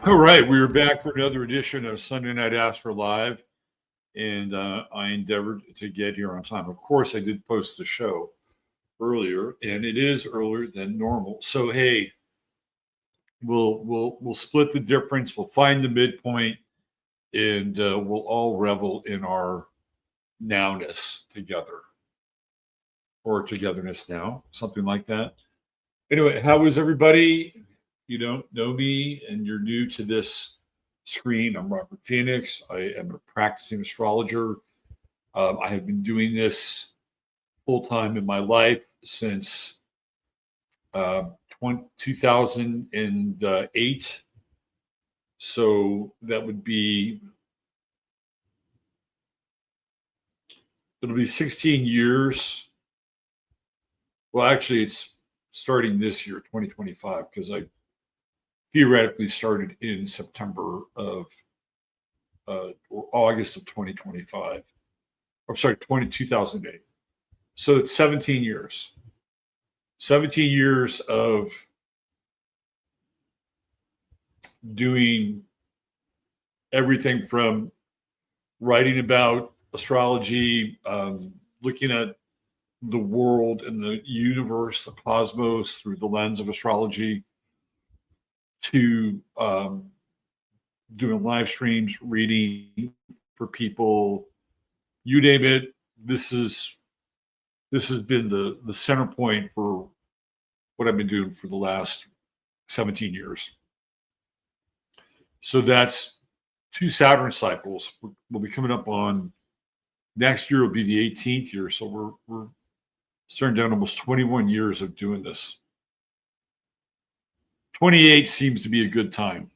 All right, we are back for another edition of Sunday Night Astrolive, and I endeavored to get here on time. Of course, I did post the show earlier, and it is earlier than normal. So hey, we'll split the difference. We'll find the midpoint, and we'll all revel in our nowness together, or togetherness now, something like that. Anyway, how is everybody? You don't know me and you're new to this screen, I'm Robert Phoenix. I am a practicing astrologer. I have been doing this full time in my life since 2008. So that would be, it'll be 16 years. Well, actually, it's starting this year, 2025, because I theoretically started in September of or August of 2025. I'm sorry, 2008. So it's 17 years. 17 years of doing everything from writing about astrology, looking at the world and the universe, the cosmos through the lens of astrology, to doing live streams, reading for people, you name it. This has been the center point for what I've been doing for the last 17 years. So that's 2 Saturn cycles. We'll be coming up on next year will be the 18th year. So we're starting down almost 21 years of doing this. 28 seems to be a good time.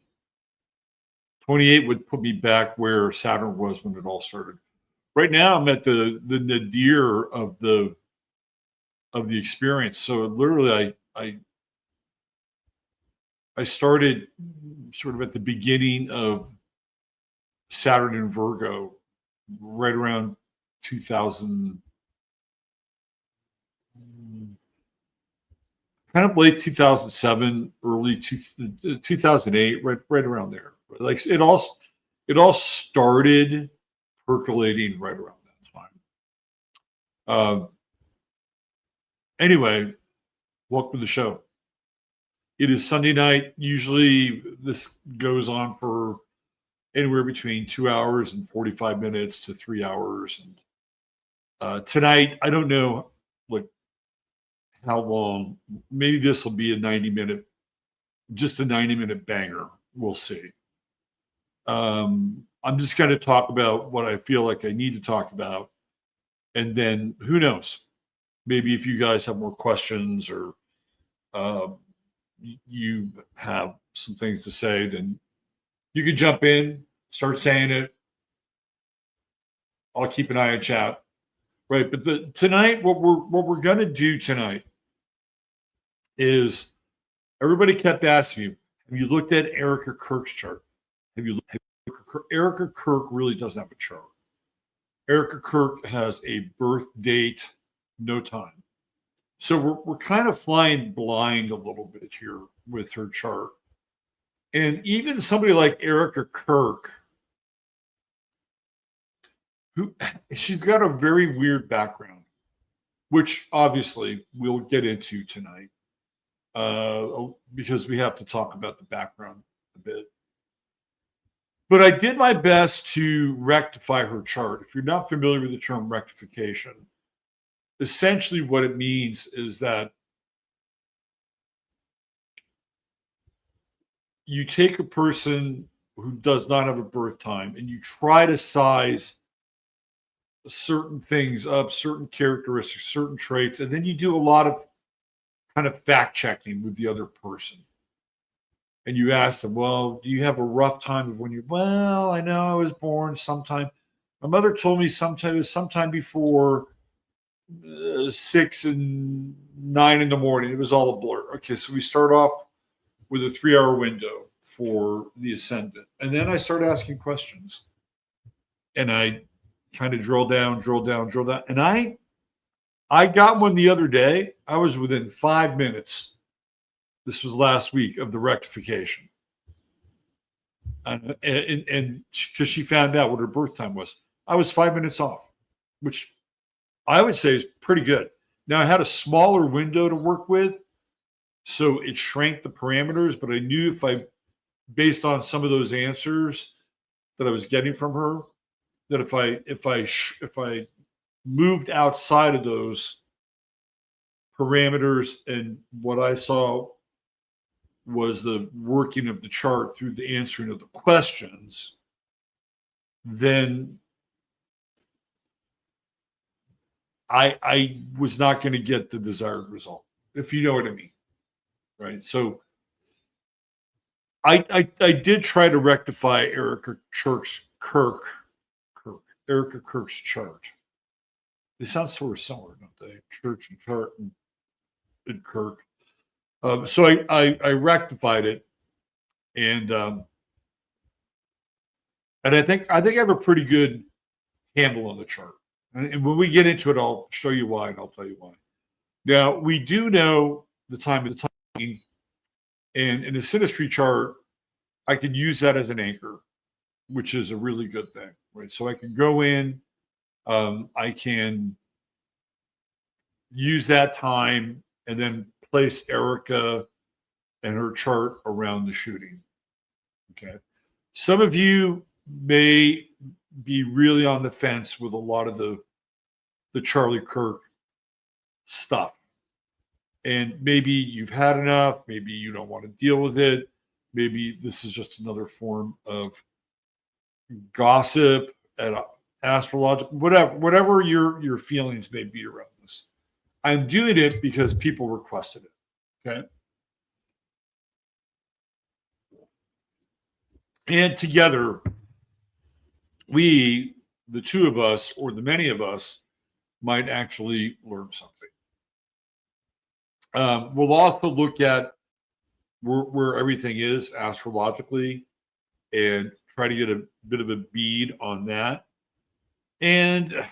28 would put me back where Saturn was when it all started. Right now, I'm at the nadir of the experience. So literally, I started sort of at the beginning of Saturn in Virgo, right around 2000. Kind of late 2007, early 2008, right around there. Like it all started percolating right around that time. Anyway, welcome to the show. It is Sunday night. Usually this goes on for anywhere between 2 hours and 45 minutes to 3 hours. And tonight, I don't know how long. Maybe this will be a 90-minute banger. We'll see. I'm just going to talk about what I feel like I need to talk about. And then who knows? Maybe if you guys have more questions or you have some things to say, then you can jump in, start saying it. I'll keep an eye on chat. Right. But tonight, what we're going to do tonight is everybody kept asking me, have you looked at Erica Kirk's chart? Erica Kirk really doesn't have a chart. Erica Kirk has a birth date, no time. So we're kind of flying blind a little bit here with her chart. And even somebody like Erica Kirk, she's got a very weird background, which obviously we'll get into tonight. Because we have to talk about the background a bit. But I did my best to rectify her chart. If you're not familiar with the term rectification, essentially what it means is that you take a person who does not have a birth time, and you try to size certain things up, certain characteristics, certain traits, and then you do a lot of kind of fact checking with the other person. And you ask them, well, do you have a rough time of when you, well, I know I was born sometime. My mother told me sometime before 6 and 9 in the morning. It was all a blur. Okay, so we start off with a 3-hour window for the ascendant. And then I start asking questions. And I kind of drill down. And I got one the other day. I was within 5 minutes. This was last week of the rectification. And because she found out what her birth time was. I was 5 minutes off, which I would say is pretty good. Now, I had a smaller window to work with, so it shrank the parameters, but I knew based on some of those answers that I was getting from her, that if I moved outside of those parameters and what I saw was the working of the chart through the answering of the questions, then I was not going to get the desired result, if you know what I mean, right? So I did try to rectify Erica Kirk's chart. They sound sort of similar, don't they? Church and chart and Kirk. So I rectified it, and I think I have a pretty good handle on the chart. And when we get into it, I'll show you why, and I'll tell you why. Now, we do know the time of the timing, and in a synastry chart, I can use that as an anchor, which is a really good thing, right? So I can go in, I can use that time, and then place Erica and her chart around the shooting. Okay. Some of you may be really on the fence with a lot of the Charlie Kirk stuff. And maybe you've had enough, maybe you don't want to deal with it. Maybe this is just another form of gossip and astrological, whatever your feelings may be around this. I'm doing it because people requested it. Okay. And together, we, the two of us, or the many of us, might actually learn something. We'll also look at where everything is astrologically and try to get a bit of a bead on that. And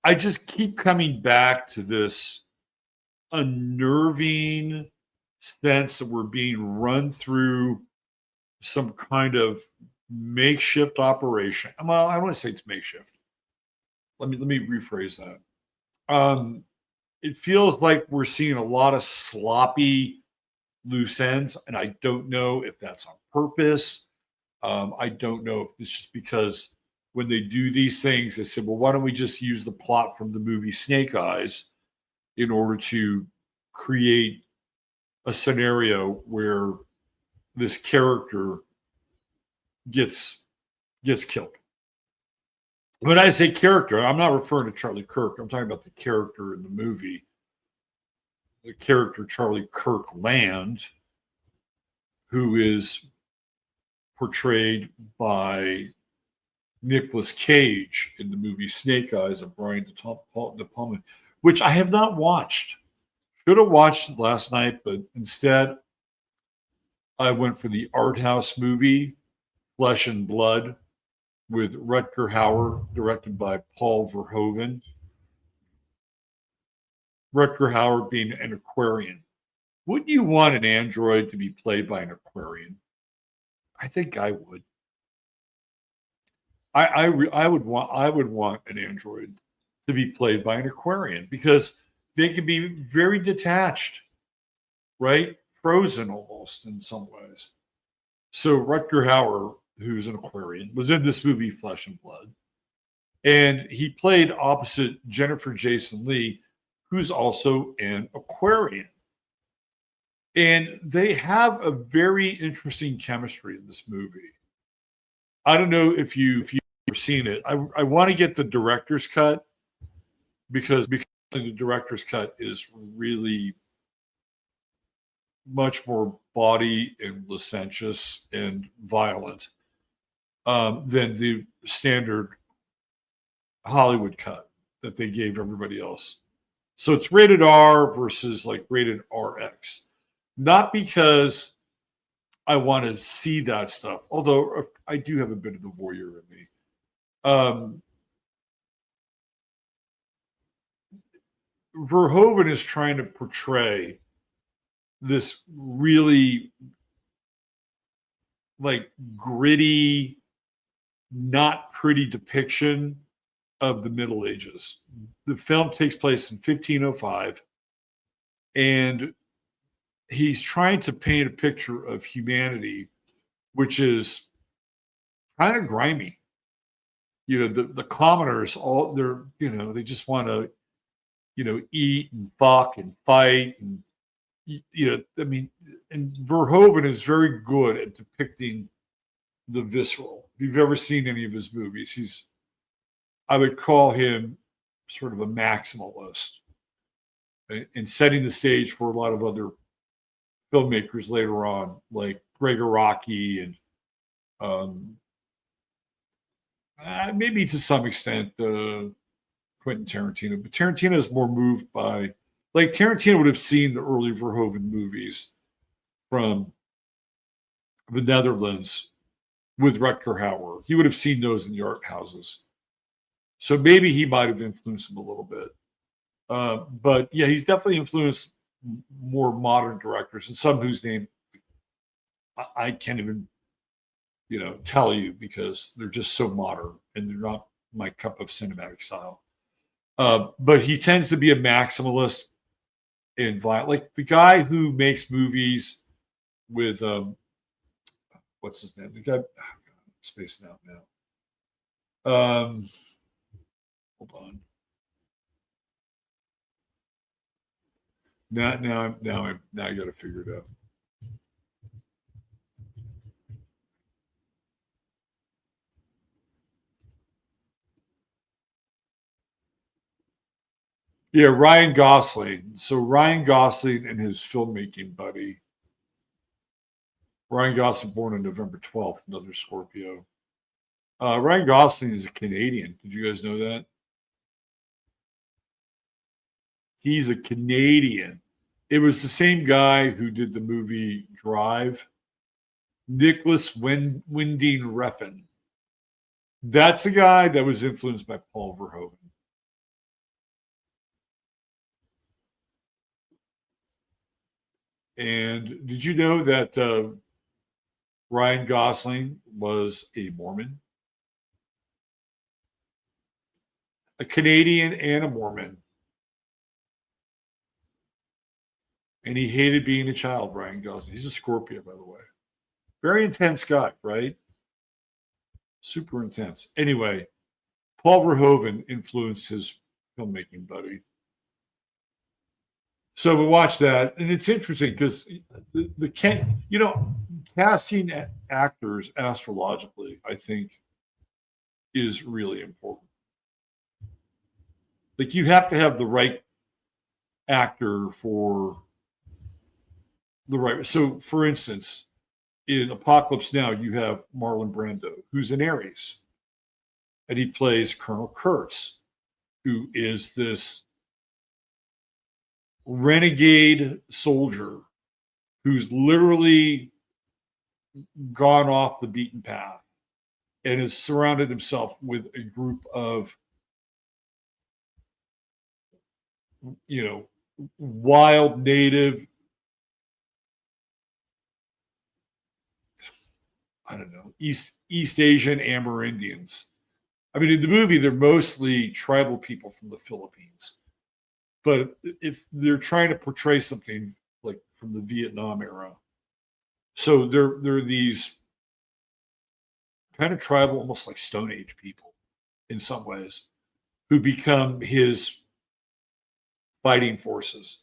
I just keep coming back to this unnerving sense that we're being run through some kind of makeshift operation. Well, I don't want to say it's makeshift. Let me rephrase that. It feels like we're seeing a lot of sloppy loose ends, and I don't know if that's on purpose. I don't know if it's just because when they do these things, they say, well, why don't we just use the plot from the movie Snake Eyes in order to create a scenario where this character gets killed. When I say character, I'm not referring to Charlie Kirk. I'm talking about the character in the movie, the character Charlie Kirkland, who is portrayed by Nicolas Cage in the movie Snake Eyes of Brian De Palma, which I have not watched. Should have watched it last night, but instead I went for the art house movie Flesh and Blood with Rutger Hauer, directed by Paul Verhoeven. Rutger Hauer being an Aquarian. Wouldn't you want an android to be played by an Aquarian? I think I would. I would want an android to be played by an Aquarian because they can be very detached, right? Frozen almost in some ways. So Rutger Hauer, who's an Aquarian, was in this movie Flesh and Blood. And he played opposite Jennifer Jason Leigh, who's also an Aquarian. And they have a very interesting chemistry in this movie. I don't know if you've ever seen it. I want to get the director's cut because the director's cut is really much more bawdy and licentious and violent than the standard Hollywood cut that they gave everybody else. So it's rated R versus like rated RX. Not because I want to see that stuff, although I do have a bit of the voyeur in me. Verhoeven is trying to portray this really like gritty, not pretty depiction of the Middle Ages. The film takes place in 1505, and he's trying to paint a picture of humanity, which is kind of grimy. You know, the commoners, all they're, you know, they just want to, you know, eat and fuck and fight. And, you know, I mean, and Verhoeven is very good at depicting the visceral. If you've ever seen any of his movies, I would call him sort of a maximalist and setting the stage for a lot of other filmmakers later on, like Greg Araki and maybe to some extent Quentin Tarantino. But Tarantino is more moved by, like Tarantino would have seen the early Verhoeven movies from the Netherlands with Rutger Hauer. He would have seen those in the art houses. So maybe he might have influenced him a little bit. But yeah, he's definitely influenced more modern directors, and some whose name I can't even, you know, tell you because they're just so modern and they're not my cup of cinematic style. But he tends to be a maximalist and violent, like the guy who makes movies with what's his name? The guy, I'm spacing out now. Hold on. Now I got to figure it out. Yeah, Ryan Gosling. So Ryan Gosling and his filmmaking buddy. Ryan Gosling, born on November 12th, another Scorpio. Ryan Gosling is a Canadian. Did you guys know that? He's a Canadian. It was the same guy who did the movie Drive, Nicholas Winding Refn. That's a guy that was influenced by Paul Verhoeven. And did you know that Ryan Gosling was a Mormon? A Canadian and a Mormon. And he hated being a child, Ryan Gosling. He's a Scorpio, by the way. Very intense guy, right? Super intense. Anyway, Paul Verhoeven influenced his filmmaking buddy. So we watched that, and it's interesting because casting actors astrologically, I think, is really important. Like you have to have the right actor for the right. So, for instance, in Apocalypse Now, you have Marlon Brando, who's an Aries, and he plays Colonel Kurtz, who is this renegade soldier who's literally gone off the beaten path and has surrounded himself with a group of, you know, wild native, I don't know, East Asian Amerindians. I mean, in the movie, they're mostly tribal people from the Philippines. But if they're trying to portray something like from the Vietnam era, so they're these kind of tribal, almost like Stone Age people in some ways, who become his fighting forces.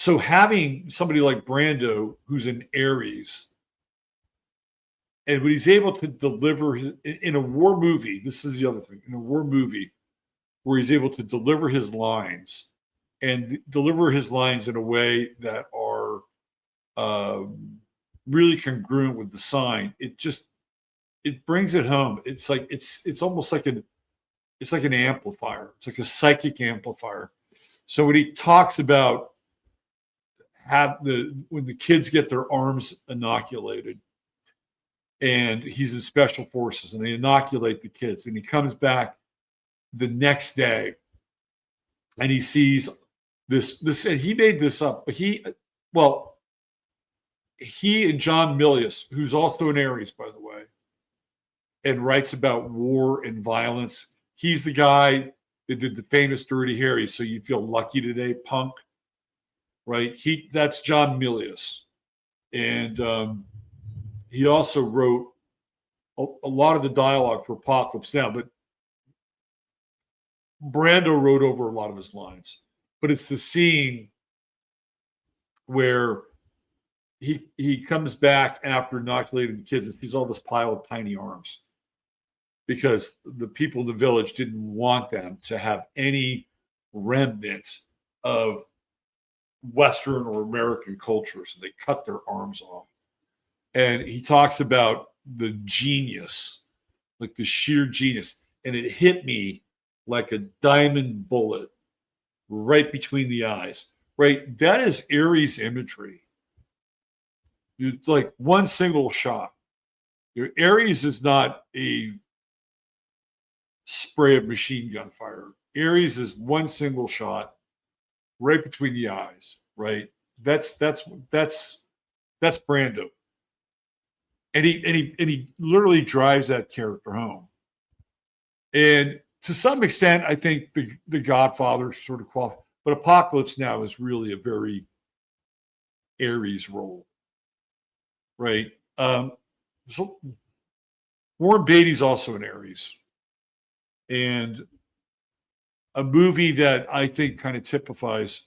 So having somebody like Brando, who's an Aries, and when he's able to deliver in a war movie, this is the other thing, in a war movie, where he's able to deliver his lines and deliver his lines in a way that are really congruent with the sign, it brings it home. It's like it's almost like it's like an amplifier. It's like a psychic amplifier. So when he talks about when the kids get their arms inoculated, and he's in special forces, and they inoculate the kids, and he comes back the next day, and he sees this, and he made this up, but he and John Milius, who's also an Aries, by the way, and writes about war and violence. He's the guy that did the famous Dirty Harry, So You Feel Lucky Today, Punk, right? That's John Milius. And he also wrote a lot of the dialogue for Apocalypse Now, but Brando wrote over a lot of his lines. But it's the scene where he comes back after inoculating the kids and sees all this pile of tiny arms, because the people in the village didn't want them to have any remnant of Western or American culture, so they cut their arms off. And he talks about the genius, like the sheer genius, and it hit me like a diamond bullet right between the eyes. Right, that is Aries imagery. You like one single shot. Your Aries is not a spray of machine gun fire. Aries is one single shot right between the eyes. Right, that's Brando, and he literally drives that character home. And to some extent, I think the Godfather sort of qualifies, but Apocalypse Now is really a very Aries role. Right. So Warren Beatty's also an Aries. And a movie that I think kind of typifies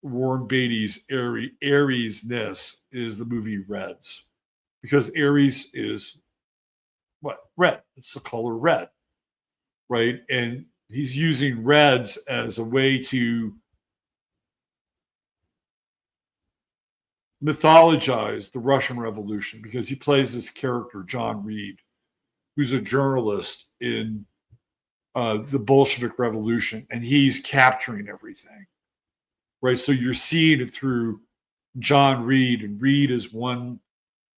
Warren Beatty's Aries-ness is the movie Reds. Because Aries is what? Red. It's the color red. Right. And he's using reds as a way to mythologize the Russian Revolution, because he plays this character, John Reed, who's a journalist in the Bolshevik Revolution, and he's capturing everything, right? So you're seeing it through John Reed, and Reed is one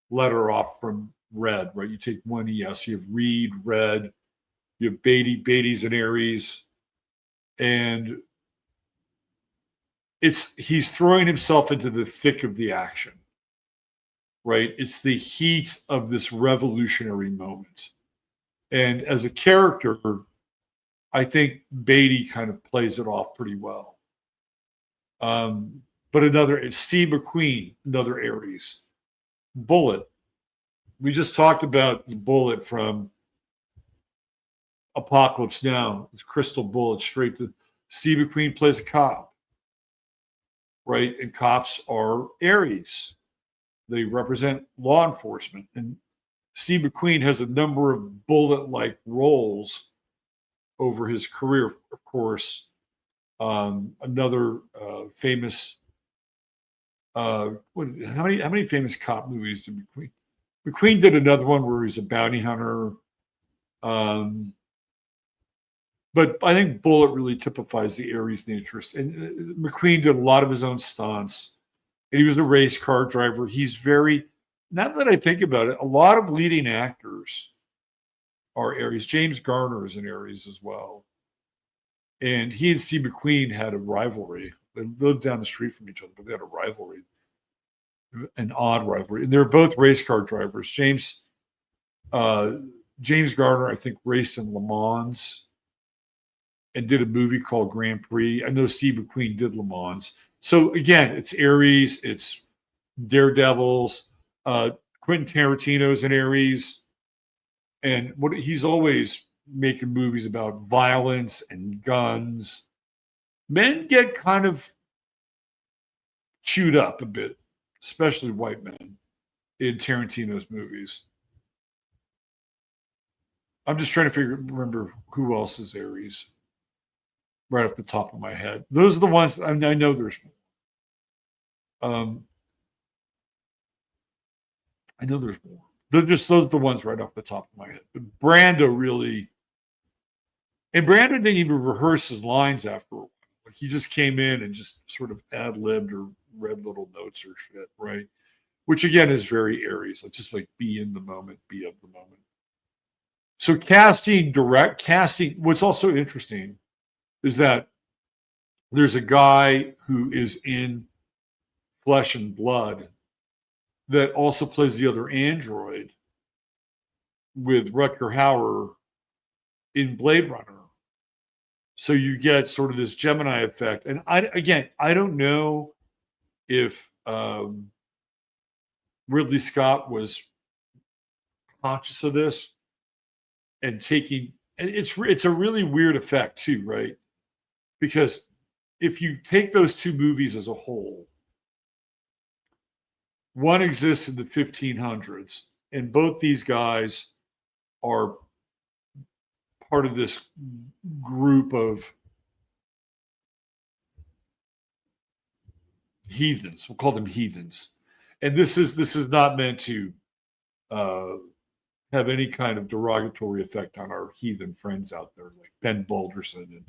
letter off from red, right? You take one ES, you have Reed, red, you have Beatty's an Aries, and he's throwing himself into the thick of the action, right? It's the heat of this revolutionary moment. And as a character, I think Beatty kind of plays it off pretty well. But it's Steve McQueen, another Aries. Bullet. We just talked about the Bullet from Apocalypse Now. It's Crystal Bullet straight to Steve McQueen plays a cop. Right? And cops are Aries. They represent law enforcement. And Steve McQueen has a number of bullet-like roles over his career. Of course, another famous. How many famous cop movies did McQueen? McQueen did another one where he's a bounty hunter. But I think Bullet really typifies the Aries nature. And McQueen did a lot of his own stunts. And he was a race car driver. He's very, now that I think about it, a lot of leading actors are Aries. James Garner is an Aries as well. And he and Steve McQueen had a rivalry. They lived down the street from each other, but they had a rivalry, an odd rivalry. And they're both race car drivers. James Garner, I think, raced in Le Mans and did a movie called Grand Prix. I know Steve McQueen did Le Mans. So again, it's Aries, it's Daredevils. Quentin Tarantino's an Aries, and he's always making movies about violence and guns. Men get kind of chewed up a bit, especially white men in Tarantino's movies. I'm just trying to remember who else is Aries right off the top of my head. Those are the ones, I know there's more. I know there's more. Those are the ones right off the top of my head. But Brando really, and Brando didn't even rehearse his lines after a while. Like he just came in and just sort of ad-libbed or read little notes or shit, right? Which again is very Aries. Like just like be in the moment, be of the moment. So casting, what's also interesting is that there's a guy who is in Flesh and Blood that also plays the other android with Rutger Hauer in Blade Runner. So you get sort of this Gemini effect. And I don't know if Ridley Scott was conscious of this and it's a really weird effect too, right? Because if you take those two movies as a whole, one exists in the 1500s, and both these guys are part of this group of heathens. We'll call them heathens. And this is not meant to have any kind of derogatory effect on our heathen friends out there, like Ben Balderson and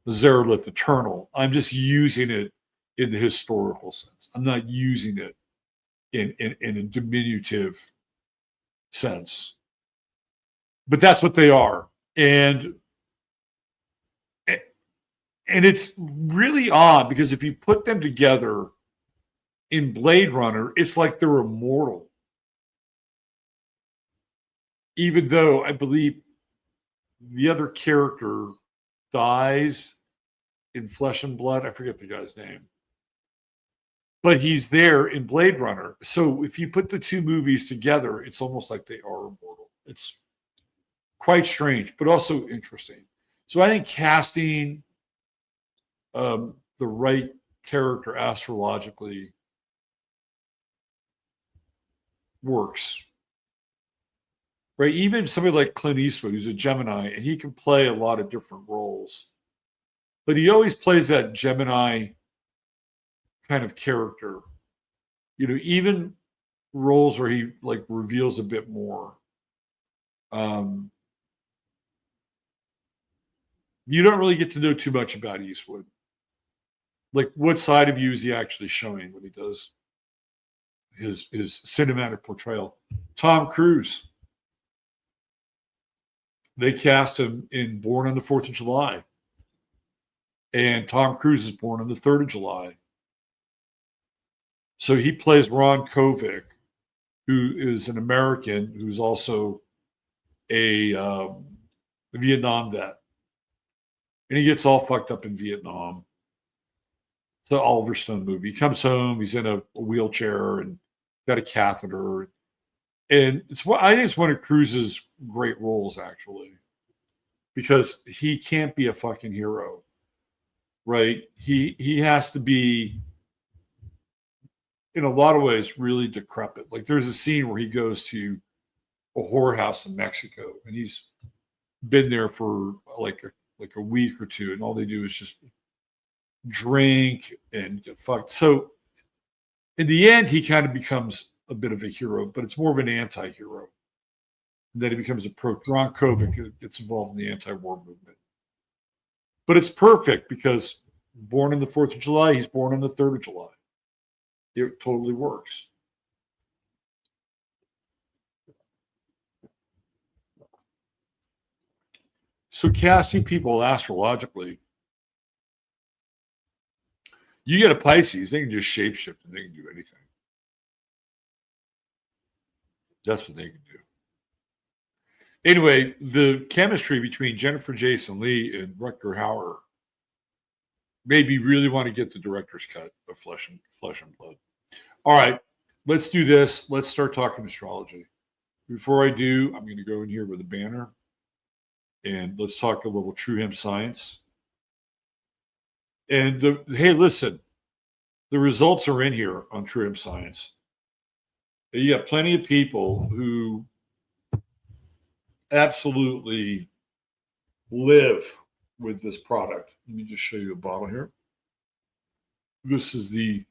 Zarelith Eternal. I'm just using it in the historical sense. I'm not using it in a diminutive sense. But that's what they are. And it's really odd because if you put them together in Blade Runner, it's like they're immortal. Even though I believe the other character dies in Flesh and Blood. I forget the guy's name. But he's there in Blade Runner. So if you put the two movies together, it's almost like they are immortal. It's quite strange, but also interesting. So I think casting the right character astrologically works. Right? Even somebody like Clint Eastwood, who's a Gemini, and he can play a lot of different roles. But he always plays that Gemini kind of character. You know, even roles where he like reveals a bit more. You don't really get to know too much about Eastwood. Like, what side of you is he actually showing when he does his cinematic portrayal? Tom Cruise. They cast him in Born on the 4th of July. And Tom Cruise is born on the 3rd of July. So he plays Ron Kovic, who is an American who's also a Vietnam vet. And he gets all fucked up in Vietnam. It's an Oliver Stone movie. He comes home, he's in a wheelchair and got a catheter. And I think it's one of Cruise's great roles, actually, because he can't be a fucking hero, right? He has to be, in a lot of ways, really decrepit. Like there's a scene where he goes to a whorehouse in Mexico, and he's been there for like a week or two, and all they do is just drink and get fucked. So in the end, he kind of becomes a bit of a hero, but it's more of an anti-hero. And then he becomes Ron Kovic gets involved in the anti-war movement. But it's perfect because born on the 4th of July, he's born on the 3rd of July. It totally works. So casting people astrologically, you get a Pisces, they can just shapeshift and they can do anything. That's what they can do. Anyway, the chemistry between Jennifer Jason Leigh and Rutger Hauer made me really want to get the director's cut of Flesh and Blood. All right, let's do this. Let's start talking astrology. Before I do, I'm going to go in here with a banner and let's talk a little True Hemp Science. And hey, listen, The results are in here on True Science. You got plenty of people who absolutely live with this product. Let me just show you a bottle here. This is the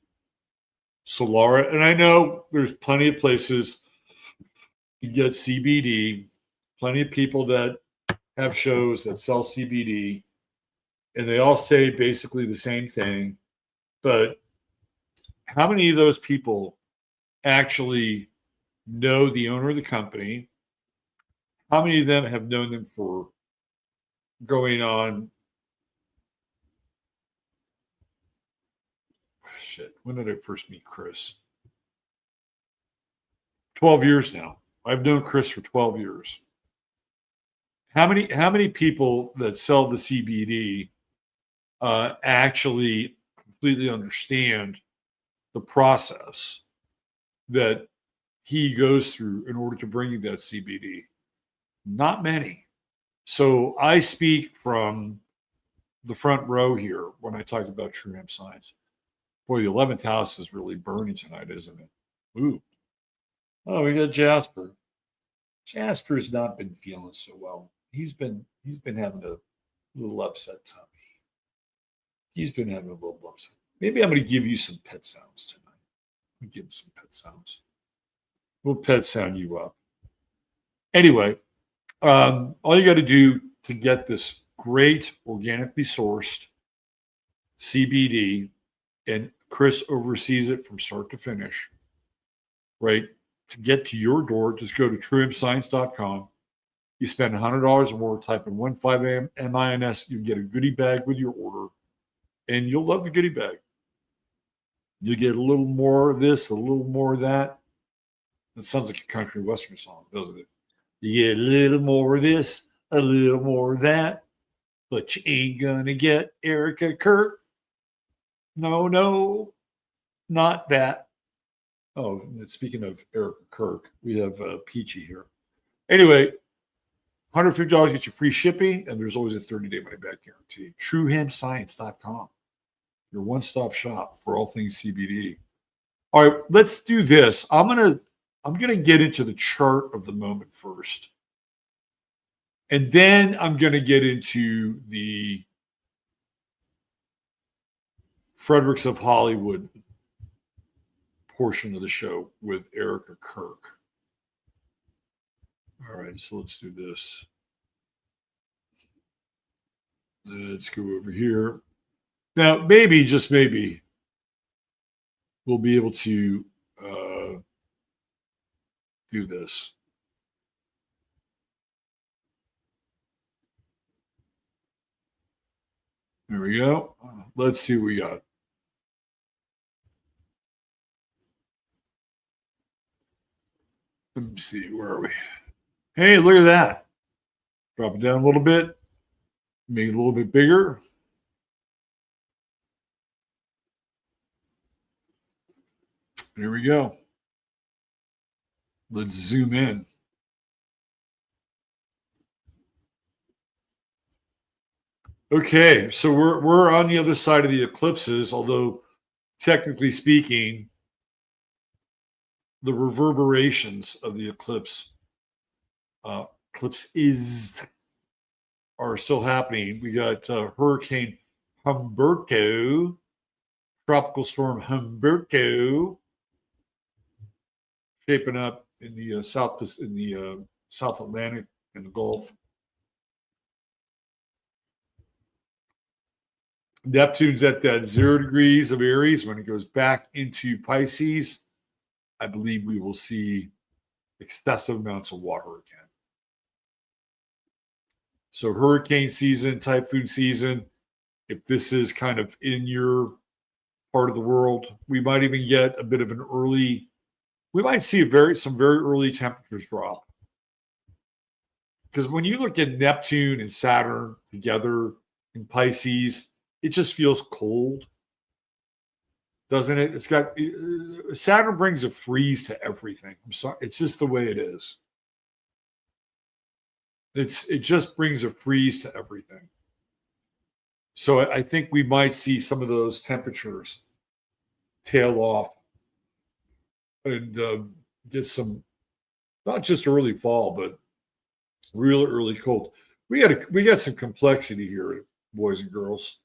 Solara. And I know there's plenty of places you get CBD, plenty of people that have shows that sell CBD, and they all say basically the same thing. But how many of those people actually know the owner of the company? How many of them have known them for going on? Shit, when did I first meet Chris? 12 years now. I've known Chris for 12 years. How many people that sell the CBD actually completely understand the process that he goes through in order to bring you that CBD? Not many. So I speak from the front row here when I talk about True Hemp Science. Boy, the 11th house is really burning tonight, isn't it? Ooh. Oh, we got Jasper. Jasper's not been feeling so well. He's been having a little upset tummy. He's been having a little upset. Maybe I'm going to give you some pet sounds tonight. I'll give him some pet sounds. We'll pet sound you up. Anyway, all you got to do to get this great organically sourced CBD, and Chris oversees it from start to finish, right? To get to your door, just go to truehempscience.com. You spend $100 or more, type in 15MINS, you get a goodie bag with your order, and you'll love the goodie bag. You get a little more of this, a little more of that. That sounds like a country western song, doesn't it? You get a little more of this, a little more of that, but you ain't gonna get Erica Kirk. No, not that. Oh, speaking of Erica Kirk, we have Peachy here. Anyway, $150 gets you free shipping, and there's always a 30-day money-back guarantee. TrueHempScience.com, your one-stop shop for all things CBD. All right, let's do this. I'm gonna get into the chart of the moment first, and then I'm gonna get into the Fredericks of Hollywood portion of the show with Erica Kirk. All right, so let's do this. Let's go over here. Now, maybe, just maybe, we'll be able to do this. There we go. Let's see what we got. Let me see, where are we? Hey, look at that. Drop it down a little bit. Make it a little bit bigger. There we go. Let's zoom in. Okay, so we're on the other side of the eclipses, although technically speaking, the reverberations of the eclipses are still happening. We got Hurricane Humberto, Tropical Storm Humberto, shaping up in the South Atlantic and the Gulf. Neptune's at that 0 degrees of Aries. When it goes back into Pisces, I believe we will see excessive amounts of water again. So hurricane season, typhoon season, if this is kind of in your part of the world, we might even get a bit of an early, we might see some very early temperatures drop. Because when you look at Neptune and Saturn together in Pisces, it just feels cold, doesn't it? It's got, Saturn brings a freeze to everything. I'm sorry, it's just the way it is. It just brings a freeze to everything. So I think we might see some of those temperatures tail off and get some, not just early fall, but real early cold. We got some complexity here, boys and girls.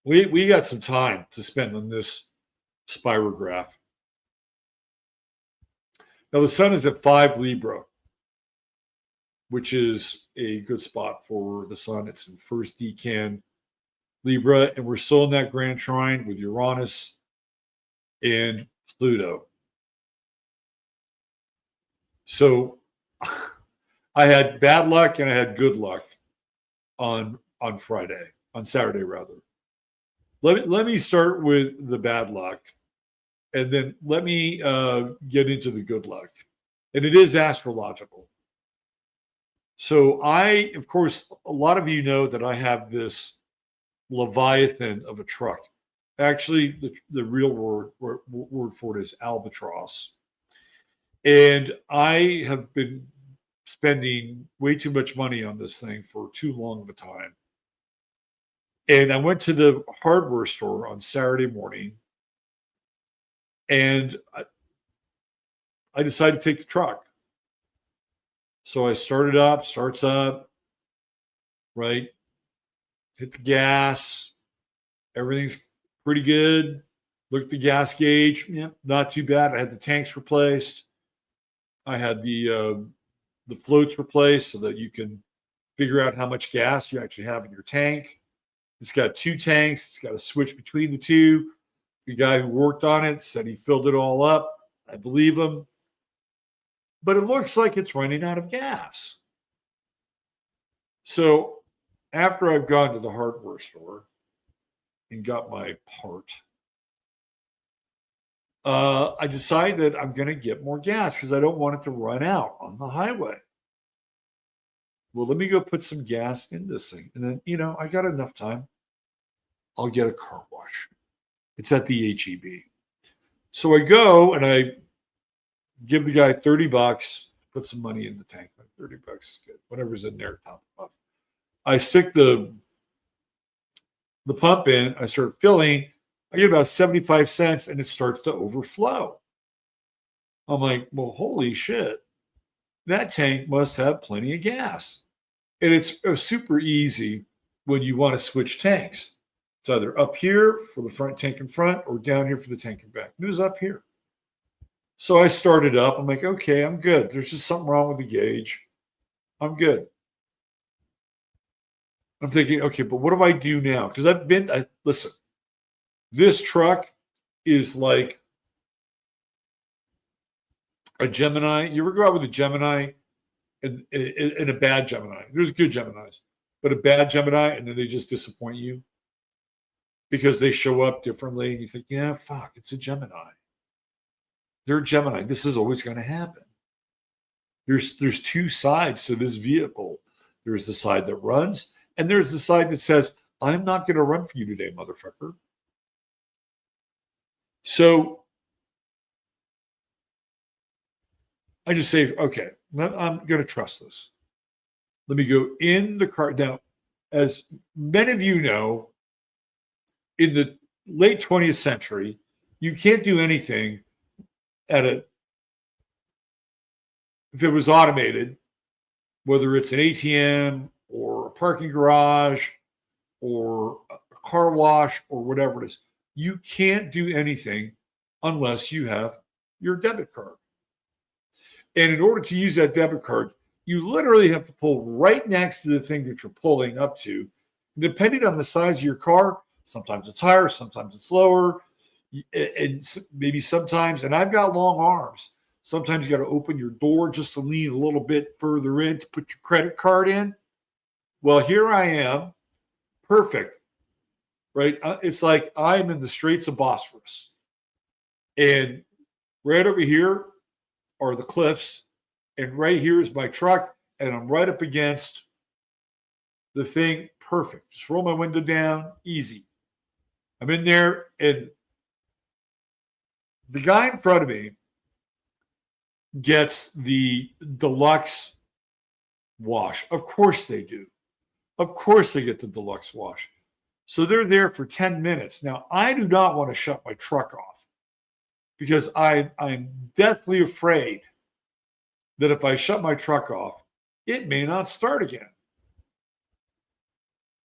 We got some time to spend on this spirograph. Now the sun is at 5 Libra, which is a good spot for the sun. It's in first decan Libra, and we're still in that grand trine with Uranus and Pluto. So I had bad luck and I had good luck on Saturday rather. Let me start with the bad luck, and then let me get into the good luck. And it is astrological. So of course, a lot of you know that I have this Leviathan of a truck. Actually, the real word for it is albatross. And I have been spending way too much money on this thing for too long of a time. And I went to the hardware store on Saturday morning, and I decided to take the truck. So I starts up, right? Hit the gas. Everything's pretty good. Look at the gas gauge. Yeah, not too bad. I had the tanks replaced. I had the floats replaced so that you can figure out how much gas you actually have in your tank. It's got 2 tanks. It's got a switch between the 2. The guy who worked on it said he filled it all up. I believe him. But it looks like it's running out of gas. So after I've gone to the hardware store and got my part, I decided that I'm going to get more gas because I don't want it to run out on the highway. Well, let me go put some gas in this thing. And then, I got enough time. I'll get a car wash. It's at the HEB. So I go and I give the guy $30, put some money in the tank. $30 is good. Whatever's in there, top off. I stick the pump in. I start filling. I get about 75 cents and it starts to overflow. I'm like, well, holy shit. That tank must have plenty of gas. And it's super easy when you want to switch tanks. It's either up here for the front tank in front or down here for the tank in back. It was up here. So I started up. I'm like, okay, I'm good. There's just something wrong with the gauge. I'm good. I'm thinking, okay, but what do I do now? Because listen, this truck is like a Gemini. You ever go out with a Gemini and a bad Gemini? There's good Geminis, but a bad Gemini, and then they just disappoint you because they show up differently, and you think, yeah, fuck, it's a Gemini. They're a Gemini. This is always going to happen. There's 2 sides to this vehicle. There's the side that runs, and there's the side that says, I'm not going to run for you today, motherfucker. So I just say, okay, I'm going to trust this. Let me go in the car. Now, as many of you know, in the late 20th century, you can't do anything if it was automated, whether it's an ATM or a parking garage or a car wash or whatever it is. You can't do anything unless you have your debit card. And in order to use that debit card, you literally have to pull right next to the thing that you're pulling up to. Depending on the size of your car, sometimes it's higher, sometimes it's lower. And maybe sometimes, and I've got long arms, sometimes you got to open your door just to lean a little bit further in to put your credit card in. Well, here I am. Perfect. Right? It's like I'm in the Straits of Bosphorus. And right over here are the cliffs. And right here is my truck. And I'm right up against the thing. Perfect. Just roll my window down. Easy. I'm in there. And the guy in front of me gets the deluxe wash. Of course they do. Of course they get the deluxe wash. So they're there for 10 minutes. Now, I do not want to shut my truck off because I'm deathly afraid that if I shut my truck off, it may not start again.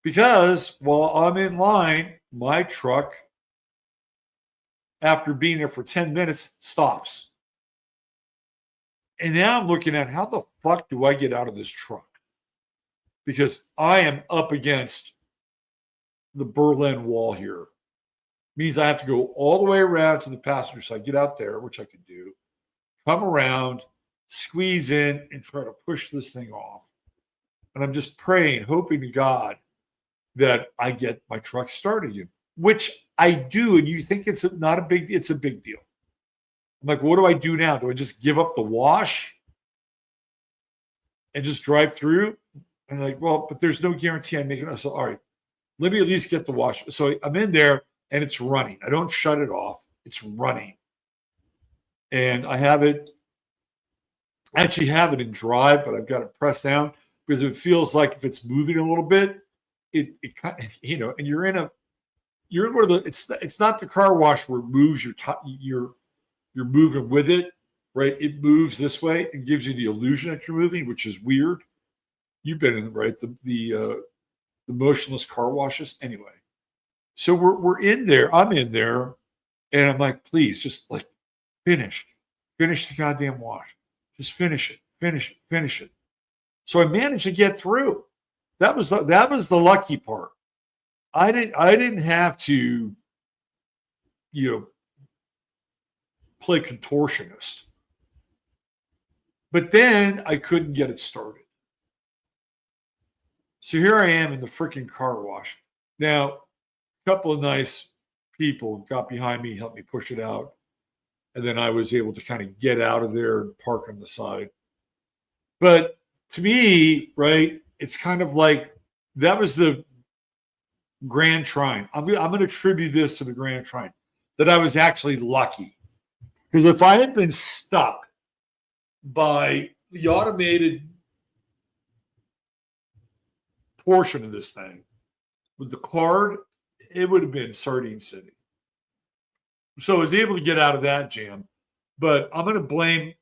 Because while I'm in line, my truck, after being there for 10 minutes, stops. And now I'm looking at how the fuck do I get out of this truck? Because I am up against the Berlin Wall here. Means I have to go all the way around to the passenger side, get out there, which I can do, come around, squeeze in, and try to push this thing off. And I'm just praying, hoping to God that I get my truck started again, which I do. And you think it's not a big, it's a big deal. I'm like, what do I do now? Do I just give up the wash and just drive through? And I'm like, well, but there's no guarantee I'm making it. So, all right, let me at least get the wash. So I'm in there and it's running. I don't shut it off. It's running. And I have it, I actually have it in drive, but I've got it pressed down because it feels like if it's moving a little bit, it kind of, you know, and you're in one of the, it's not the car wash where it moves you're moving with it, right? It moves this way and gives you the illusion that you're moving, which is weird. You've been in, right? The motionless car washes. Anyway, so we're in there. I'm in there, and I'm like, please, just like finish the goddamn wash. Just finish it. So I managed to get through. That was the lucky part. I didn't have to, you know, play contortionist. But then I couldn't get it started. So here I am in the freaking car wash. Now, a couple of nice people got behind me, helped me push it out. And then I was able to kind of get out of there and park on the side. But to me, right, it's kind of like that was the Grand Trine. I'm going to attribute this to the Grand Trine, that I was actually lucky. Because if I had been stuck by the automated portion of this thing with the card, it would have been Sardine City. So I was able to get out of that jam. But I'm going to blame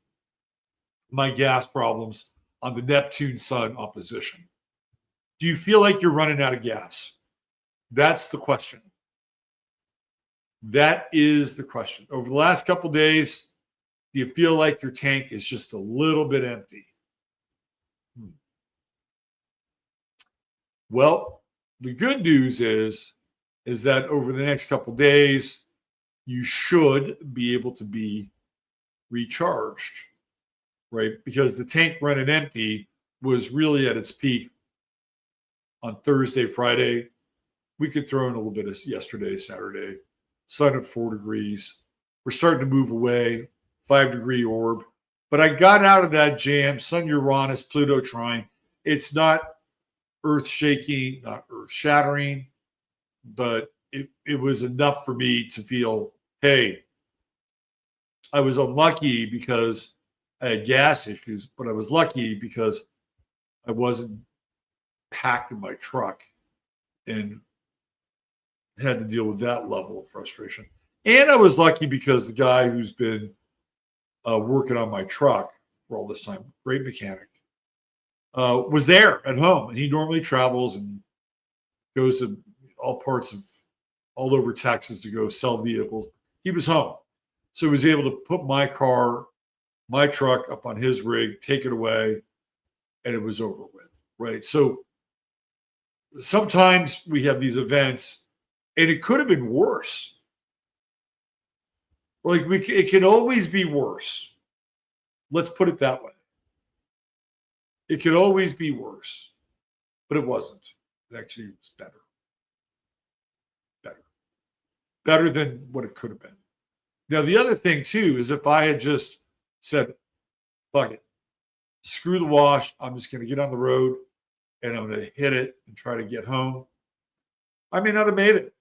my gas problems on the Neptune-Sun opposition. Do you feel like you're running out of gas? That's the question. That is the question. Over the last couple of days, do you feel like your tank is just a little bit empty? Well, the good news is that over the next couple of days, you should be able to be recharged, right? Because the tank running empty was really at its peak on Thursday, Friday. We could throw in a little bit of yesterday, Saturday. Sun at 4 degrees. We're starting to move away, 5-degree orb. But I got out of that jam, Sun, Uranus, Pluto trine. It's not earth-shaking, not earth-shattering, but it was enough for me to feel, hey, I was unlucky because I had gas issues, but I was lucky because I wasn't packed in my truck and had to deal with that level of frustration. And I was lucky because the guy who's been working on my truck for all this time, great mechanic, was there at home. And he normally travels and goes to all over Texas to go sell vehicles. He was home. So he was able to put my truck up on his rig, take it away, and it was over with, right? So sometimes we have these events, and it could have been worse. Like it can always be worse. Let's put it that way. It could always be worse, but it wasn't. It actually was better. Better than what it could have been. Now, the other thing, too, is if I had just said, fuck it, screw the wash, I'm just going to get on the road and I'm going to hit it and try to get home, I may not have made it.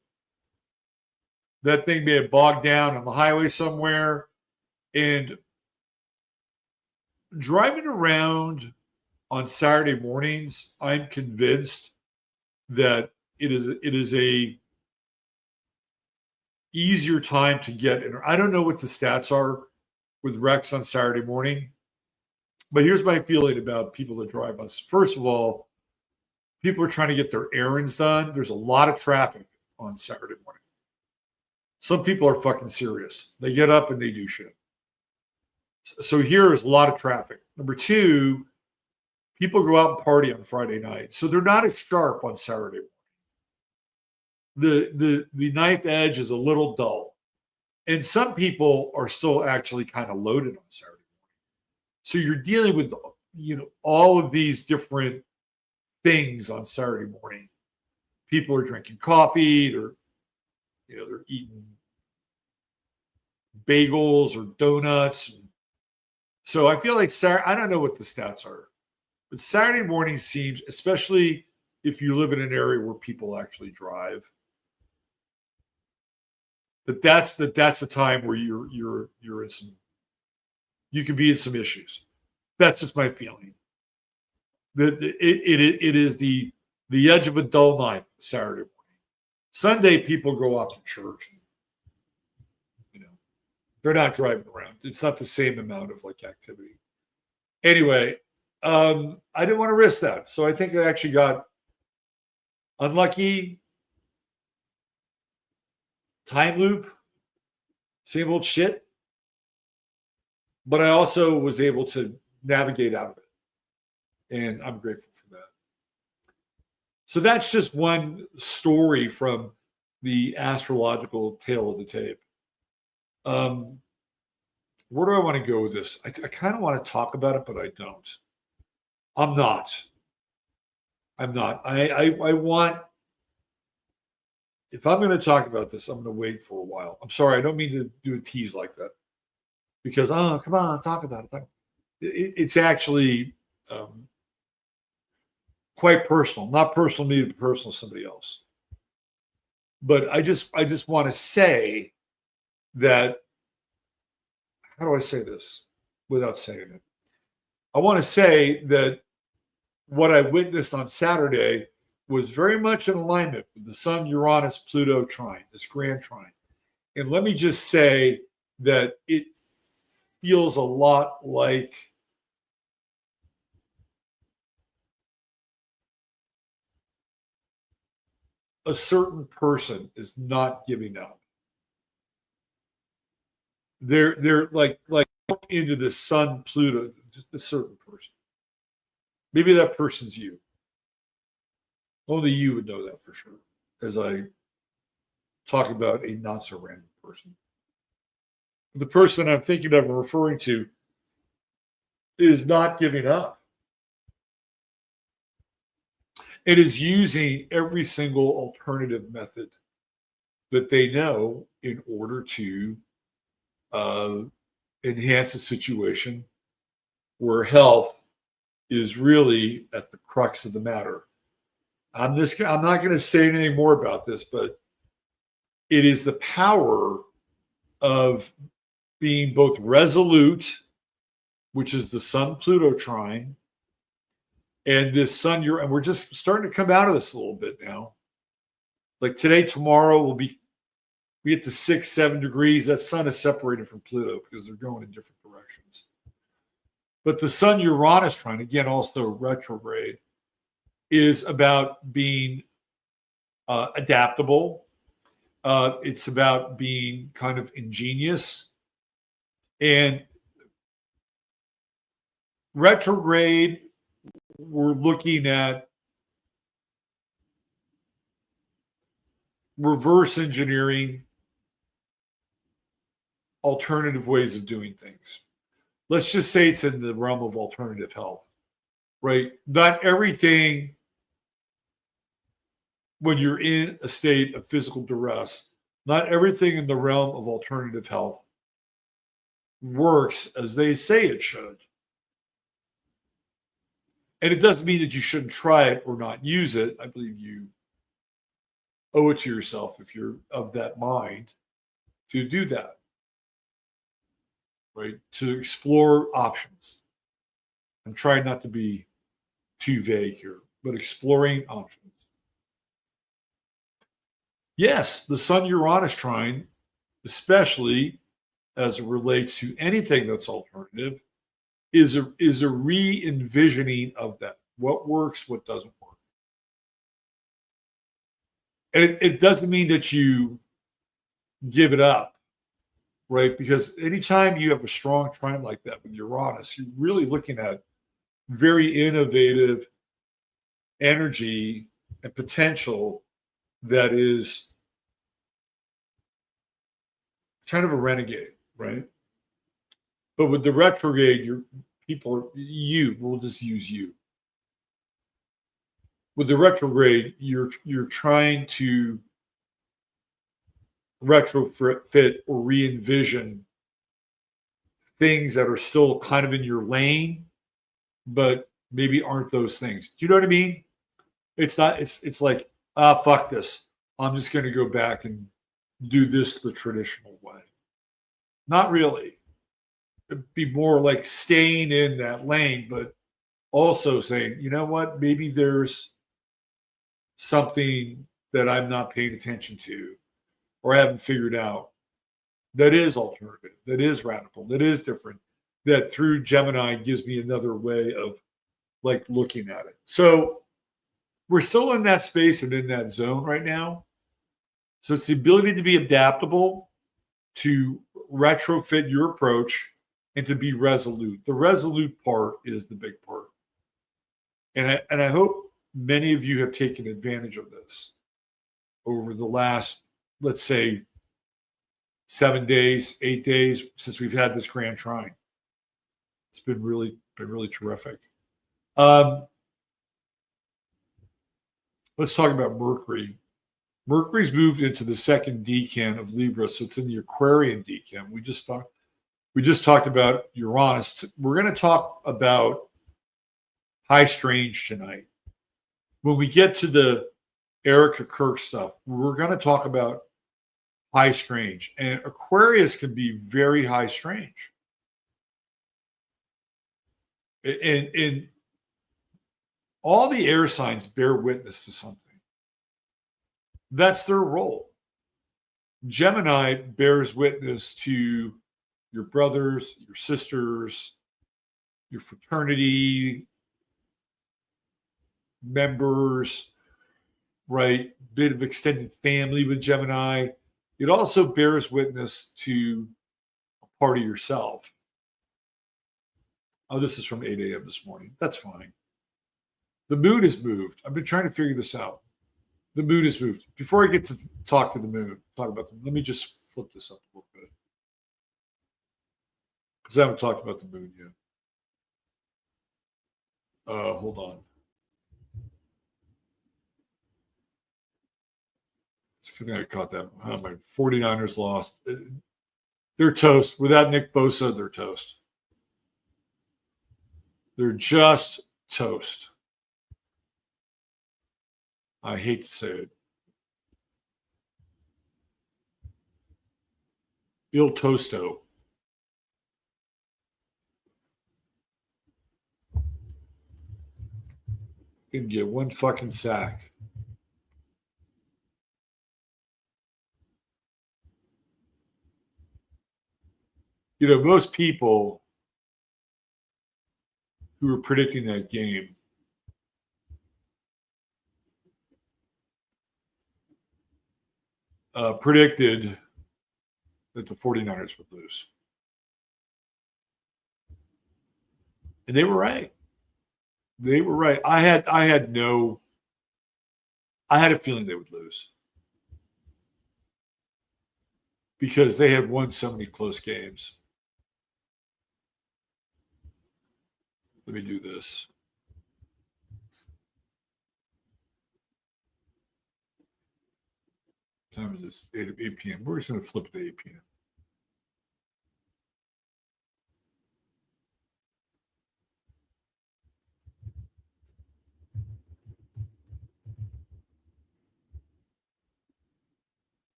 That thing may have bogged down on the highway somewhere. And driving around on Saturday mornings, I'm convinced that is a easier time to get in. I don't know what the stats are with wrecks on Saturday morning, but here's my feeling about people that drive us. First of all, people are trying to get their errands done. There's a lot of traffic on Saturday morning. Some people are fucking serious. They get up and they do shit. So here is a lot of traffic. Number two, people go out and party on Friday night. So they're not as sharp on Saturday morning. The knife edge is a little dull. And some people are still actually kind of loaded on Saturday morning. So you're dealing with, all of these different things on Saturday morning. People are drinking coffee, they're eating bagels or donuts. So I feel like I don't know what the stats are, but Saturday morning seems, especially if you live in an area where people actually drive, but that's the time where you're in some, you could be in some issues. That's just my feeling. It is the edge of a dull knife Saturday morning. Sunday, people go off to church. They're not driving around. It's not the same amount of activity. Anyway, I didn't want to risk that. So I think I actually got unlucky, time loop, same old shit. But I also was able to navigate out of it. And I'm grateful for that. So that's just one story from the astrological tale of the tape. Where do I want to go with this? I kind of want to talk about it, but I don't. I'm not. I want, if I'm going to talk about this, I'm going to wait for a while. I'm sorry. I don't mean to do a tease like that because, come on, talk about it. It's actually quite personal, not personal to me, but personal to somebody else. But I just want to say that, how do I say this without saying it? I want to say that what I witnessed on Saturday was very much in alignment with the Sun, Uranus, Pluto trine, this grand trine. And let me just say that it feels a lot like a certain person is not giving up. They're like into the Sun, Pluto, just a certain person. Maybe that person's you. Only you would know that for sure, as I talk about a not so random person. The person I'm thinking of and referring to is not giving up. It is using every single alternative method that they know in order to enhance a situation where health is really at the crux of the matter. I'm not going to say anything more about this, but it is the power of being both resolute, which is the Sun Pluto trine, and this Sun, and we're just starting to come out of this a little bit now. Like today, tomorrow we get to 6-7 degrees. That Sun is separated from Pluto because they're going in different directions. But the Sun Uranus trine, again, also retrograde, is about being adaptable. It's about being kind of ingenious. And retrograde, we're looking at reverse engineering alternative ways of doing things. Let's just say it's in the realm of alternative health, right? Not everything, when you're in a state of physical duress, not everything in the realm of alternative health works as they say it should. And it doesn't mean that you shouldn't try it or not use it. I believe you owe it to yourself, if you're of that mind, to do that, right? To explore options. I'm trying not to be too vague here, but exploring options. Yes, the Sun Uranus trine, especially as it relates to anything that's alternative, is a re-envisioning of that. What works, what doesn't work. And it doesn't mean that you give it up, right? Because anytime you have a strong trine like that with Uranus, you're really looking at very innovative energy and potential that is kind of a renegade, right? But with the retrograde, we'll just use you. With the retrograde, you're trying to retrofit or re-envision things that are still kind of in your lane, but maybe aren't those things. Do you know what I mean? It's not, it's like, fuck this. I'm just going to go back and do this the traditional way. Not really. It'd be more like staying in that lane, but also saying, you know what, maybe there's something that I'm not paying attention to or I haven't figured out that is alternative, that is radical, that is different, that through Gemini gives me another way of like looking at it. So we're still in that space and in that zone right now. So it's the ability to be adaptable, to retrofit your approach, and to be resolute. The resolute part is the big part. And I hope many of you have taken advantage of this over the last, let's say, 7 days, 8 days since we've had this grand trine. It's been really terrific. Let's talk about Mercury. Mercury's moved into the second decan of Libra, so it's in the Aquarian decan. We just talked about Uranus. We're going to talk about high strange tonight. When we get to the Erica Kirk stuff, we're going to talk about high strange. And Aquarius can be very high strange. And all the air signs bear witness to something. That's their role. Gemini bears witness to your brothers, your sisters, your fraternity members, right? Bit of extended family with Gemini. It also bears witness to a part of yourself. Oh, this is from 8 a.m. this morning. That's fine. The moon has moved. I've been trying to figure this out. The moon has moved. Before I get to talk about the moon, let me just flip this up a little bit. Because I haven't talked about the moon yet. Hold on. It's a good thing I caught that. Oh, my 49ers lost. They're toast. Without Nick Bosa, they're toast. They're just toast. I hate to say it. Il Tosto. Didn't get one fucking sack. You know, most people who were predicting that game predicted that the 49ers would lose. And they were right. They were right. I had a feeling they would lose. Because they had won so many close games. Let me do this. What time is this? 8 p.m. We're just going to flip it to 8 p.m.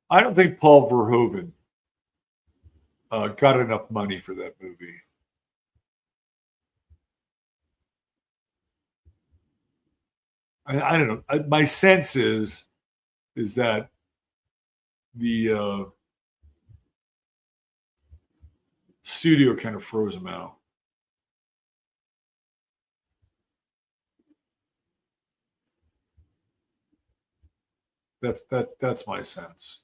I don't think Paul Verhoeven got enough money for that movie. I don't know. My sense is that the studio kind of froze him out. That's my sense.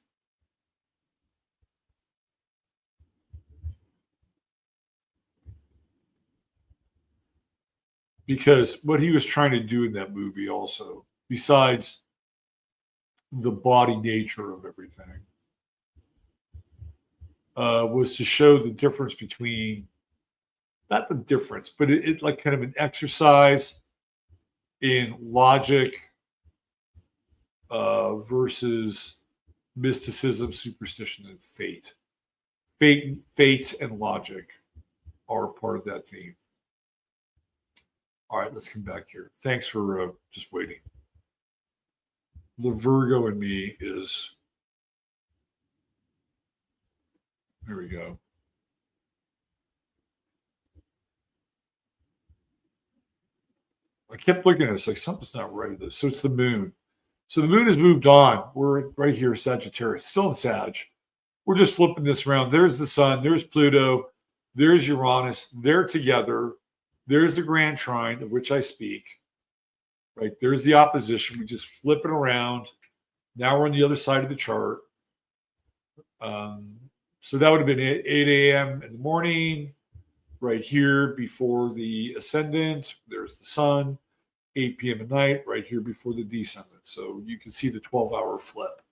Because what he was trying to do in that movie also, besides the body nature of everything, was to show the difference between, not the difference, but it like kind of an exercise in logic versus mysticism, superstition, and fate. Fate and logic are part of that theme. All right, let's come back here. Thanks for just waiting. The Virgo in me is, there we go. I kept looking at it. It's like something's not right with this. So it's the moon. So the moon has moved on. We're right here, Sagittarius, still in Sag. We're just flipping this around. There's the sun. There's Pluto. There's Uranus. They're together. There's the grand trine of which I speak. Right. There's the opposition. We just flip it around. Now we're on the other side of the chart. So that would have been 8 a.m. in the morning. Right here before the ascendant, there's the sun, 8 p.m. at night, right here before the descendant. So you can see the 12-hour flip.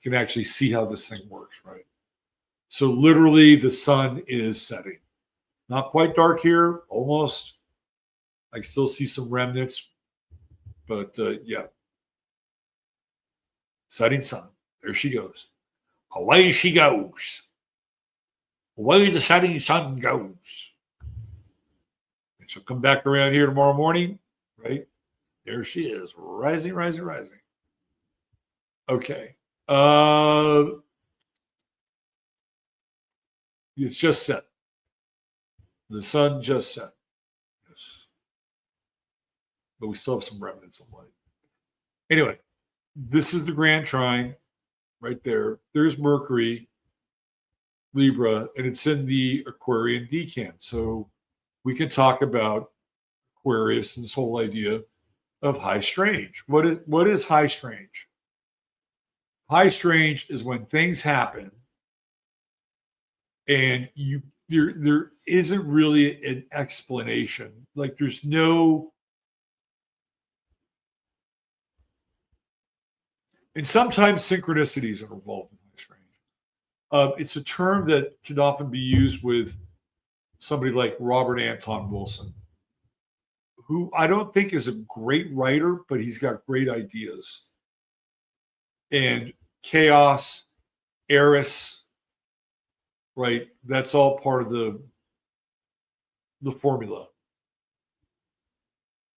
You can actually see how this thing works, right? So literally the sun is setting. Not quite dark here, almost. I still see some remnants, but yeah. Setting sun. There she goes. Away she goes. Away the setting sun goes. And she'll come back around here tomorrow morning, right? There she is, rising, rising, rising. Okay. It's just set. The sun just set. Yes. But we still have some remnants of light. Anyway, this is the grand trine right there. There's Mercury, Libra, and it's in the Aquarian decan. So we can talk about Aquarius and this whole idea of high strange. What is high strange? High strange is when things happen and there isn't really an explanation. Like there's no, and sometimes synchronicities are involved in high strange. It's a term that can often be used with somebody like Robert Anton Wilson, who I don't think is a great writer, but he's got great ideas. And chaos, Eris, right? That's all part of the formula.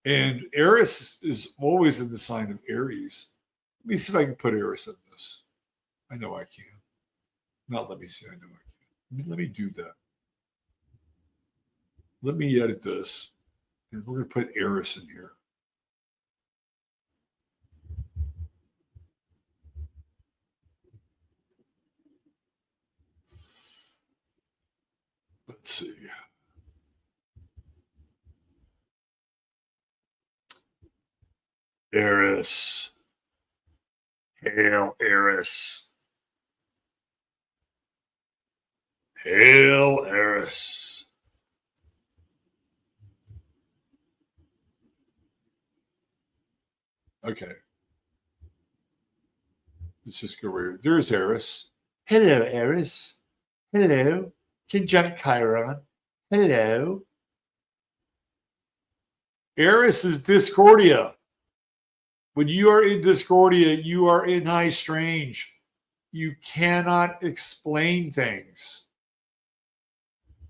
And Eris is always in the sign of Aries. Let me see if I can put Eris in this. I know I can. Not let me see. I know I can. Let me do that. Let me edit this. And we're going to put Eris in here. Let's see. Eris. Hail, Eris. Hail, Eris. Okay. Let's just go over here. There's Eris. Hello, Eris. Hello. Conjunct Chiron. Hello. Eris is Discordia. When you are in Discordia, you are in high strange. You cannot explain things.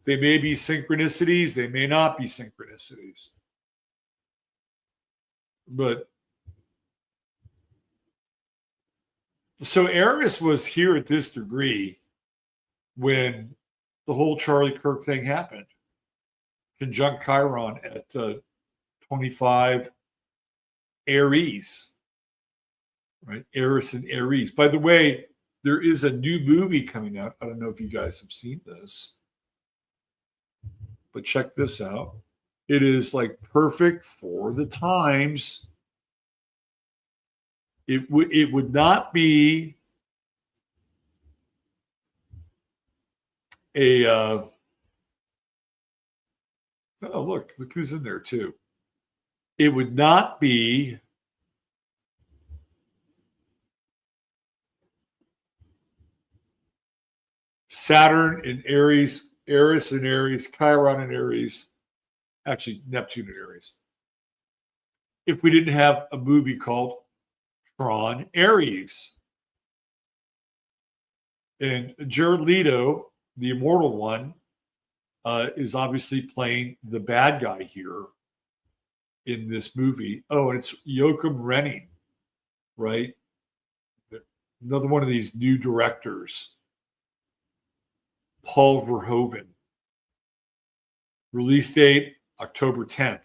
They may be synchronicities, they may not be synchronicities. But so Eris was here at this degree when the whole Charlie Kirk thing happened. Conjunct Chiron at 25 Aries, right? Eris and Aries. By the way, there is a new movie coming out. I don't know if you guys have seen this, but check this out. It is like perfect for the times. It would not be a oh look who's in there too. It would not be Saturn in Aries, Eris in Aries, Chiron in Aries, actually Neptune in Aries, if we didn't have a movie called Tron Aries. And Jared Leto, the immortal one, is obviously playing the bad guy here in this movie. Oh, and it's Joachim Renning, right? Another one of these new directors. Paul Verhoeven. Release date, October 10th.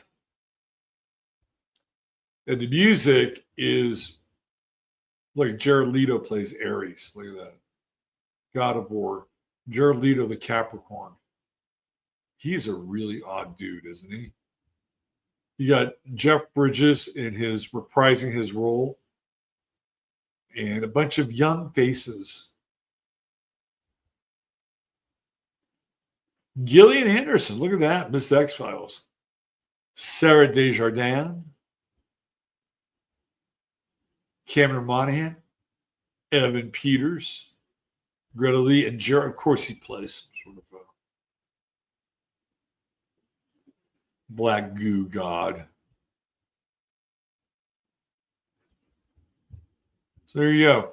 And the music is like Jared Leto plays Aries. Look at that. God of War. Jared Leto, the Capricorn. He's a really odd dude, isn't he? You got Jeff Bridges in his reprising his role, and a bunch of young faces. Gillian Anderson, look at that, Miss X-Files. Sarah Desjardins, Cameron Monaghan, Evan Peters, Greta Lee, and Jared. Of course, he plays some sort of a black goo god. So there you go.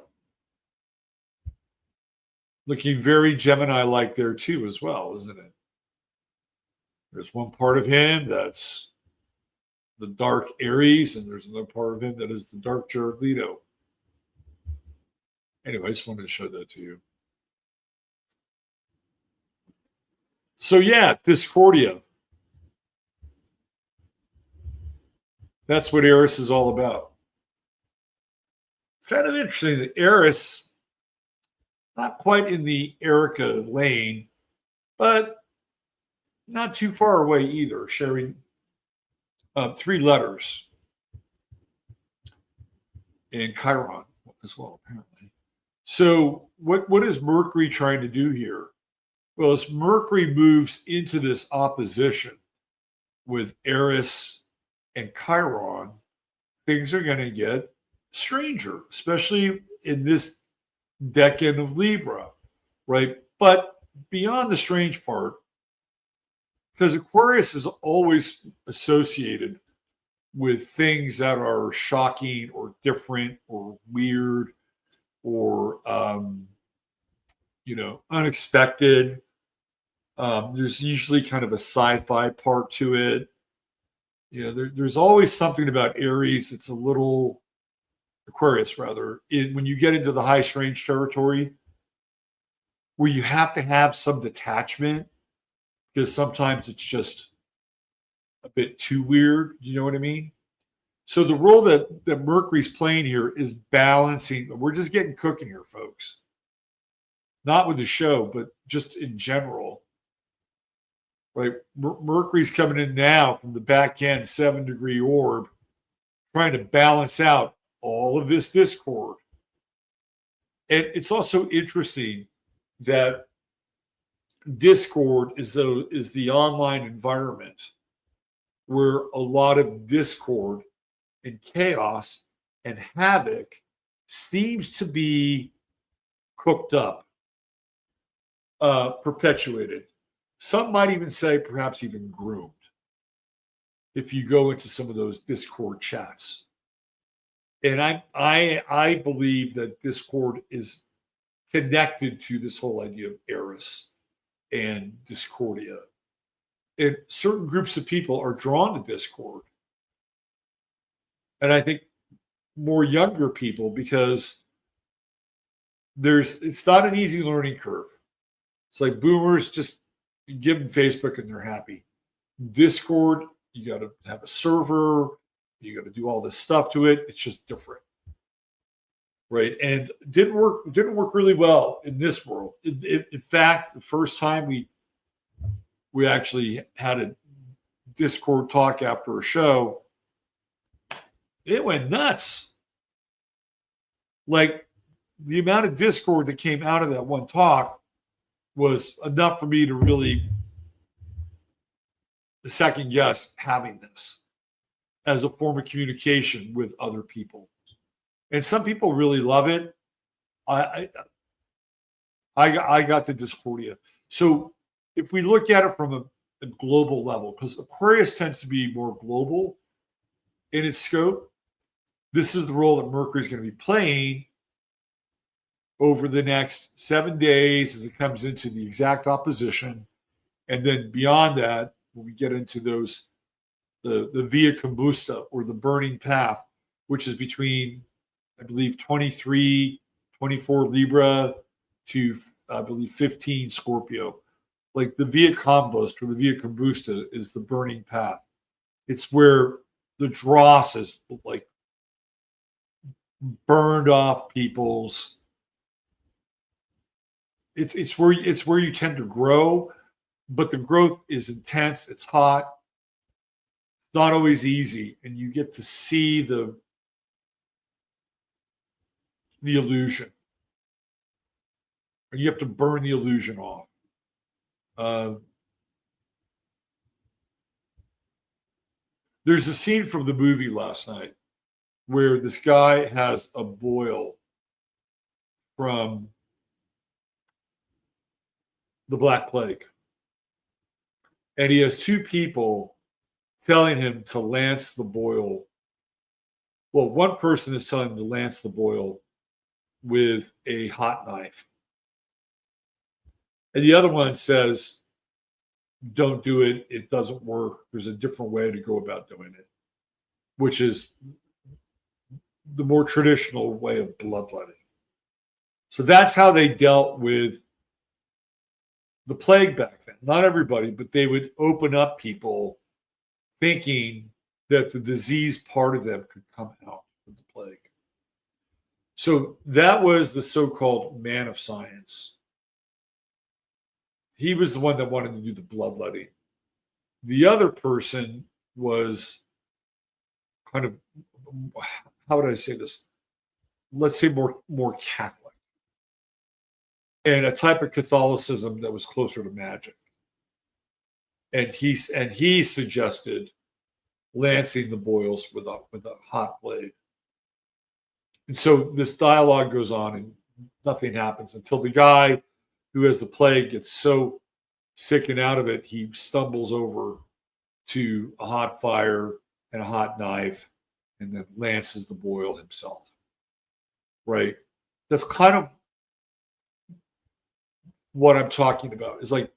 Looking very Gemini-like there too as well, isn't it? There's one part of him that's the dark Aries, and there's another part of him that is the dark Jared Leto. Anyway, I just wanted to show that to you. So yeah, Discordia. That's what Eris is all about. It's kind of interesting that Eris, not quite in the Erica lane, but not too far away either, sharing 3 letters in Chiron as well, apparently. So what is Mercury trying to do here? Well, as Mercury moves into this opposition with Eris and Chiron, things are going to get stranger, especially in this decade of Libra, right? But beyond the strange part, because Aquarius is always associated with things that are shocking or different or weird or, unexpected. There's usually kind of a sci-fi part to it. There's always something about Aries. It's a little Aquarius, rather, when you get into the high strange territory where you have to have some detachment because sometimes it's just a bit too weird. You know what I mean? So the role that Mercury's playing here is balancing. We're just getting cooking here, folks. Not with the show, but just in general. Right? Mercury's coming in now from the back end 7-degree orb, trying to balance out all of this discord. And it's also interesting that discord is the online environment where a lot of discord and chaos and havoc seems to be cooked up, perpetuated. Some might even say perhaps even groomed if you go into some of those Discord chats. And I believe that Discord is connected to this whole idea of Eris and Discordia. And certain groups of people are drawn to Discord. And I think more younger people, because it's not an easy learning curve. It's like boomers just give them Facebook and they're happy. Discord, you got to have a server. You got to do all this stuff to it. It's just different, right? And didn't work really well in this world. In fact, the first time we actually had a Discord talk after a show, it went nuts. Like, the amount of discord that came out of that one talk was enough for me to really second guess having this as a form of communication with other people. And some people really love it. I got the Discordia. So if we look at it from a global level, because Aquarius tends to be more global in its scope, this is the role that Mercury is going to be playing over the next 7 days as it comes into the exact opposition. And then beyond that, when we get into those, the Via Combusta, or the burning path, which is between, I believe, 24 Libra to, I believe, 15 Scorpio. Like, the Via Combusta or the Via Combusta is the burning path. It's where the dross is like burned off people's. It's where you tend to grow, but the growth is intense. It's hot. It's not always easy, and you get to see the illusion, and you have to burn the illusion off. There's a scene from the movie last night where this guy has a boil from the Black Plague. And he has two people telling him to lance the boil. Well, one person is telling him to lance the boil with a hot knife. And the other one says, don't do it. It doesn't work. There's a different way to go about doing it, which is the more traditional way of bloodletting. So that's how they dealt with the plague back then. Not everybody, but they would open up people thinking that the disease part of them could come out of the plague. So that was the so-called man of science. He was the one that wanted to do the bloodletting. The other person was kind of, how would I say this? Let's say more Catholic. And a type of Catholicism that was closer to magic. And he suggested lancing the boils with a hot blade. And so this dialogue goes on and nothing happens until the guy who has the plague gets so sick and out of it, he stumbles over to a hot fire and a hot knife and then lances the boil himself. Right? That's kind of what I'm talking about. Is like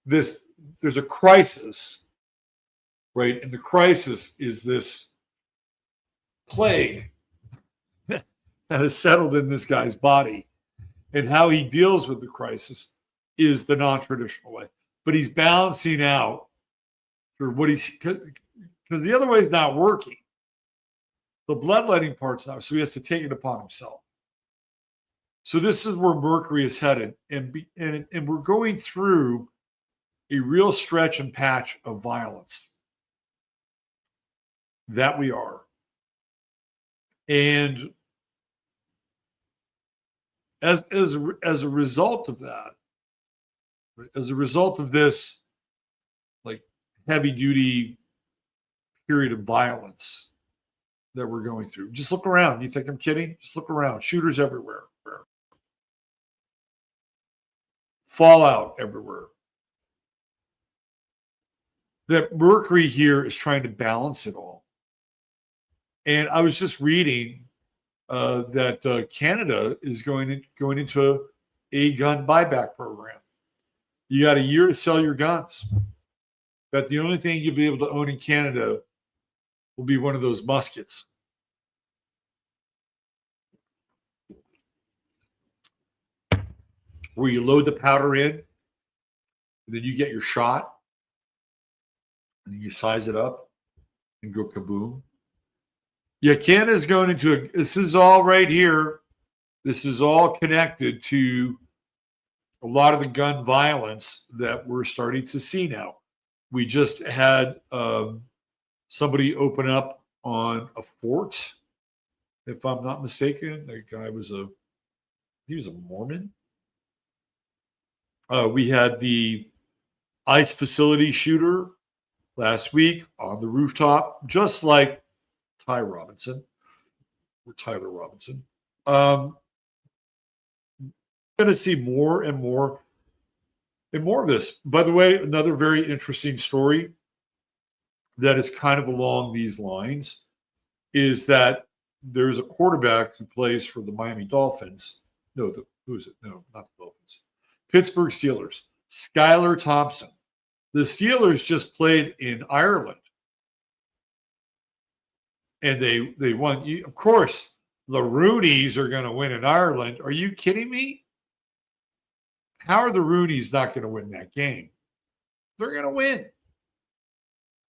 this, there's a crisis, right? And the crisis is this plague that has settled in this guy's body. And how he deals with the crisis is the non-traditional way. But he's balancing out for what he's, because the other way is not working. The bloodletting part's not, so he has to take it upon himself. So this is where Mercury is headed. And we're going through a real stretch and patch of violence. That we are. And as a result of that, as a result of this like heavy duty period of violence that we're going through, just look around. You think I'm kidding? Just look around. Shooters everywhere. Fallout everywhere. That Mercury here is trying to balance it all. And I was just reading that Canada is going into a gun buyback program. You got a year to sell your guns. But the only thing you'll be able to own in Canada will be one of those muskets. Where you load the powder in, and then you get your shot, and then you size it up and go kaboom. Yeah, Canada's going into a, this is all right here. This is all connected to a lot of the gun violence that we're starting to see now. We just had somebody open up on a fort, if I'm not mistaken. The guy was he was a Mormon. We had the ICE facility shooter last week on the rooftop, just like Ty Robinson or Tyler Robinson. Going to see more and more and more of this. By the way, another very interesting story that is kind of along these lines is that there's a quarterback who plays for the Miami Dolphins. No, who is it? No, not the Dolphins. Pittsburgh Steelers. Skylar Thompson. The Steelers just played in Ireland. And they won. Of course, the Roonies are going to win in Ireland. Are you kidding me? How are the Roonies not going to win that game? They're going to win.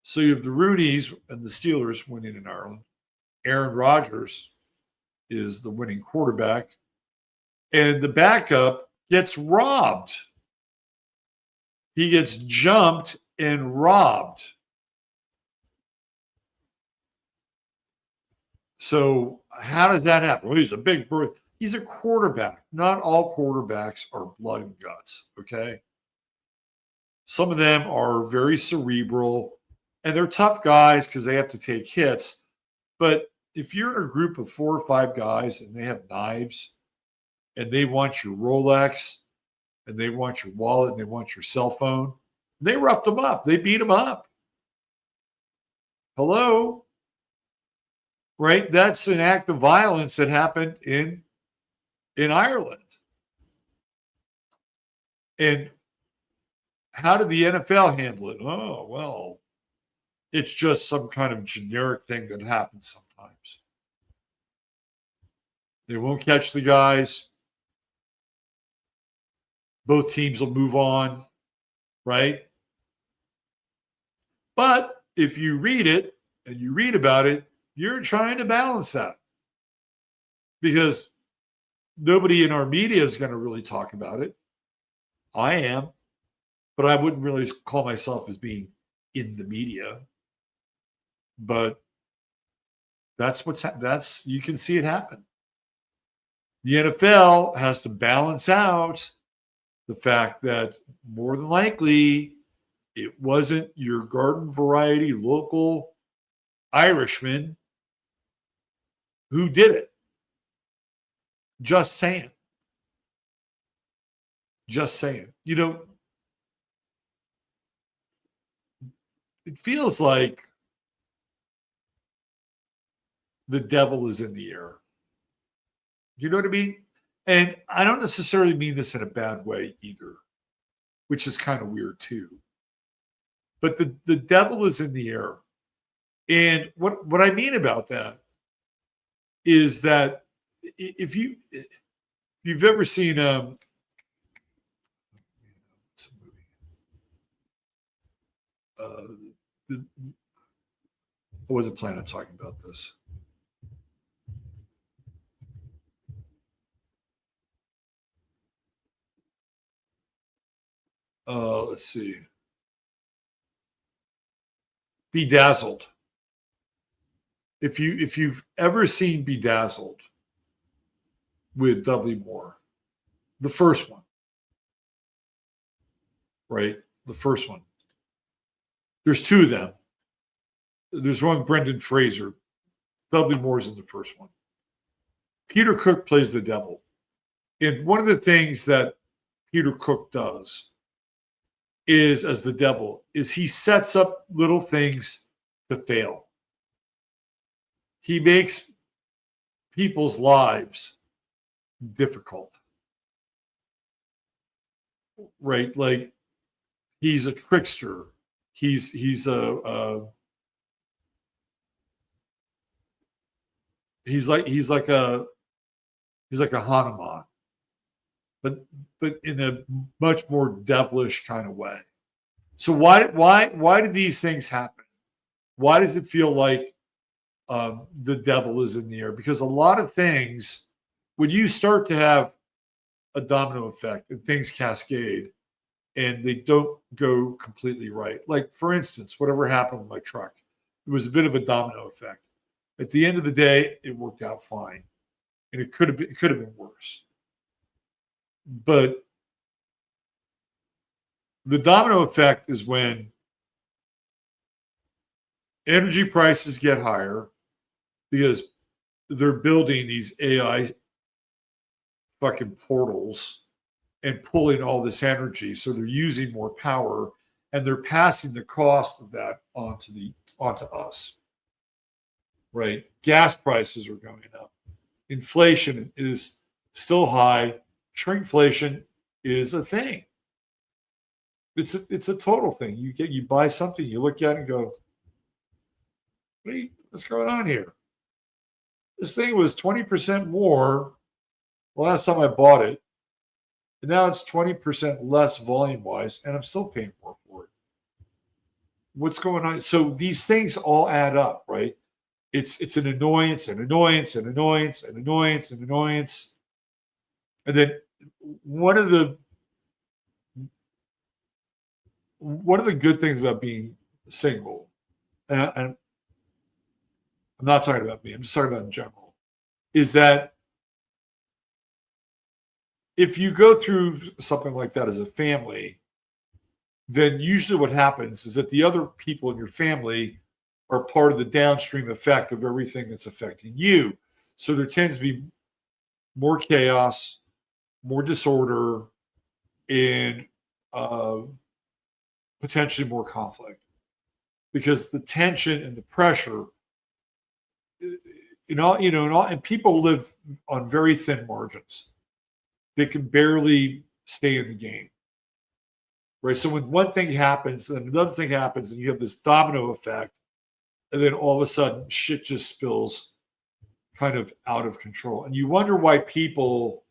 So you have the Roonies and the Steelers winning in Ireland. Aaron Rodgers is the winning quarterback. And the backup gets robbed. He gets jumped and robbed. So how does that happen? Well, he's a big bird. He's a quarterback. Not all quarterbacks are blood and guts, okay? Some of them are very cerebral, and they're tough guys because they have to take hits. But if you're in a group of 4 or 5 guys and they have knives and they want your Rolex and they want your wallet and they want your cell phone, they roughed them up. They beat them up. Hello? Right? That's an act of violence that happened in Ireland. And how did the NFL handle it? Oh, well, it's just some kind of generic thing that happens sometimes. They won't catch the guys. Both teams will move on, right? But if you read it and you read about it, you're trying to balance that. Because nobody in our media is going to really talk about it. I am, but I wouldn't really call myself as being in the media. But that's that's you can see it happen. The NFL has to balance out the fact that more than likely it wasn't your garden variety local Irishman who did it. Just saying. Just saying. You know, it feels like the devil is in the air. You know what I mean? And I don't necessarily mean this in a bad way either, which is kind of weird too. But the devil is in the air. And what I mean about that is that if you've ever seen it's a movie. I wasn't planning on talking about this. Let's see. Bedazzled. If you've ever seen Bedazzled with Dudley Moore, the first one, right? The first one. There's 2 of them. There's one, Brendan Fraser. Dudley Moore's in the first one. Peter Cook plays the devil. And one of the things that Peter Cook does is, as the devil, is he sets up little things to fail. He makes people's lives difficult. Right? Like he's a trickster. He's like a Hanuman, but in a much more devilish kind of way. So why do these things happen? Why does it feel like the devil is in the air, because a lot of things, when you start to have a domino effect and things cascade and they don't go completely right. Like, for instance, whatever happened with my truck, it was a bit of a domino effect. At the end of the day, it worked out fine, and it could have been worse. But the domino effect is when energy prices get higher because they're building these AI fucking portals and pulling all this energy. So they're using more power, and they're passing the cost of that onto us. Right? Gas prices are going up. Inflation is still high. Shrinkflation is a thing. It's a total thing. You buy something, you look at it and go, what's going on here? This thing was 20% more last time I bought it, and now it's 20% less volume-wise, and I'm still paying more for it. What's going on? So these things all add up, right? It's an annoyance, and annoyance, and annoyance, and annoyance, and annoyance. And then one of the good things about being single, and I'm not talking about me, I'm just talking about in general, is that if you go through something like that as a family, then usually what happens is that the other people in your family are part of the downstream effect of everything that's affecting you. So there tends to be more chaos, more disorder, and potentially more conflict, because the tension and the pressure, and people live on very thin margins. They can barely stay in the game, right? So when one thing happens, then another thing happens, and you have this domino effect, and then all of a sudden shit just spills kind of out of control. And you wonder why people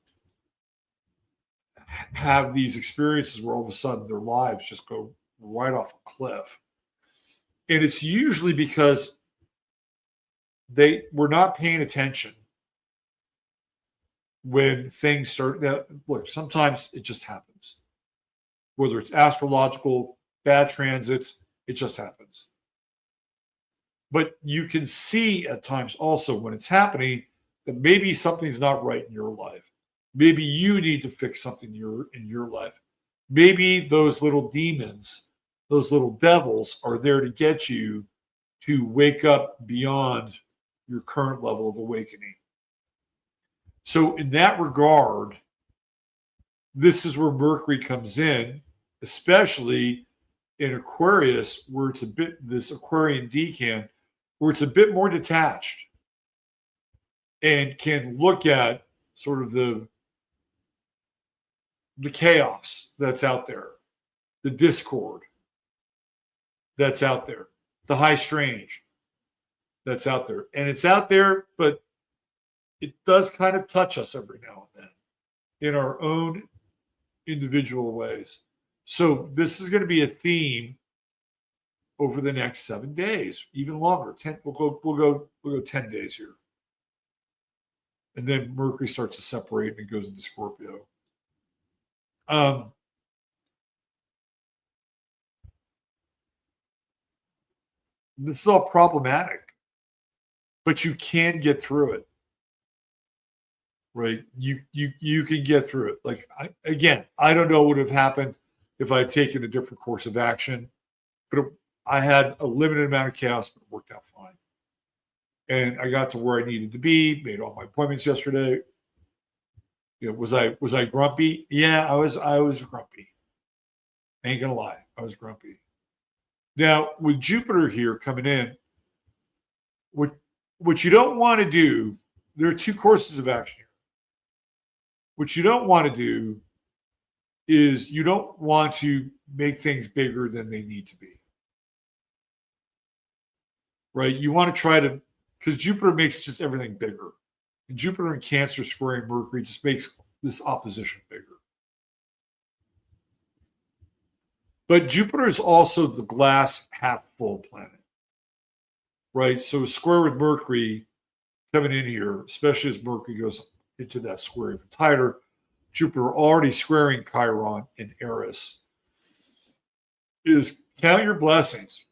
have these experiences where all of a sudden their lives just go right off a cliff. And it's usually because they were not paying attention when things start. Now, look, sometimes it just happens. Whether it's astrological, bad transits, it just happens. But you can see at times also when it's happening that maybe something's not right in your life. Maybe you need to fix something in your life. Maybe those little demons, those little devils are there to get you to wake up beyond your current level of awakening. So in that regard, this is where Mercury comes in, especially in Aquarius, where it's a bit, this Aquarian decan, where it's a bit more detached and can look at sort of the chaos that's out there, the discord that's out there, the high strange that's out there. And it's out there, but it does kind of touch us every now and then in our own individual ways. So this is going to be a theme over the next 7 days, even longer. We'll go 10 days here. And then Mercury starts to separate and it goes into Scorpio. This is all problematic, but you can get through it, right? You can get through it. Like, I don't know what would have happened if I had taken a different course of action, but I had a limited amount of chaos, but it worked out fine. And I got to where I needed to be, made all my appointments yesterday. Was I grumpy? Yeah, I was grumpy. I ain't gonna lie, I was grumpy. Now, with Jupiter here coming in, what you don't want to do, there are two courses of action here. What you don't want to do is you don't want to make things bigger than they need to be. Right? You want to try to, because Jupiter makes just everything bigger. And Jupiter in Cancer squaring Mercury just makes this opposition bigger. But Jupiter is also the glass half full planet. right? So square with Mercury coming in here, especially as Mercury goes into that square even tighter. Jupiter already squaring Chiron in Eris, is count your blessings.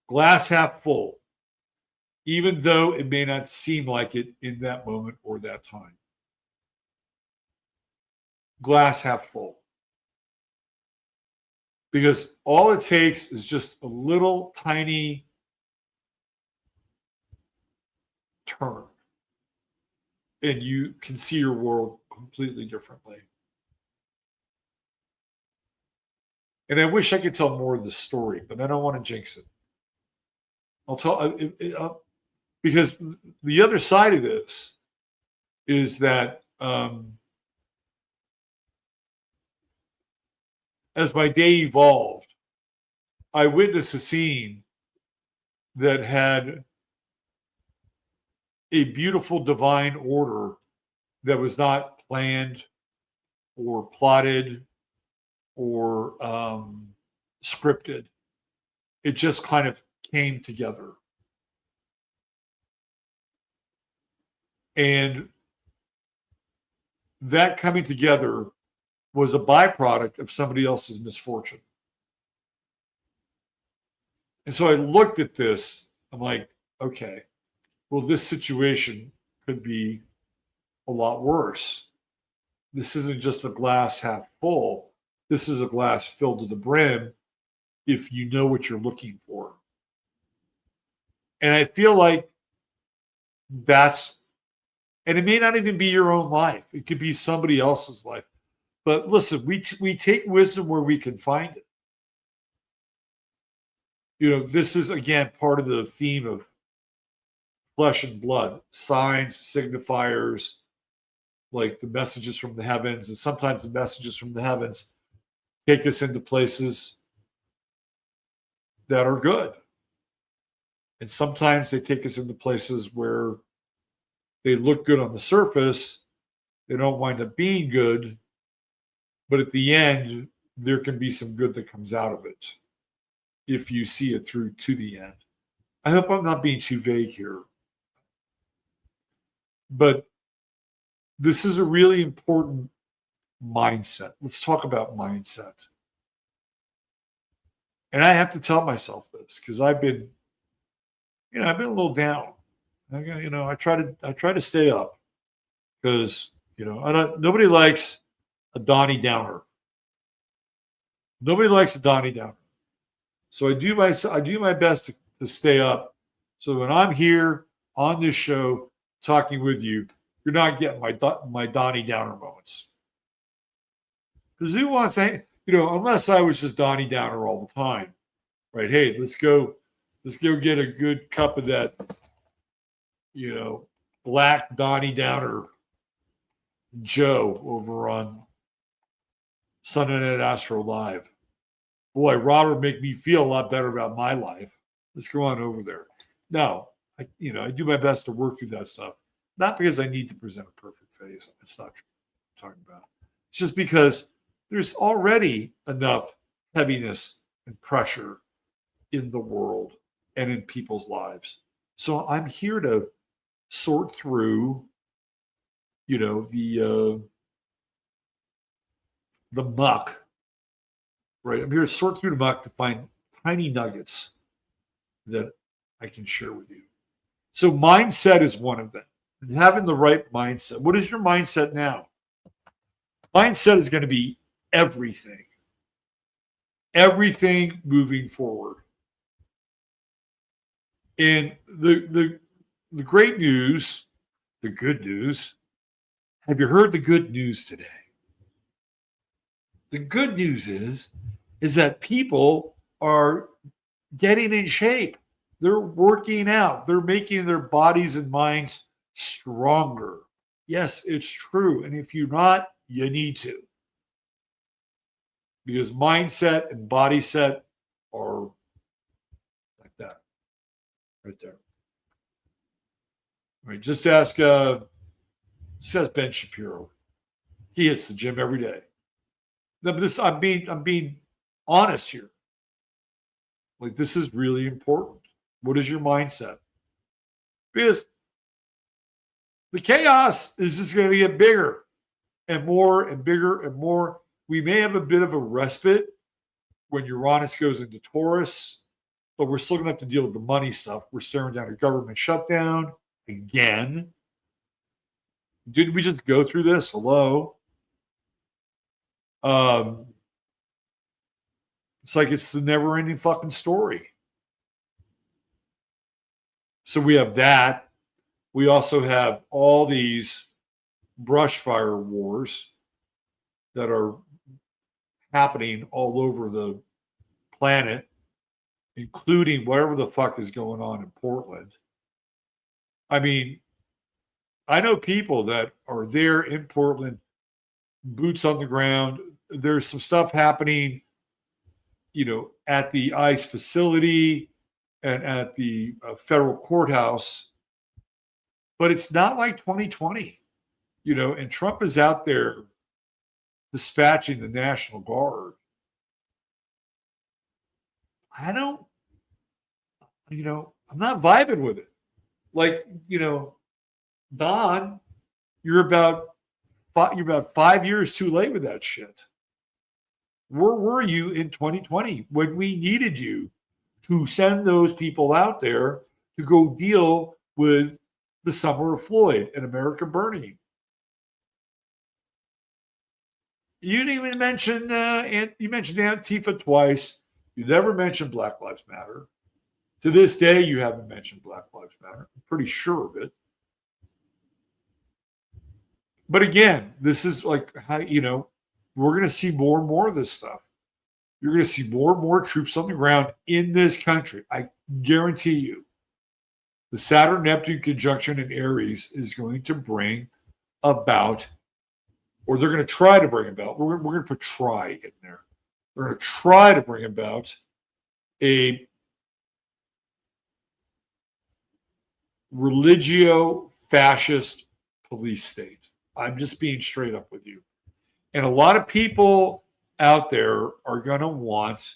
Glass half full, even though it may not seem like it in that moment or that time. Glass half full. Because all it takes is just a little tiny turn, and you can see your world completely differently. And I wish I could tell more of the story, but I don't want to jinx it. I'll tell because the other side of this is that as my day evolved, I witnessed a scene that had a beautiful divine order that was not planned or plotted or scripted. It just kind of came together. And that coming together was a byproduct of somebody else's misfortune. And so I looked at this, I'm like, okay, well, this situation could be a lot worse. This isn't just a glass half full. This is a glass filled to the brim if you know what you're looking for. And I feel like that's, and it may not even be your own life. It could be somebody else's life. But listen, we take wisdom where we can find it. You know, this is, again, part of the theme of flesh and blood, signs, signifiers, like the messages from the heavens. And sometimes the messages from the heavens take us into places that are good. And sometimes they take us into places where they look good on the surface. They don't wind up being good. But at the end, there can be some good that comes out of it if you see it through to the end. I hope I'm not being too vague here. But this is a really important mindset. Let's talk about mindset. And I have to tell myself this because I've been a little down. I try to stay up because nobody likes a Donnie Downer. Nobody likes a Donnie Downer. So I do my best to stay up. So when I'm here on this show talking with you, you're not getting my Donnie Downer moments. Because who wants to, unless I was just Donnie Downer all the time, right? Hey, let's go get a good cup of that, black Donnie Downer Joe over on Sunday Night Astrolive. Boy, Robert make me feel a lot better about my life. Let's go on over there. No, I do my best to work through that stuff. Not because I need to present a perfect face. That's not true. I'm talking about. It's just because there's already enough heaviness and pressure in the world and in people's lives. So I'm here to sort through, the muck, right? I'm here to sort through the muck to find tiny nuggets that I can share with you. So mindset is one of them. And having the right mindset. What is your mindset now? Mindset is going to be everything. Everything moving forward. And the great news, the good news, have you heard the good news today? The good news is that people are getting in shape. They're working out. They're making their bodies and minds stronger. Yes, it's true. And if you're not, you need to. Because mindset and body set are like that. Right there. All right, just ask says Ben Shapiro. He hits the gym every day. No, but I'm being honest here. Like, this is really important. What is your mindset? Because the chaos is just going to get bigger and more and bigger and more. We may have a bit of a respite when Uranus goes into Taurus, but we're still going to have to deal with the money stuff. We're staring down a government shutdown again. Didn't we just go through this? Hello. It's like it's the never-ending fucking story. So we have that. We also have all these brush fire wars that are happening all over the planet, including whatever the fuck is going on in Portland. I mean, I know people that are there in Portland, boots on the ground. There's some stuff happening, at the ICE facility and at the federal courthouse, but it's not like 2020, and Trump is out there dispatching the National Guard. I'm not vibing with it. Like, Don, you're about 5 years too late with that shit. Where were you in 2020 when we needed you to send those people out there to go deal with the summer of Floyd and America burning? You didn't even mention, you mentioned Antifa twice. You never mentioned Black Lives Matter. To this day, you haven't mentioned Black Lives Matter. I'm pretty sure of it. But again, this is like how, we're going to see more and more of this stuff. You're going to see more and more troops on the ground in this country. I guarantee you. The Saturn-Neptune conjunction in Aries is going to bring about, or they're going to try to bring about, we're going to put try in there. They're going to try to bring about a religio-fascist police state. I'm just being straight up with you. And a lot of people out there are going to want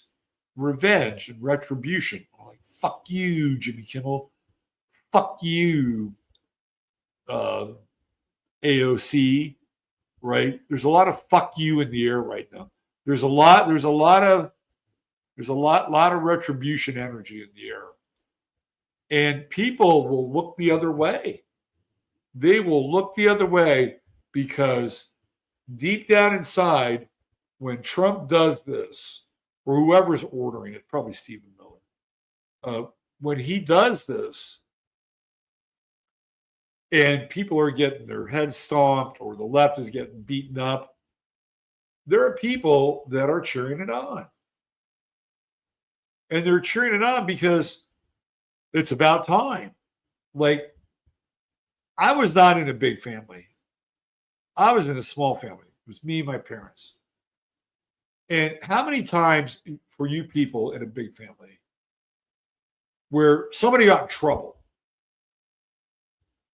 revenge and retribution. Like, fuck you, Jimmy Kimmel. Fuck you, AOC, right? There's a lot of fuck you in the air right now. There's a lot of retribution energy in the air. And people will look the other way. They will look the other way because deep down inside, when Trump does this, or whoever's ordering it, probably Stephen Miller, when he does this, and people are getting their heads stomped or the left is getting beaten up, there are people that are cheering it on. And they're cheering it on because it's about time. Like, I was not in a big family. I was in a small family. It was me and my parents. And how many times for you people in a big family where somebody got in trouble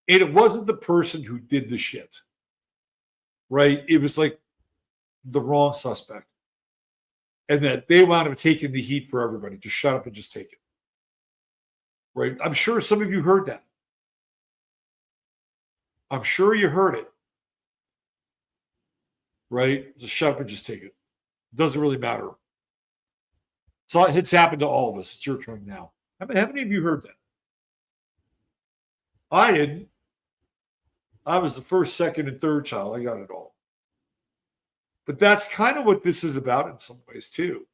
and it wasn't the person who did the shit, right? It was like the wrong suspect. And that they wound up taking the heat for everybody. Just shut up and just take it. Right? I'm sure some of you heard that. I'm sure you heard it. Right? Just shut up and just take it. Doesn't really matter. So it's happened to all of us. It's your turn now. How many of you heard that? I didn't. I was the first, second, and third child. I got it all. But that's kind of what this is about in some ways, too.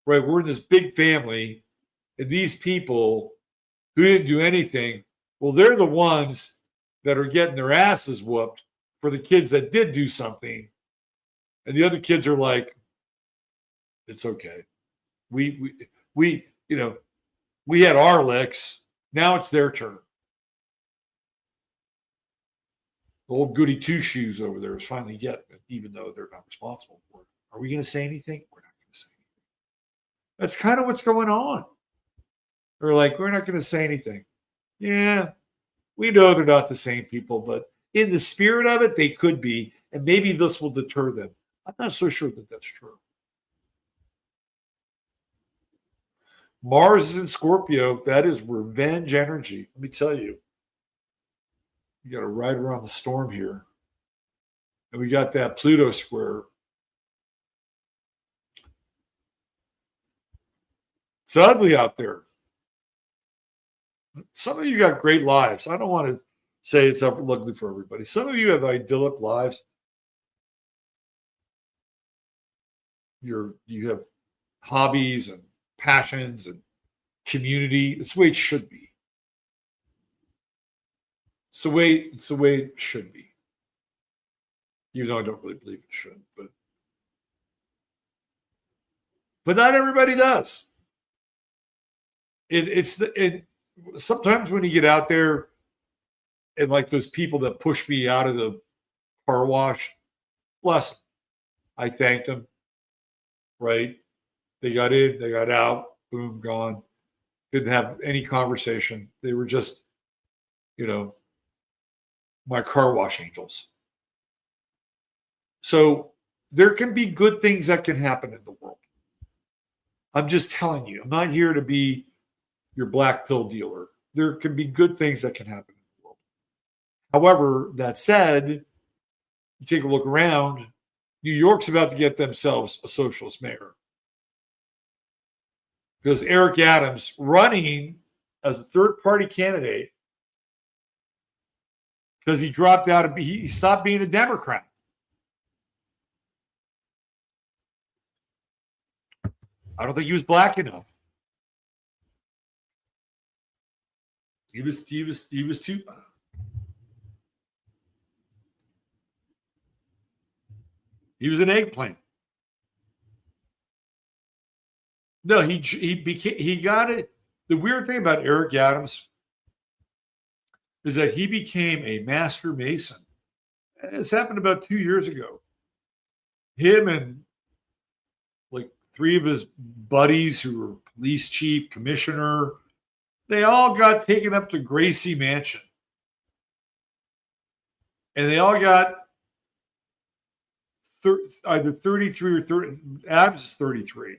Right? We're in this big family, and these people who didn't do anything, well, they're the ones that are getting their asses whooped for the kids that did do something. And the other kids are like, it's okay. We had our licks. Now it's their turn. The old goody two shoes over there is finally getting it, even though they're not responsible for it. Are we going to say anything? We're not going to say anything. That's kind of what's going on. They're like, we're not going to say anything. Yeah, we know they're not the same people, but in the spirit of it, they could be. And maybe this will deter them. I'm not so sure that that's true. Mars is in Scorpio. That is revenge energy. Let me tell you. You got to ride around the storm here. And we got that Pluto square. It's ugly out there. Some of you got great lives. I don't want to say it's ugly for everybody. Some of you have idyllic lives. You have hobbies and passions and community. It's the way it should be. It's the way it should be. Even though I don't really believe it should, but not everybody does. Sometimes when you get out there and like those people that pushed me out of the car wash, bless them. I thanked them. Right? They got in, they got out, boom, gone. Didn't have any conversation. They were just, my car wash angels. So there can be good things that can happen in the world. I'm just telling you. I'm not here to be your black pill dealer. There can be good things that can happen in the world. However, that said, you take a look around, New York's about to get themselves a socialist mayor. Because Eric Adams running as a third-party candidate because he dropped out he stopped being a Democrat. I don't think he was black enough. He was too. He was an eggplant. No, he got it. The weird thing about Eric Adams is that he became a master mason. This happened about 2 years ago. Him and like 3 of his buddies who were police chief, commissioner, they all got taken up to Gracie Mansion. And they all got either 33 or 30. Adams is 33.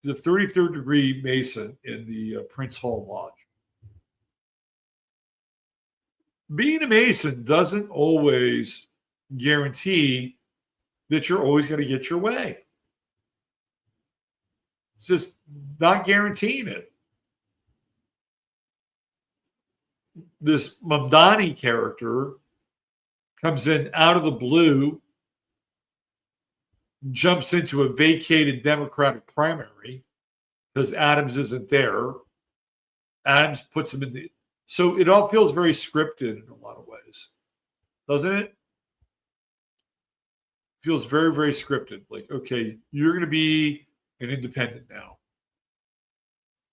He's a 33rd degree Mason in the Prince Hall Lodge. Being a Mason doesn't always guarantee that you're always going to get your way. It's just not guaranteeing it. This Mamdani character comes in out of the blue, jumps into a vacated Democratic primary because Adams isn't there. Adams puts him in the... So it all feels very scripted in a lot of ways. Doesn't it? Feels very, very scripted. Like, okay, you're going to be an independent now.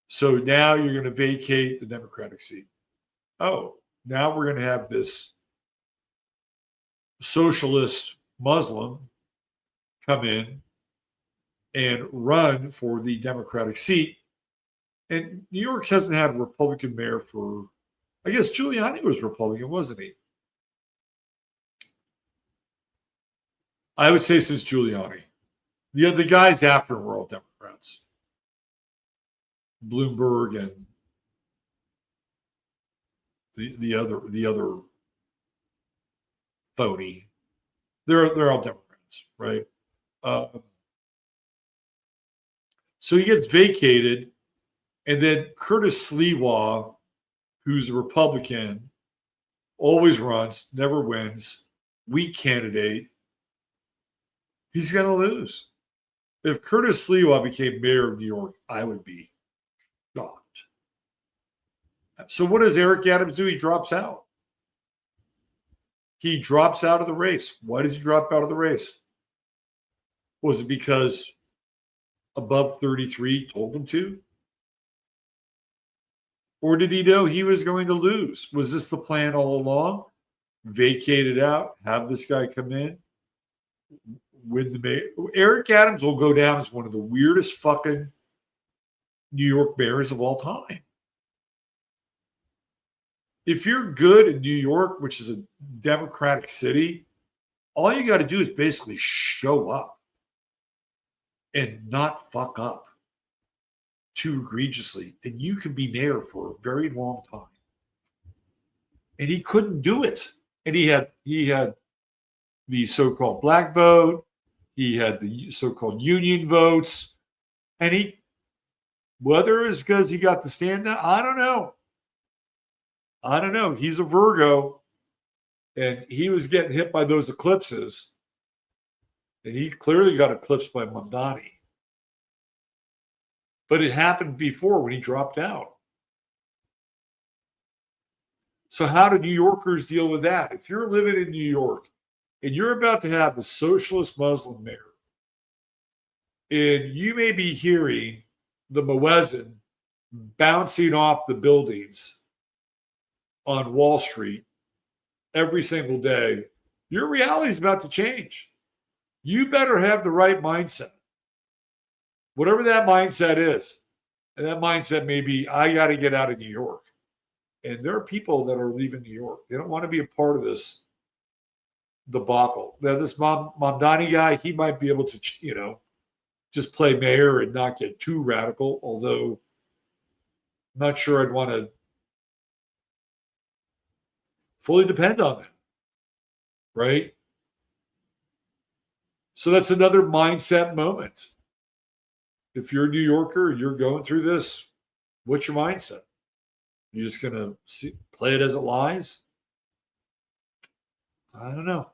So now you're going to vacate the Democratic seat. Oh, now we're going to have this socialist Muslim come in and run for the Democratic seat. And New York hasn't had a Republican mayor for, I guess Giuliani was Republican, wasn't he? I would say since Giuliani. The guys after were all Democrats. Bloomberg and the other phony. They're all Democrats, right? So he gets vacated, and then Curtis Sliwa, who's a Republican, always runs, never wins, weak candidate. He's going to lose. If Curtis Sliwa became mayor of New York, I would be shocked. So what does Eric Adams do? He drops out. He drops out of the race. Why does he drop out of the race? Was it because above 33 told him to? Or did he know he was going to lose? Was this the plan all along? Vacate it out, have this guy come in, win the mayor. Eric Adams will go down as one of the weirdest fucking New York mayors of all time. If you're good in New York, which is a Democratic city, all you got to do is basically show up and not fuck up. too egregiously, and you can be mayor for a very long time. And he couldn't do it. And he had the so-called black vote, he had the so-called union votes, and he, whether it's because he got the stand down, I don't know. He's a Virgo, and he was getting hit by those eclipses, and he clearly got eclipsed by Mamdani. But it happened before when he dropped out. So how do New Yorkers deal with that? If you're living in New York and you're about to have a socialist Muslim mayor, and you may be hearing the muezzin bouncing off the buildings on Wall Street every single day, your reality is about to change. You better have the right mindset. Whatever that mindset is. And that mindset may be, I got to get out of New York. And there are people that are leaving New York. They don't want to be a part of this debacle. Now, this Mamdani guy, he might be able to, just play mayor and not get too radical, although I'm not sure I'd want to fully depend on that, right? So that's another mindset moment. If you're a New Yorker, you're going through this, what's your mindset? You're just going to play it as it lies? I don't know.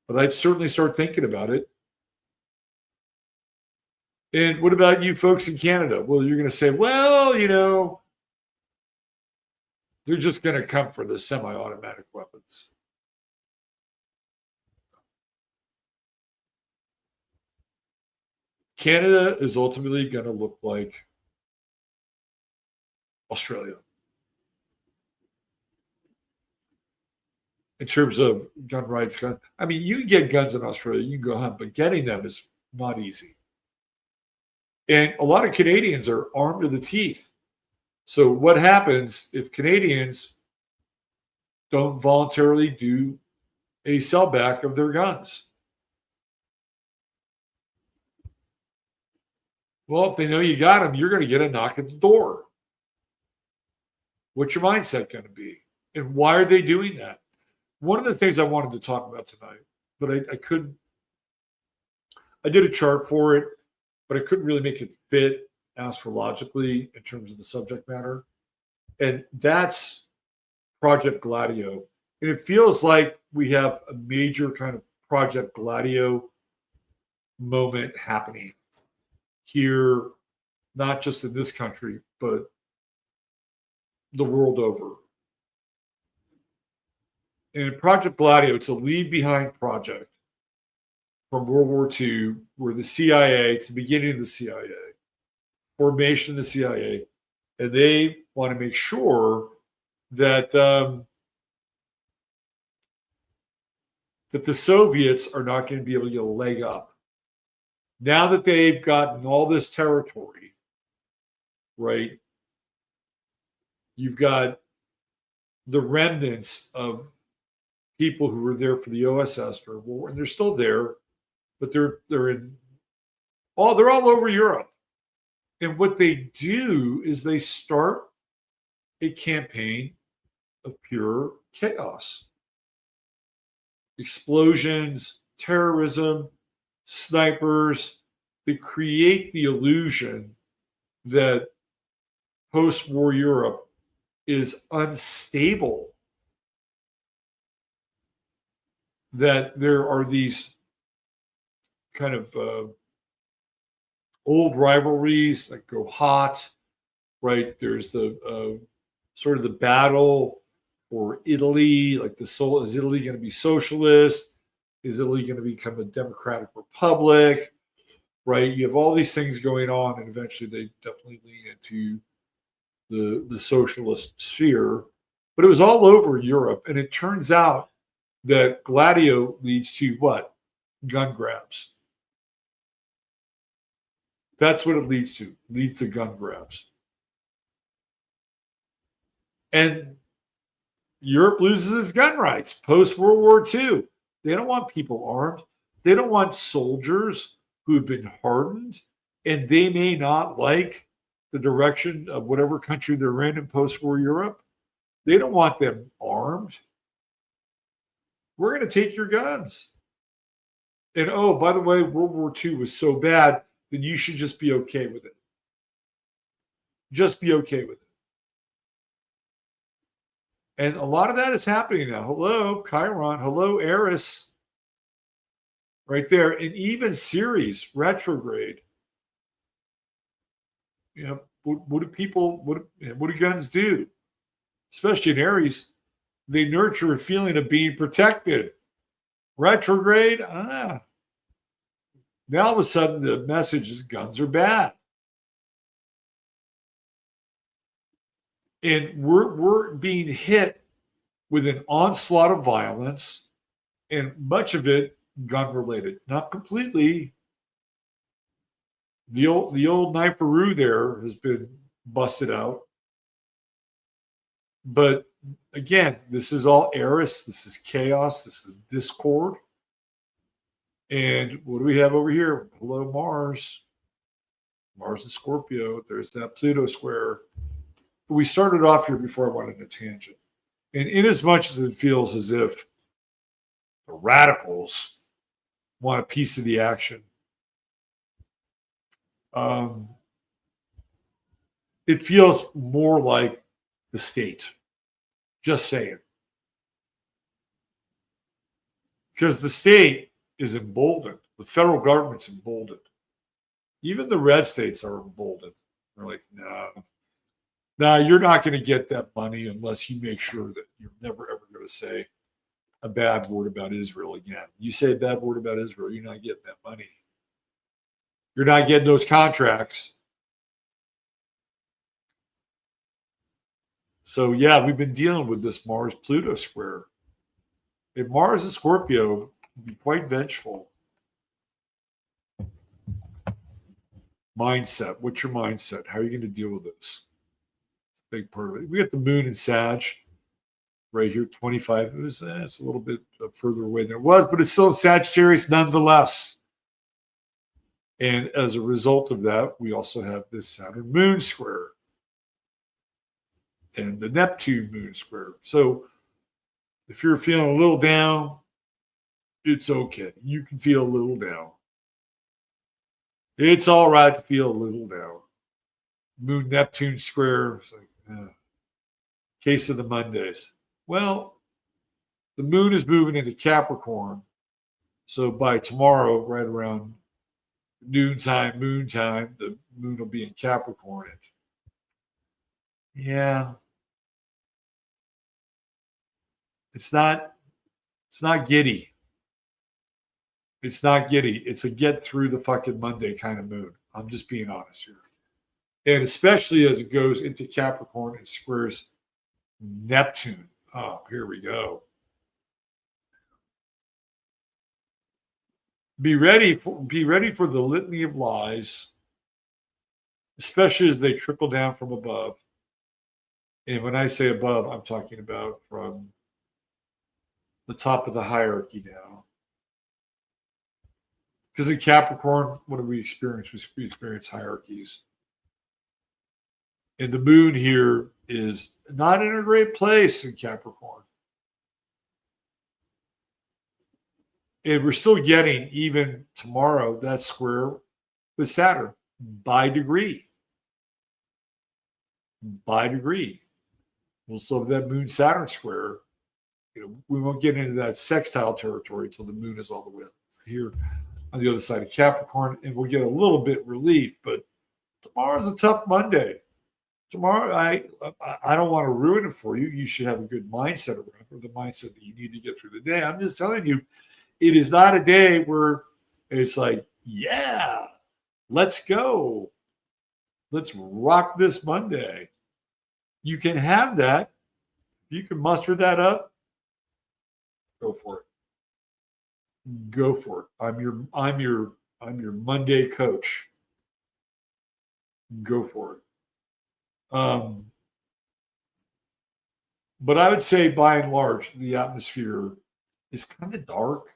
But I'd certainly start thinking about it. And what about you folks in Canada? Well, you're going to say, well, they're just going to come for the semi-automatic weapons. Canada is ultimately going to look like Australia in terms of gun rights. I mean, you can get guns in Australia, you can go hunt, but getting them is not easy. And a lot of Canadians are armed to the teeth. So what happens if Canadians don't voluntarily do a sellback of their guns? Well, if they know you got them, you're going to get a knock at the door. What's your mindset going to be? And why are they doing that? One of the things I wanted to talk about tonight, but I couldn't. I did a chart for it, but I couldn't really make it fit astrologically in terms of the subject matter. And that's Project Gladio. And it feels like we have a major kind of Project Gladio moment happening here, not just in this country, but the world over. And in Project Gladio, it's a leave behind project from World War II, where the CIA, it's the beginning of the CIA, formation of the CIA, and they want to make sure that that the Soviets are not going to be able to get a leg up. Now that they've gotten all this territory, right, you've got the remnants of people who were there for the OSS during war, and they're still there, but they're all over Europe. And what they do is they start a campaign of pure chaos. Explosions, terrorism, snipers. They create the illusion that post-war Europe is unstable, that there are these kind of old rivalries that go hot, right? There's the sort of the battle for Italy, like is Italy going to be socialist? Is Italy going to become a democratic republic? Right? You have all these things going on, and eventually they definitely lean into the socialist sphere. But it was all over Europe, and it turns out that Gladio leads to what? Gun grabs. That's what it leads to. Leads to gun grabs. And Europe loses its gun rights post-World War II. They don't want people armed. They don't want soldiers who have been hardened And they may not like the direction of whatever country they're in post-war Europe. They don't want them armed. We're going to take your guns. And oh, by the way, World War II was so bad, then you should just be okay with it. Just be okay with it. And a lot of that is happening now. Hello, Chiron. Hello, Eris. Right there. And even Ceres, retrograde. You know, what do guns do? Especially in Aries, they nurture a feeling of being protected. Retrograde, now all of a sudden the message is guns are bad. And we're being hit with an onslaught of violence, and much of it gun related. Not completely. The old Kniferoo there has been busted out. But again, this is all Eris. This is chaos. This is discord. And what do we have over here? Hello, Mars. Mars and Scorpio. There's that Pluto square. We started off here before I went on a tangent. And in as much as it feels as if the radicals want a piece of the action, it feels more like the state. Just saying. Because the state is emboldened. The federal government's emboldened. Even the red states are emboldened. They're like, no, you're not going to get that money unless you make sure that you're never, ever going to say a bad word about Israel again. You say a bad word about Israel, you're not getting that money. You're not getting those contracts. So, yeah, we've been dealing with this Mars-Pluto square. And Mars and Scorpio will be quite vengeful. Mindset. What's your mindset? How are you going to deal with this? It's a big part of it. We got the moon in Sag right here, 25. It's a little bit further away than it was, but it's still Sagittarius nonetheless. And as a result of that, we also have this Saturn moon square and the Neptune moon square. So if you're feeling a little down, it's okay. You can feel a little down. It's all right to feel a little down. Moon Neptune square. It's like, case of the Mondays. Well, the moon is moving into Capricorn. So by tomorrow, right around noontime, moon time, the moon will be in Capricorn. Yeah. It's not giddy. It's not giddy. It's a get through the fucking Monday kind of mood. I'm just being honest here. And especially as it goes into Capricorn and squares Neptune. Oh, here we go. Be ready for the litany of lies, especially as they trickle down from above. And when I say above, I'm talking about from the top of the hierarchy now. Because in Capricorn, what do we experience? We experience hierarchies. And the moon here is not in a great place in Capricorn. And we're still getting, even tomorrow, that square with Saturn by degree. By degree. We'll still have that moon-Saturn square. You know, we won't get into that sextile territory until the moon is all the way up here on the other side of Capricorn, and we'll get a little bit relief. But tomorrow's a tough Monday. Tomorrow, I don't want to ruin it for you. You should have a good mindset around it, or the mindset that you need to get through the day. I'm just telling you, it is not a day where it's like, yeah, let's go. Let's rock this Monday. You can have that. You can muster that up. Go for it. Go for it. I'm your Monday coach. Go for it. But I would say by and large, the atmosphere is kind of dark,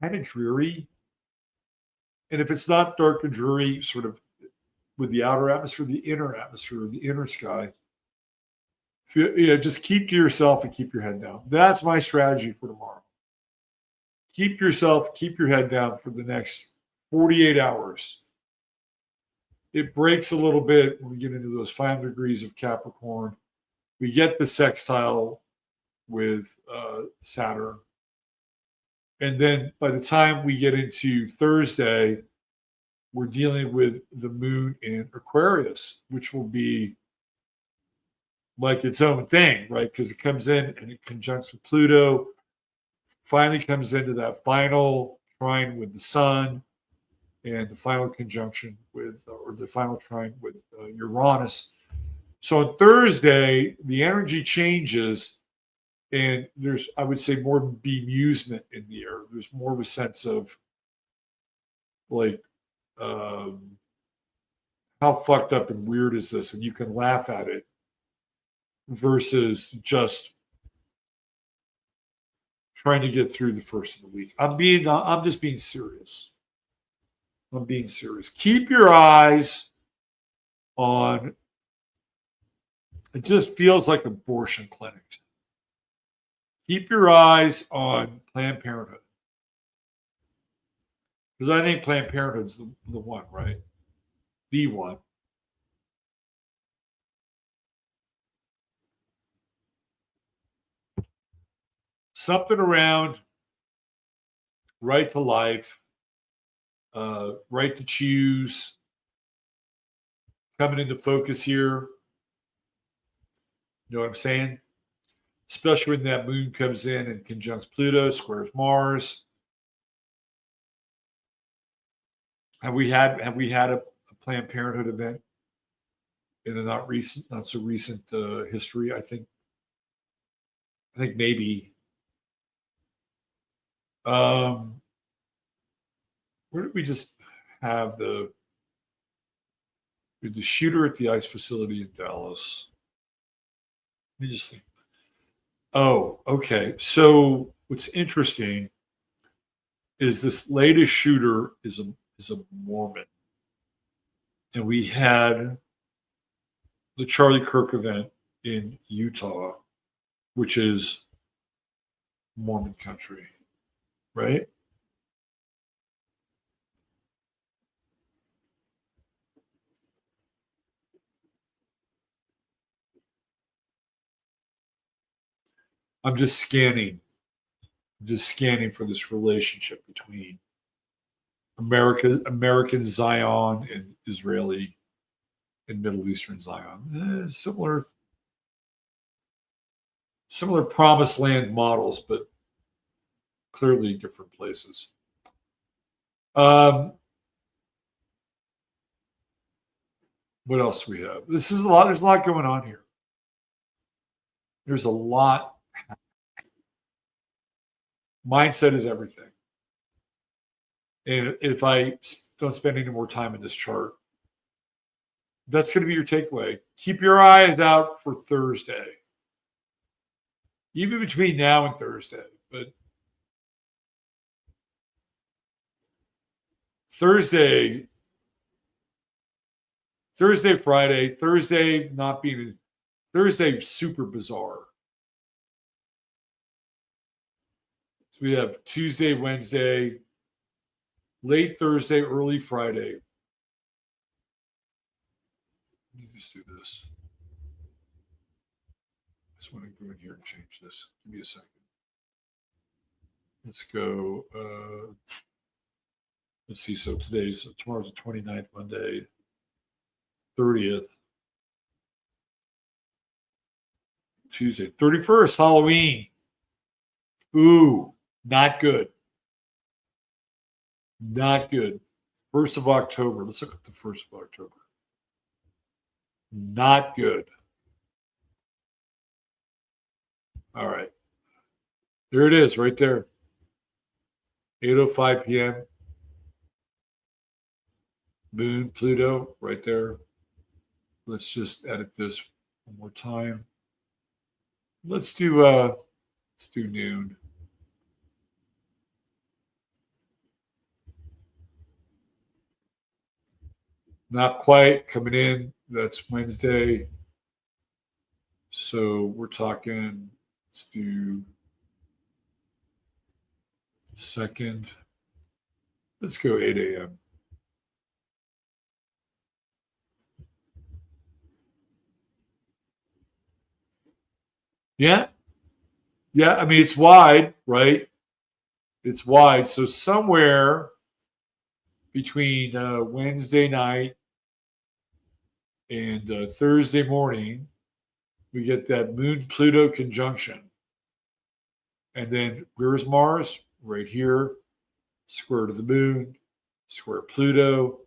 kind of dreary. And if it's not dark and dreary, sort of with the outer atmosphere, the inner sky, just keep to yourself and keep your head down. That's my strategy for tomorrow. Keep your head down for the next 48 hours. It breaks a little bit when we get into those 5 degrees of Capricorn. We get the sextile with Saturn. And then by the time we get into Thursday, we're dealing with the moon in Aquarius, which will be like its own thing, right? Because it comes in and it conjuncts with Pluto, finally comes into that final trine with the sun, and the final conjunction with, or the final trine with Uranus. So on Thursday, the energy changes, and there's, I would say, more bemusement in the air. There's more of a sense of like, how fucked up and weird is this? And you can laugh at it versus just trying to get through the first of the week. I'm just being serious. I'm being serious. Keep your eyes on, it just feels like abortion clinics. Keep your eyes on Planned Parenthood. Because I think Planned Parenthood's the one, right? The one. Something around right to life, right to choose, coming into focus here. You know what I'm saying? Especially when that moon comes in and conjuncts Pluto, squares Mars. Have we had a Planned Parenthood event in the not so recent history? I think maybe. Where did we just have the shooter at the ICE facility in Dallas? Let me just think. Oh, okay. So what's interesting is this latest shooter is a Mormon, and we had the Charlie Kirk event in Utah, which is Mormon country, right? I'm just scanning for this relationship between American Zion and Israeli and Middle Eastern Zion. Similar promised land models, but clearly different places. What else do we have? This is a lot. There's a lot going on here. There's a lot. Mindset is everything. And if I don't spend any more time in this chart, that's going to be your takeaway. Keep your eyes out for Thursday, even between now and Thursday. But Thursday, Friday, Thursday not being Thursday, super bizarre. So we have Tuesday, Wednesday, late Thursday, early Friday. Let me just do this. I just want to go in here and change this. Give me a second. Let's go. Let's see. So tomorrow's the 29th, Monday, 30th. Tuesday, 31st, Halloween. Ooh, not good. Not good. 1st of October. Let's look at the 1st of October. Not good. All right. There it is, right there. 8:05 p.m. Moon, Pluto, right there. Let's just edit this one more time. Let's do noon. Not quite coming in. That's Wednesday. So we're talking, let's do second. Let's go 8 a.m. Yeah. Yeah. I mean, it's wide, right? It's wide. So somewhere between Wednesday night and Thursday morning, we get that Moon Pluto conjunction. And then where's Mars? Right here, square to the moon, square Pluto.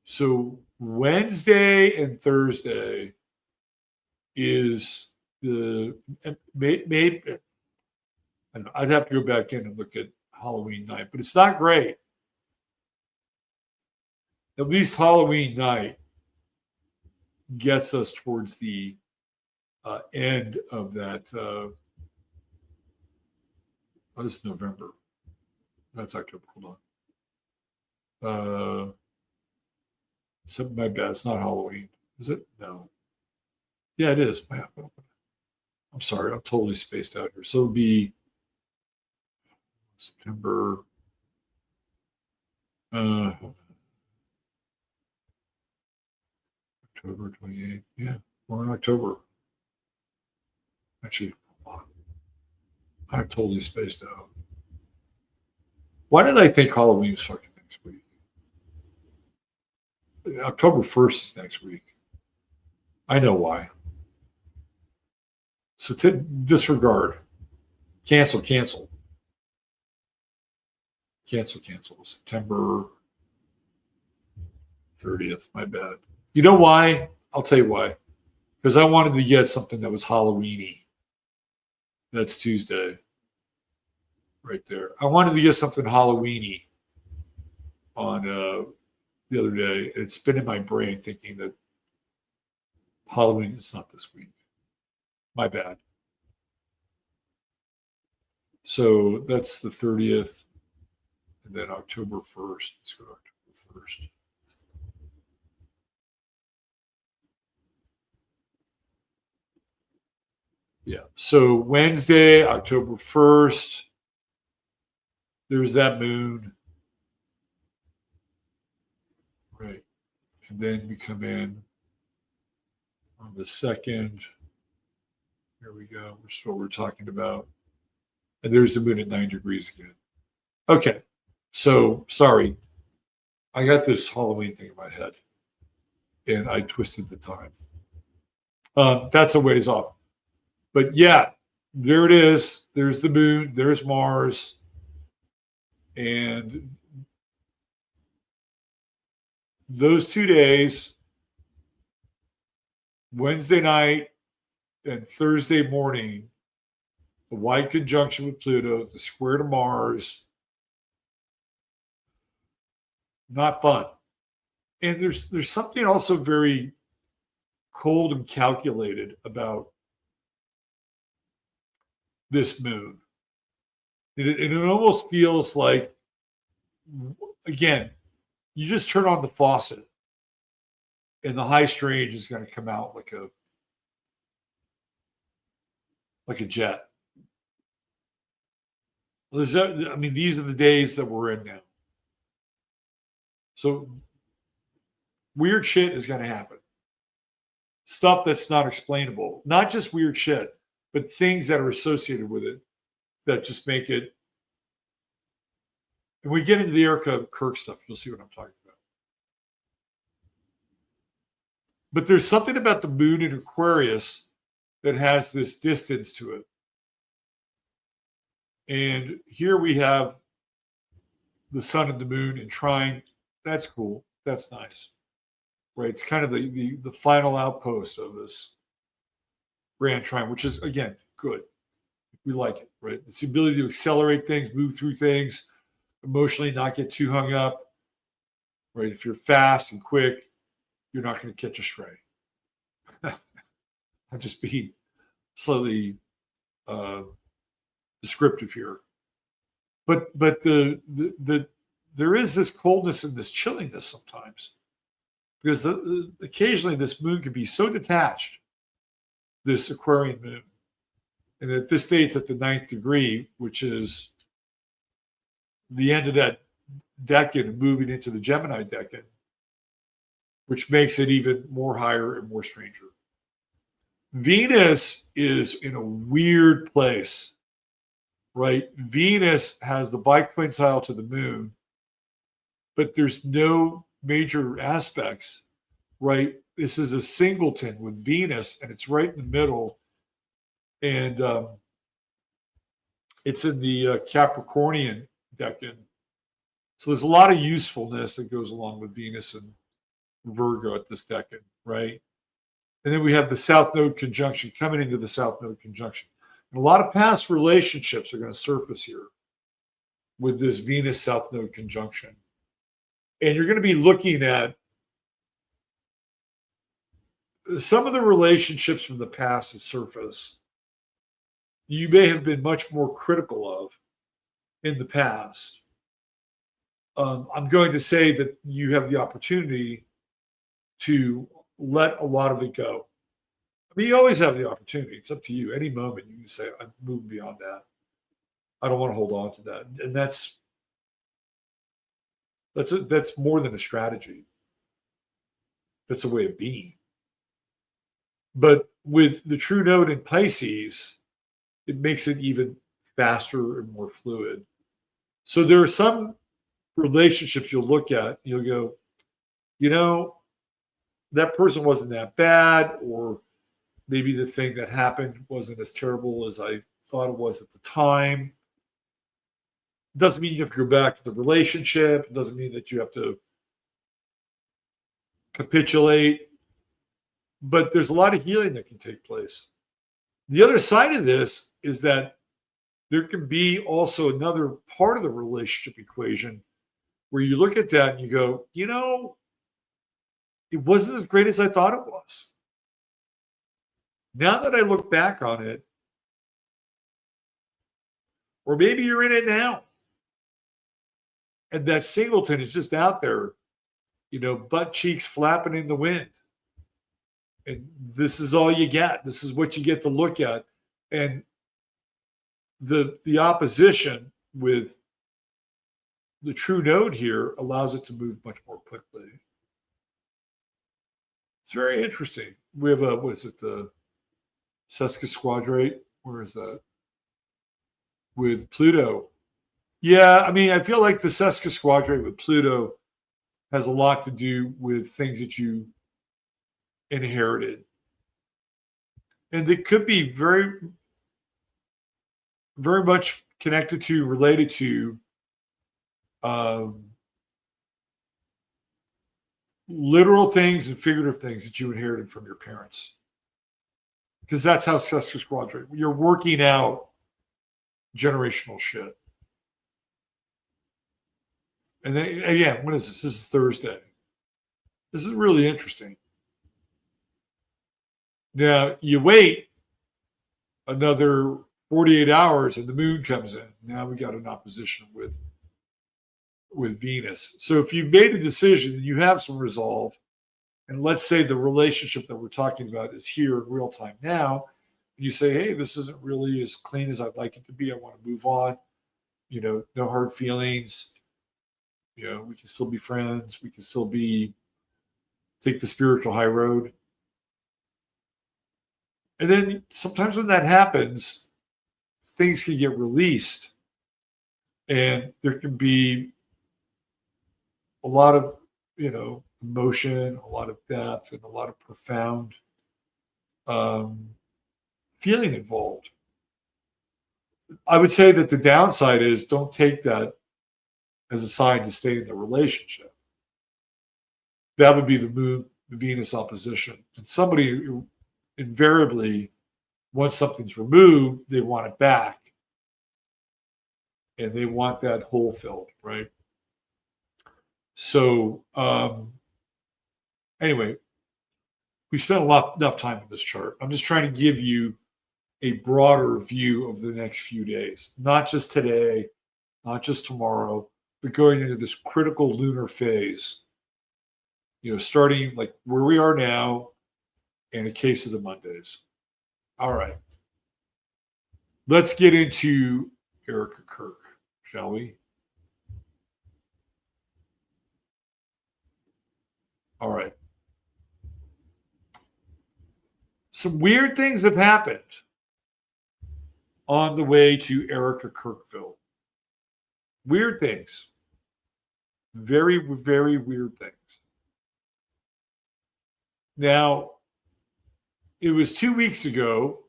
So Wednesday and Thursday is the maybe I'd have to go back in and look at Halloween night, but it's not great. At least Halloween night gets us towards the end of that. That's November. That's October. Hold on. My bad. It's not Halloween. Is it? No. Yeah, it is. I'm sorry. I'm totally spaced out here. So it'll be September. October 28th. Yeah, we're in October. Actually, I'm totally spaced out. Why did I think Halloween is fucking next week? October 1st is next week. I know why. So disregard. Cancel. September 30th. My bad. You know why? I'll tell you why. Because I wanted to get something that was Halloween-y. That's Tuesday. Right there. I wanted to get something Halloween-y on the other day. It's been in my brain thinking that Halloween is not this week. My bad. So that's the 30th. And then October 1st. Let's go to October 1st. Yeah. So Wednesday, October 1st, there's that moon. Right. And then we come in on the 2nd. Here we go. Which is what we're talking about. And there's the moon at 9 degrees again. Okay. So, sorry. I got this Halloween thing in my head. And I twisted the time. That's a ways off. But yeah, there it is. There's the moon. There's Mars. And those 2 days, Wednesday night and Thursday morning, the wide conjunction with Pluto, the square to Mars, not fun. And there's something also very cold and calculated about this moon. It almost feels like, again, you just turn on the faucet and the high strange is going to come out like a jet. These are the days that we're in now. So weird shit is going to happen. Stuff that's not explainable. Not just weird shit, but things that are associated with it that just make it. And we get into the Erica Kirk stuff, you'll see what I'm talking about. But there's something about the moon in Aquarius that has this distance to it. And here we have the sun and the moon in trine. That's cool. That's nice. Right? It's kind of the final outpost of this grand trine, which is, again, good. We like it, right? It's the ability to accelerate things, move through things, emotionally not get too hung up, right? If you're fast and quick, you're not going to catch a stray. I'm just being slightly descriptive here. But there is this coldness and this chilliness sometimes because occasionally this moon can be so detached, this Aquarian moon, and at this day it's at the 9th degree, which is the end of that decade and moving into the Gemini decade, which makes it even more higher and more stranger. Venus is in a weird place, right? Venus has the biquintile to the moon, but there's no major aspects, right? This is a singleton with Venus, and it's right in the middle, and it's in the Capricornian decan. So there's a lot of usefulness that goes along with Venus and Virgo at this decan, right? And then we have the South Node conjunction coming into the South Node conjunction. And a lot of past relationships are going to surface here with this Venus South Node conjunction. And you're going to be looking at some of the relationships from the past that surface. You may have been much more critical of in the past. I'm going to say that you have the opportunity to let a lot of it go. I mean, you always have the opportunity. It's up to you. Any moment you can say, I'm moving beyond that. I don't want to hold on to that. And that's more than a strategy. That's a way of being. But with the true node in Pisces, it makes it even faster and more fluid. So there are some relationships you'll look at, you'll go, you know, that person wasn't that bad, or maybe the thing that happened wasn't as terrible as I thought it was at the time. It doesn't mean you have to go back to the relationship. It doesn't mean that you have to capitulate. But there's a lot of healing that can take place. The other side of this is that there can be also another part of the relationship equation where you look at that and you go, you know, it wasn't as great as I thought it was. Now that I look back on it, or maybe you're in it now, and that singleton is just out there, you know, butt cheeks flapping in the wind. And this is all you get. This is what you get to look at. And the opposition with the true node here allows it to move much more quickly. It's very interesting. We have a, what is it, the sesquisquadrate? Where is that? With Pluto. Yeah, I mean, I feel like the sesquisquadrate with Pluto has a lot to do with things that you inherited. And it could be very, very much connected to, related to literal things and figurative things that you inherited from your parents. Because that's how sesquisquadrate, you're working out generational shit. And then again, what is this? This is Thursday. This is really interesting. Now you wait another 48 hours and the moon comes in. Now we got an opposition with Venus. So if you've made a decision and you have some resolve, and let's say the relationship that we're talking about is here in real time now, and you say, hey, this isn't really as clean as I'd like it to be. I want to move on. You know, no hard feelings. You know, we can still be friends. We can still take the spiritual high road. And then sometimes when that happens, things can get released. And there can be a lot of, you know, emotion, a lot of depth, and a lot of profound feeling involved. I would say that the downside is don't take that as a sign to stay in the relationship. That would be the moon, the Venus opposition. And somebody who invariably, once something's removed, they want it back. And they want that hole filled, right? So anyway, we spent enough time on this chart. I'm just trying to give you a broader view of the next few days, not just today, not just tomorrow, but going into this critical lunar phase starting like where we are now and a case of the Mondays. All right. Let's get into Erica Kirk, shall we? All right. Some weird things have happened on the way to Erica Kirkville. Weird things. Very, very weird things. Now, it was 2 weeks ago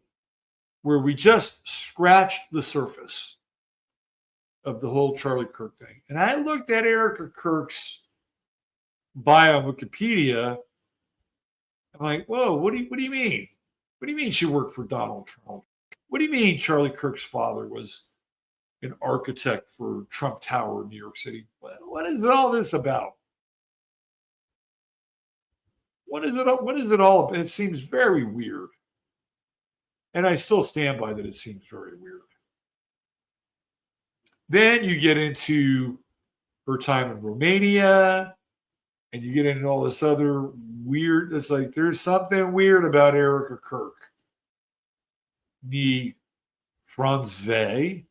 where we just scratched the surface of the whole Charlie Kirk thing. And I looked at Erica Kirk's bio on Wikipedia. I'm like, whoa, what do you mean? What do you mean she worked for Donald Trump? What do you mean Charlie Kirk's father was an architect for Trump Tower in New York City? What is all this about? What is it all about? It seems very weird. And I still stand by that it seems very weird. Then you get into her time in Romania, and you get into all this other weird. It's like there's something weird about Erica Kirk. The Franzwe,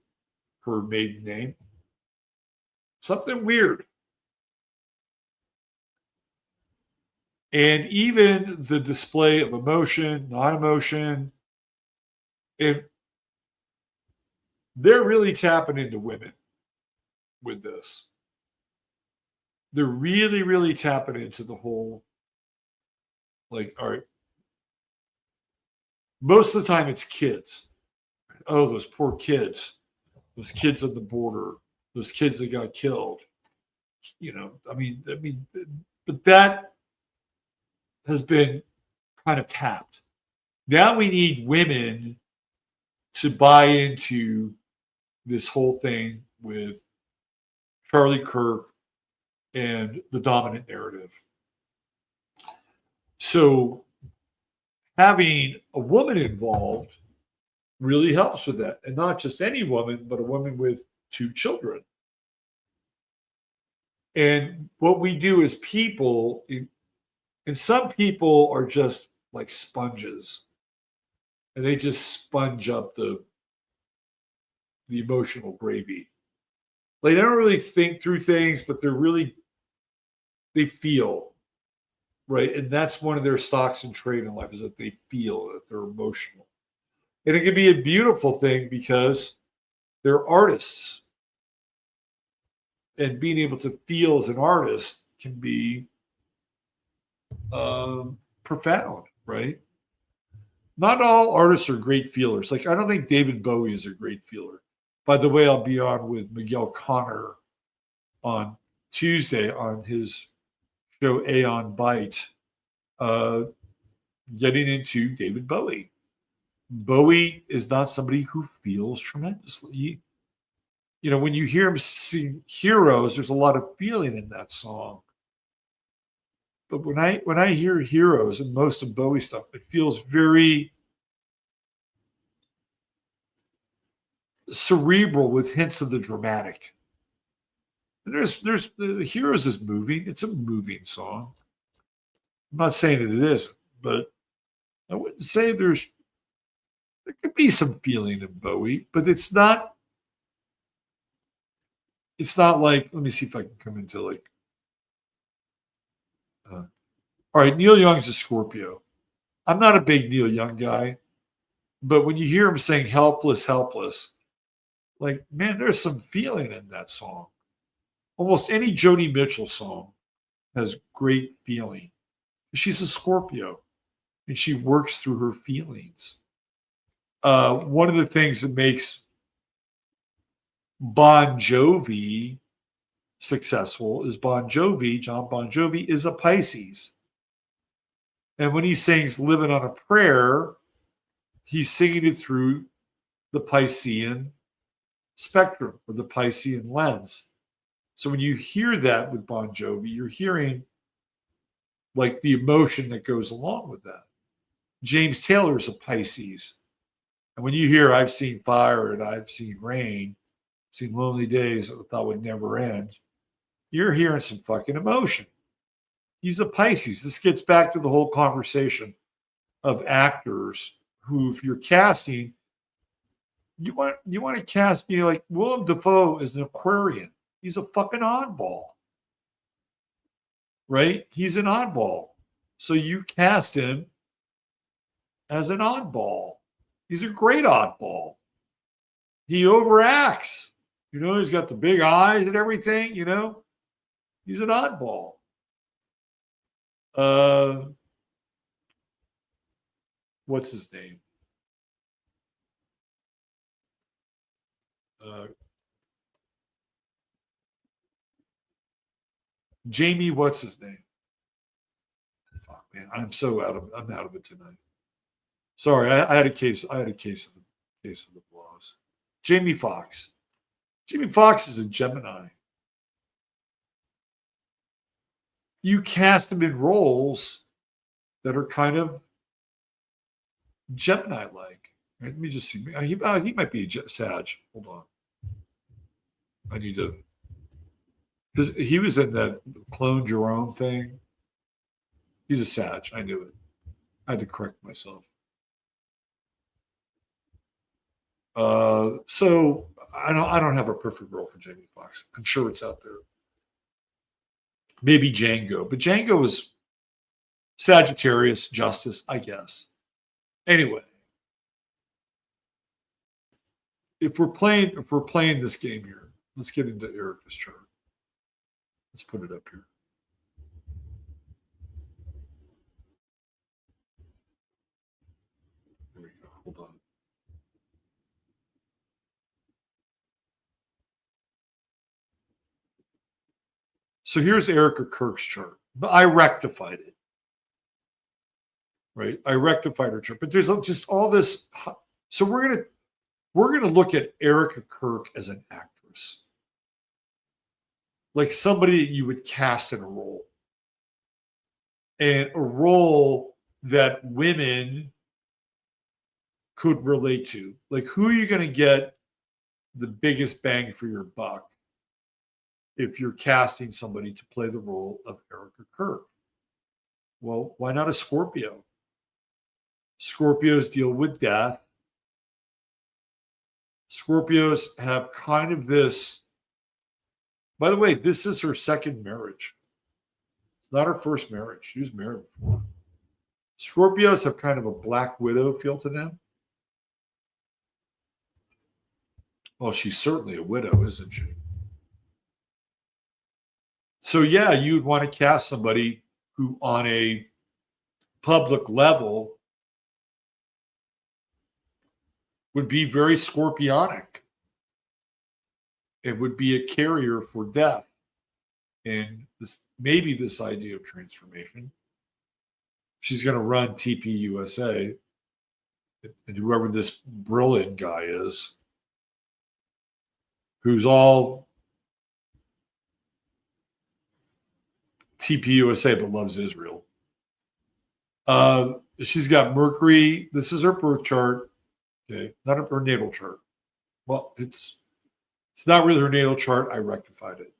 her maiden name. Something weird. And even the display of emotion, non-emotion, they're really tapping into women with this. They're really, really tapping into the whole, like, all right, most of the time it's kids. Oh, those poor kids. Those kids on the border. Those kids that got killed. But that has been kind of tapped. Now we need women to buy into this whole thing with Charlie Kirk and the dominant narrative. So having a woman involved really helps with that. And not just any woman, but a woman with 2 children. And what we do as people, and some people are just like sponges, and they just sponge up the emotional gravy. Like, they don't really think through things, but they feel, right? And that's one of their stocks in trade in life, is that they feel, that they're emotional. And it can be a beautiful thing because they're artists. And being able to feel as an artist can be profound, right? Not all artists are great feelers. Like, I don't think David Bowie is a great feeler. By the way, I'll be on with Miguel Connor on Tuesday on his show Aeon Byte, getting into David Bowie. Bowie is not somebody who feels tremendously. When you hear him sing Heroes, there's a lot of feeling in that song. But when I hear Heroes and most of Bowie stuff, it feels very cerebral with hints of the dramatic. And there's the Heroes is moving. It's a moving song. I'm not saying that it isn't, but I wouldn't say there could be some feeling in Bowie, but it's not like, let me see if I can come into like, all right, Neil Young's a Scorpio. I'm not a big Neil Young guy, but when you hear him saying Helpless, Helpless, like, man, there's some feeling in that song. Almost any Joni Mitchell song has great feeling. She's a Scorpio, and she works through her feelings. One of the things that makes Bon Jovi successful is John Bon Jovi is a Pisces. And when he sings Living on a Prayer, he's singing it through the Piscean spectrum or the Piscean lens. So when you hear that with Bon Jovi, you're hearing like the emotion that goes along with that. James Taylor's a Pisces. And when you hear I've seen fire and I've seen rain, seen lonely days that I thought would never end, you're hearing some fucking emotion. He's a Pisces. This gets back to the whole conversation of actors who, if you're casting, you want to cast me like Willem Dafoe is an Aquarian. He's a fucking oddball, right? He's an oddball. So you cast him as an oddball. He's a great oddball. He overacts. He's got the big eyes and everything, He's an oddball. What's his name? Jamie, what's his name? Fuck, man, I'm out of it tonight. Sorry, I had a case. I had a case of the blows. Jamie Foxx. Jamie Foxx is a Gemini. You cast him in roles that are kind of Gemini-like. Right, let me just see. He might be a Sag. Hold on. I need to. Because he was in that Clone Jerome thing. He's a Sag. I knew it. I had to correct myself. So I don't have a perfect role for Jamie Foxx. I'm sure it's out there. Maybe Django, but Django was Sagittarius, Justice, I guess. Anyway, if we're playing this game here, let's get into Erica's chart. Let's put it up here. There we go. Hold on. So here's Erica Kirk's chart. But I rectified it. Right? I rectified her chart. But there's just all this. So we're gonna look at Erica Kirk as an actress. Like somebody you would cast in a role. And a role that women could relate to. Like, who are you going to get the biggest bang for your buck if you're casting somebody to play the role of Erica Kirk? Well, why not a Scorpio? Scorpios deal with death. Scorpios have kind of this. By the way, this is her second marriage. It's not her first marriage. She was married before. Scorpios have kind of a Black Widow feel to them. Well, she's certainly a widow, isn't she? So, yeah, you'd want to cast somebody who, on a public level, would be very scorpionic. It would be a carrier for death. And maybe this idea of transformation. She's going to run TP USA. And whoever this brilliant guy is, who's all TP USA but loves Israel. She's got Mercury. This is her birth chart. Okay, not her natal chart. Well, it's not really her natal chart. I rectified it.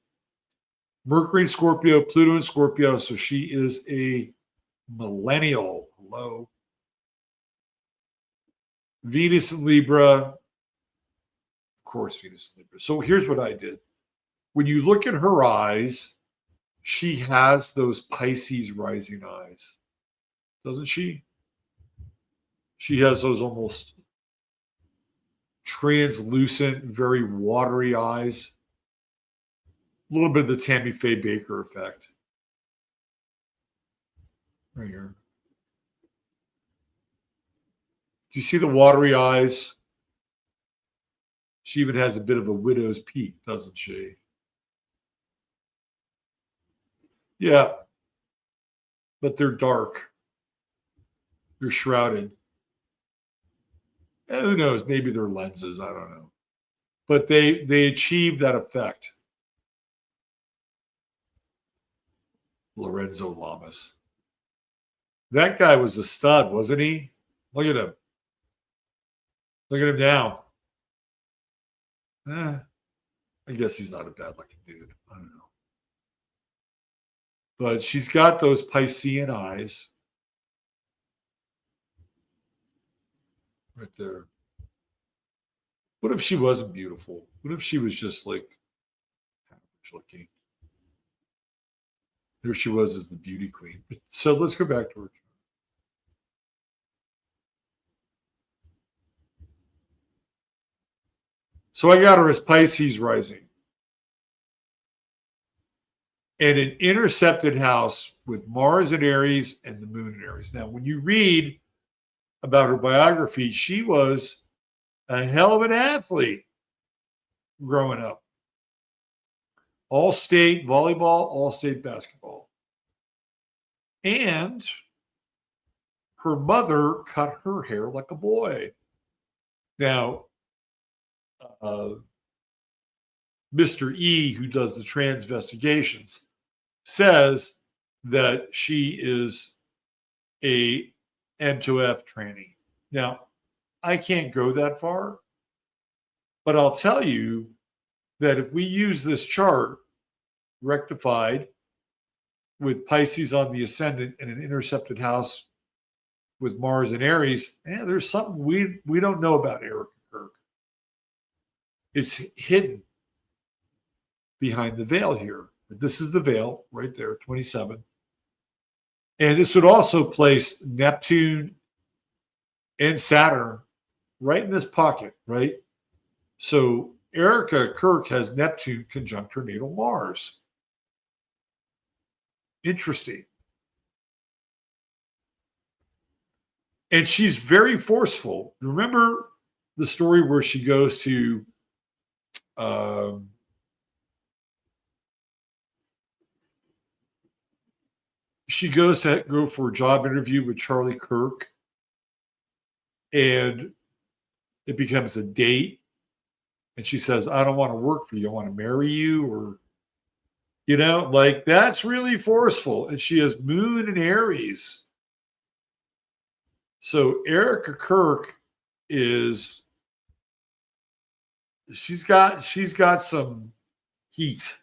Mercury in Scorpio, Pluto in Scorpio. So she is a millennial. Hello. Venus in Libra. Of course, Venus in Libra. So here's what I did. When you look at her eyes, she has those Pisces rising eyes. Doesn't she? She has those almost translucent, very watery eyes. A little bit of the Tammy Faye Baker effect. Right here. Do you see the watery eyes? She even has a bit of a widow's peak, doesn't she? Yeah. But they're dark. They're shrouded. And who knows? Maybe they're lenses. I don't know. But they achieve that effect. Lorenzo Lamas. That guy was a stud, wasn't he? Look at him. Look at him now. I guess he's not a bad looking dude. I don't know. But she's got those Piscean eyes right there. What if she wasn't beautiful? What if she was just like average looking? There she was as the beauty queen. So let's go back to her. So I got her as Pisces rising and an intercepted house with Mars in Aries and the moon in Aries. Now, when you read about her biography, she was a hell of an athlete growing up. All state volleyball, all state basketball. And her mother cut her hair like a boy. Now, Mr. E, who does the transvestigations, says that she is a M2F tranny. Now, I can't go that far, but I'll tell you that if we use this chart rectified with Pisces on the ascendant and an intercepted house with Mars and Aries, there's something we don't know about Erica Kirk. It's hidden behind the veil here. This is the veil right there, 27. And this would also place Neptune and Saturn right in this pocket, right? So Erica Kirk has Neptune conjunct her natal Mars. Interesting. And she's very forceful. Remember the story where she goes to she goes to go for a job interview with Charlie Kirk, and it becomes a date. And she says, I don't want to work for you. I want to marry you. Or, like that's really forceful. And she has moon in Aries. So Erica Kirk she's got some heat.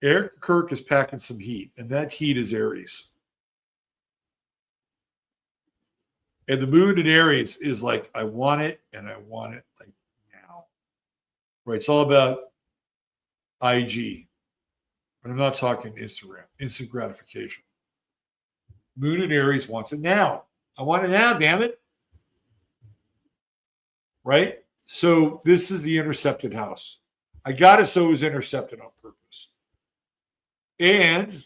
Erica Kirk is packing some heat, and that heat is Aries. And the moon in Aries is like, I want it, and I want it like now. Right? It's all about IG. But I'm not talking Instagram, instant gratification. Moon in Aries wants it now. I want it now, damn it. Right? So this is the intercepted house. I got it so it was intercepted on purpose. And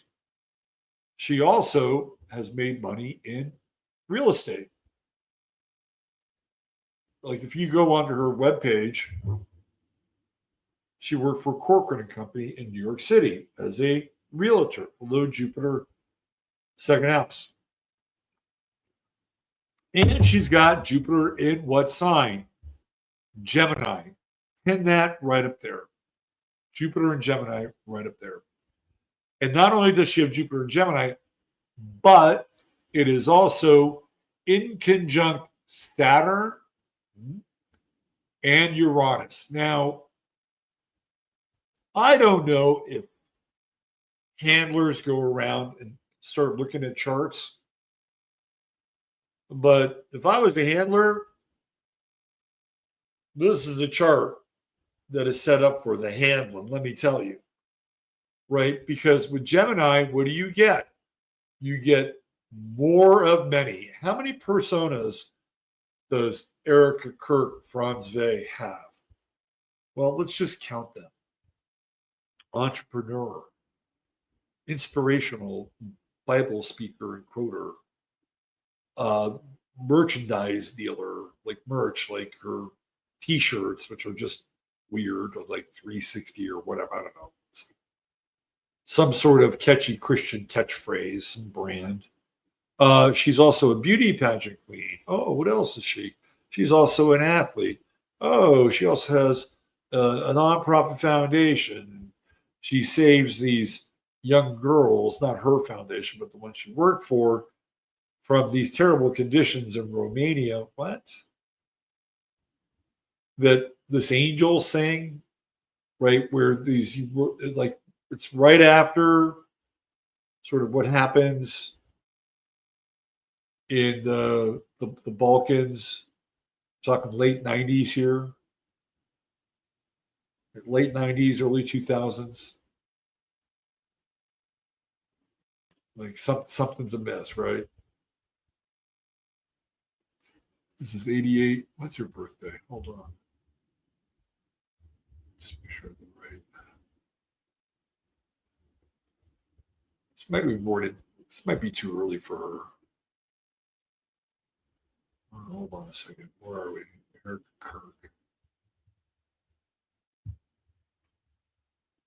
she also has made money in real estate. Like if you go onto her webpage, she worked for Kirkland and Company in New York City as a realtor, below Jupiter, second house. And she's got Jupiter in what sign? Gemini. Pin that right up there. Jupiter and Gemini right up there. And not only does she have Jupiter and Gemini, but it is also in conjunct Saturn and Uranus. Now, I don't know if handlers go around and start looking at charts, but if I was a handler, this is a chart that is set up for the handling, let me tell you. Right? Because with Gemini, what do you get? You get more of many. How many personas does Erica Kirk Franzve have? Well, let's just count them. Entrepreneur, inspirational Bible speaker and quoter, merchandise dealer, like merch, like her t-shirts, which are just weird, or like 360 or whatever, I don't know. Some sort of catchy Christian catchphrase, some brand. She's also a beauty pageant queen. Oh, what else is she? She's also an athlete. Oh, she also has a nonprofit foundation. She saves these young girls, not her foundation, but the one she worked for, from these terrible conditions in Romania. What? That this angel thing, right? Where these, like, it's right after sort of what happens in the Balkans. Talking late 90s here, late 90s, early 2000s. Like something's amiss, right? This is 88. What's your birthday? Hold on. Just make sure I'm right. This might be boarded. This might be too early for her. Hold on a second. Where are we? Erica Kirk.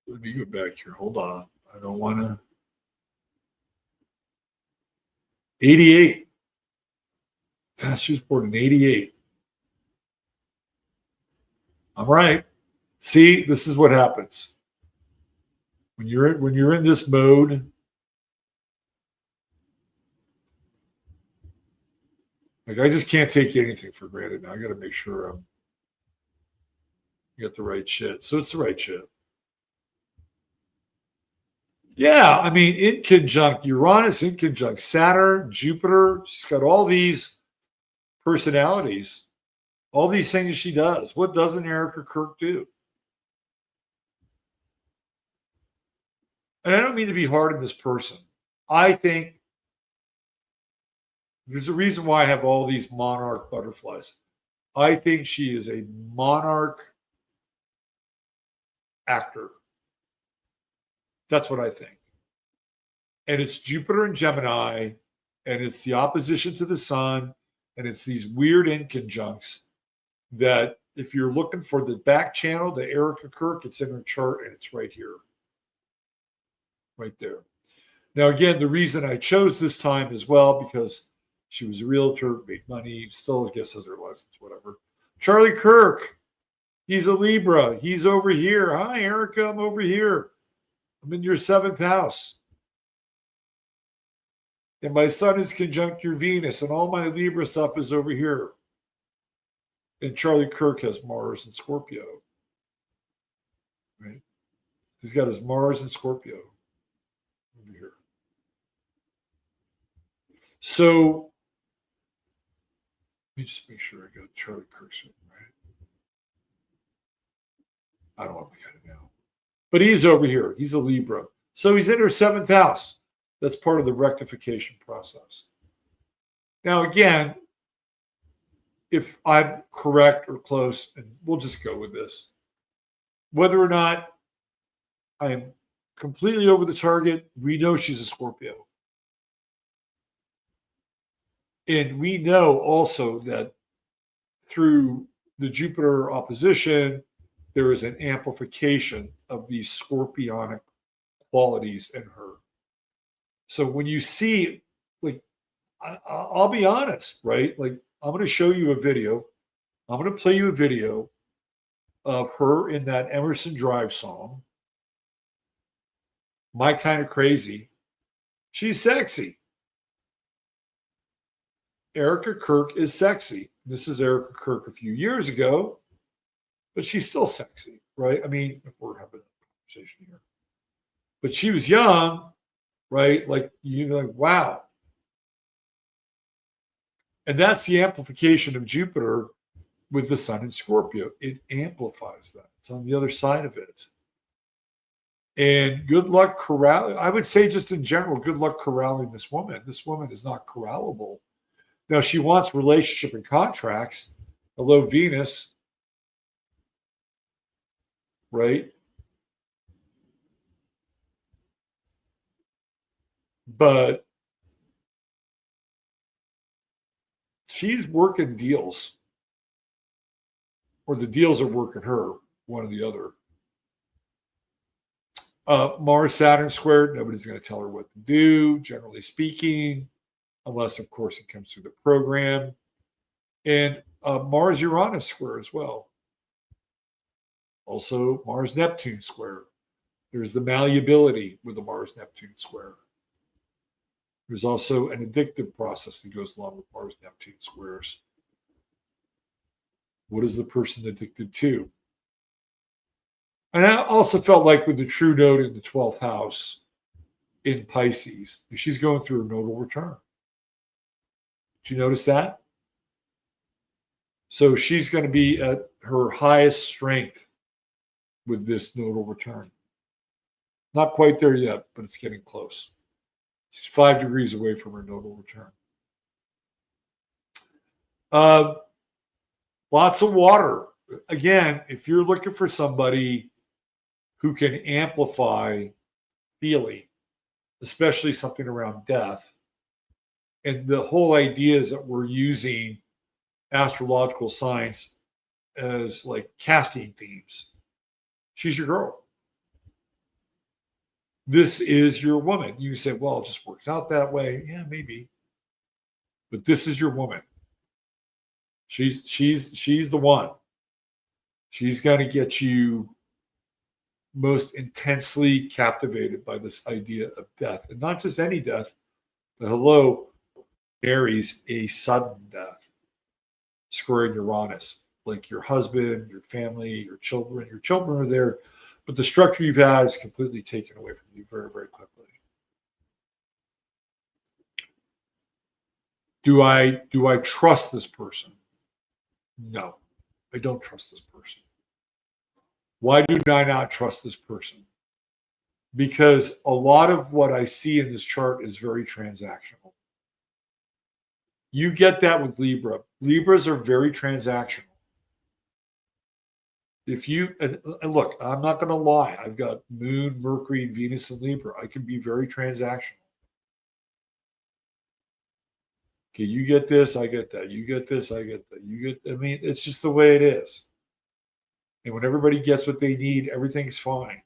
Let me go back here. Hold on. I don't want to. 88. She was born in 88. I'm right. See, this is what happens when you're in this mode. Like, I just can't take anything for granted now. I got to make sure I'm get the right shit. So it's the right shit. Yeah, I mean, in conjunct Uranus, in conjunct Saturn, Jupiter. She's got all these personalities, all these things she does. What doesn't Erica Kirk do? And I don't mean to be hard on this person. I think there's a reason why I have all these monarch butterflies. I think she is a monarch actor. That's what I think. And it's Jupiter and Gemini, and it's the opposition to the sun, and it's these weird inconjuncts that if you're looking for the back channel, the Erica Kirk, it's in her chart, and it's right here. Right there. Now, again, the reason I chose this time as well, because she was a realtor, made money, still, I guess, has her license, whatever. Charlie Kirk, he's a Libra. He's over here. Hi, Erica, I'm over here. I'm in your 7th house. And my sun is conjunct your Venus, and all my Libra stuff is over here. And Charlie Kirk has Mars and Scorpio. Right? He's got his Mars and Scorpio over here. So let me just make sure I got Charlie Kirk's right. I don't want to look at it now. But he's over here. He's a Libra. So he's in her 7th house. That's part of the rectification process. Now, again, if I'm correct or close, and we'll just go with this, whether or not I'm completely over the target, we know she's a Scorpio. And we know also that through the Jupiter opposition, there is an amplification of these scorpionic qualities in her. So when you see, like, I'll be honest, right? Like, I'm going to show you a video. I'm going to play you a video of her in that Emerson Drive song, My Kind of Crazy. She's sexy. Erica Kirk is sexy. This is Erica Kirk a few years ago, but she's still sexy, right? I mean, if we're having a conversation here. But she was young, right? Like, you're like, wow. And that's the amplification of Jupiter with the sun in Scorpio. It amplifies that. It's on the other side of it. And good luck corralling. I would say just in general, good luck corralling this woman. This woman is not corrallable. Now, she wants relationship and contracts. Hello, Venus. Right? But she's working deals. Or the deals are working her, one or the other. Mars Saturn squared, nobody's going to tell her what to do, generally speaking, unless, of course, it comes through the program. And Mars Uranus square as well. Also, Mars Neptune square. There's the malleability with the Mars Neptune square. There's also an addictive process that goes along with Mars Neptune squares. What is the person addicted to? And I also felt like with the true node in the 12th house, in Pisces. She's going through a nodal return. Did you notice that? So she's going to be at her highest strength with this nodal return. Not quite there yet, but it's getting close. She's 5 degrees away from her nodal return. Lots of water. Again, if you're looking for somebody who can amplify feeling, especially something around death, and the whole idea is that we're using astrological science as like casting themes. She's your girl. This is your woman. You say, well, it just works out that way. Yeah, maybe. But this is your woman. She's the one. She's going to get you most intensely captivated by this idea of death. And not just any death, but hello, Aries, a sudden death. Squaring Uranus, like your husband, your family, your children. Your children are there, but the structure you've had is completely taken away from you very, very quickly. Do I trust this person? No, I don't trust this person. Why do I not trust this person? Because a lot of what I see in this chart is very transactional. You get that with Libra. Libras are very transactional. If you, and look, I'm not going to lie. I've got Moon, Mercury, and Venus in Libra. I can be very transactional. Okay, you get this, I get that. You get this, I get that. I mean, it's just the way it is. And when everybody gets what they need, everything's fine.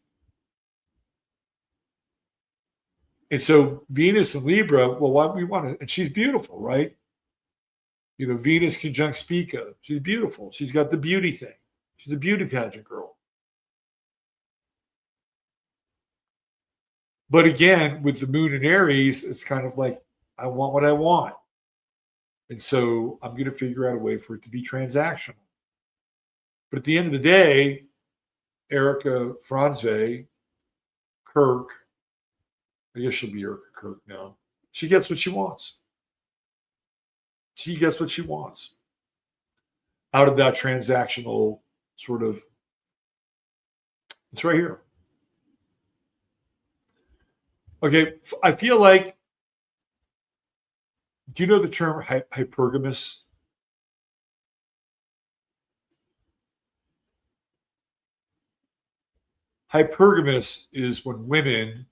And so Venus and Libra, well, why we want to, and she's beautiful, right? You know, Venus conjunct Spica. She's beautiful. She's got the beauty thing. She's a beauty pageant girl. But again, with the moon in Aries, it's kind of like, I want what I want. And so I'm going to figure out a way for it to be transactional. But at the end of the day, Erica Kirk, I guess she'll be Erica Kirk now. She gets what she wants. She gets what she wants out of that transactional sort of, it's right here. Okay, I feel like, do you know the term hypergamous? Hypergamous is when women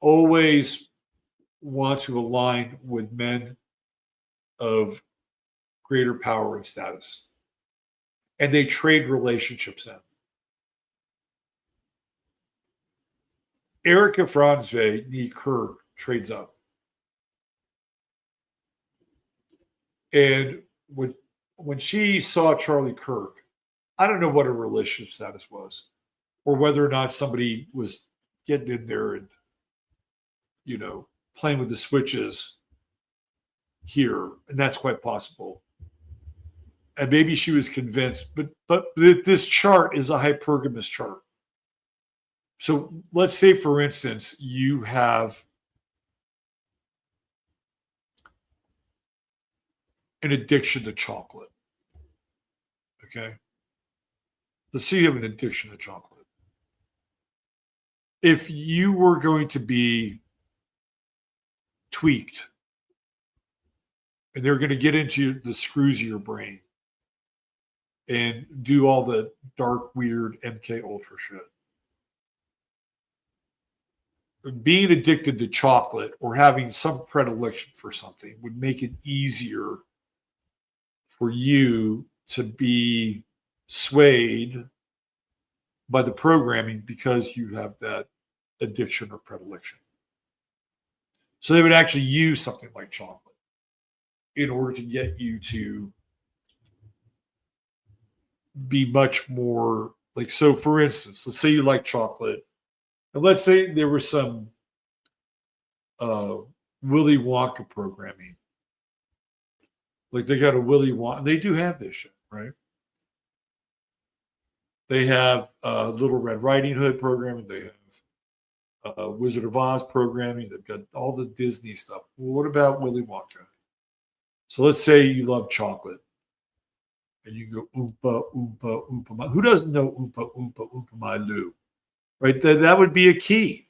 always want to align with men of greater power and status. And they trade relationships in. Erica Kirk trades up. And when she saw Charlie Kirk, I don't know what her relationship status was, or whether or not somebody was getting in there and, you know, playing with the switches here, and that's quite possible. And maybe she was convinced, but this chart is a hypergamous chart. So let's say, for instance, you have an addiction to chocolate. Okay? Let's say you have an addiction to chocolate. If you were going to be tweaked and they're going to get into the screws of your brain and do all the dark, weird MK Ultra shit, being addicted to chocolate or having some predilection for something would make it easier for you to be swayed by the programming because you have that addiction or predilection. So they would actually use something like chocolate in order to get you to be much more like, so for instance, let's say you like chocolate, and let's say there was some Willy Wonka programming. Like they got a Willy Wonka, they do have this shit, right? They have Little Red Riding Hood programming. They have Wizard of Oz programming. They've got all the Disney stuff. Well, what about Willy Wonka? So let's say you love chocolate. And you go, Oompa, Oompa, Oompa, my. Who doesn't know Oompa, Oompa, Oompa, my Lou? Right? That would be a key.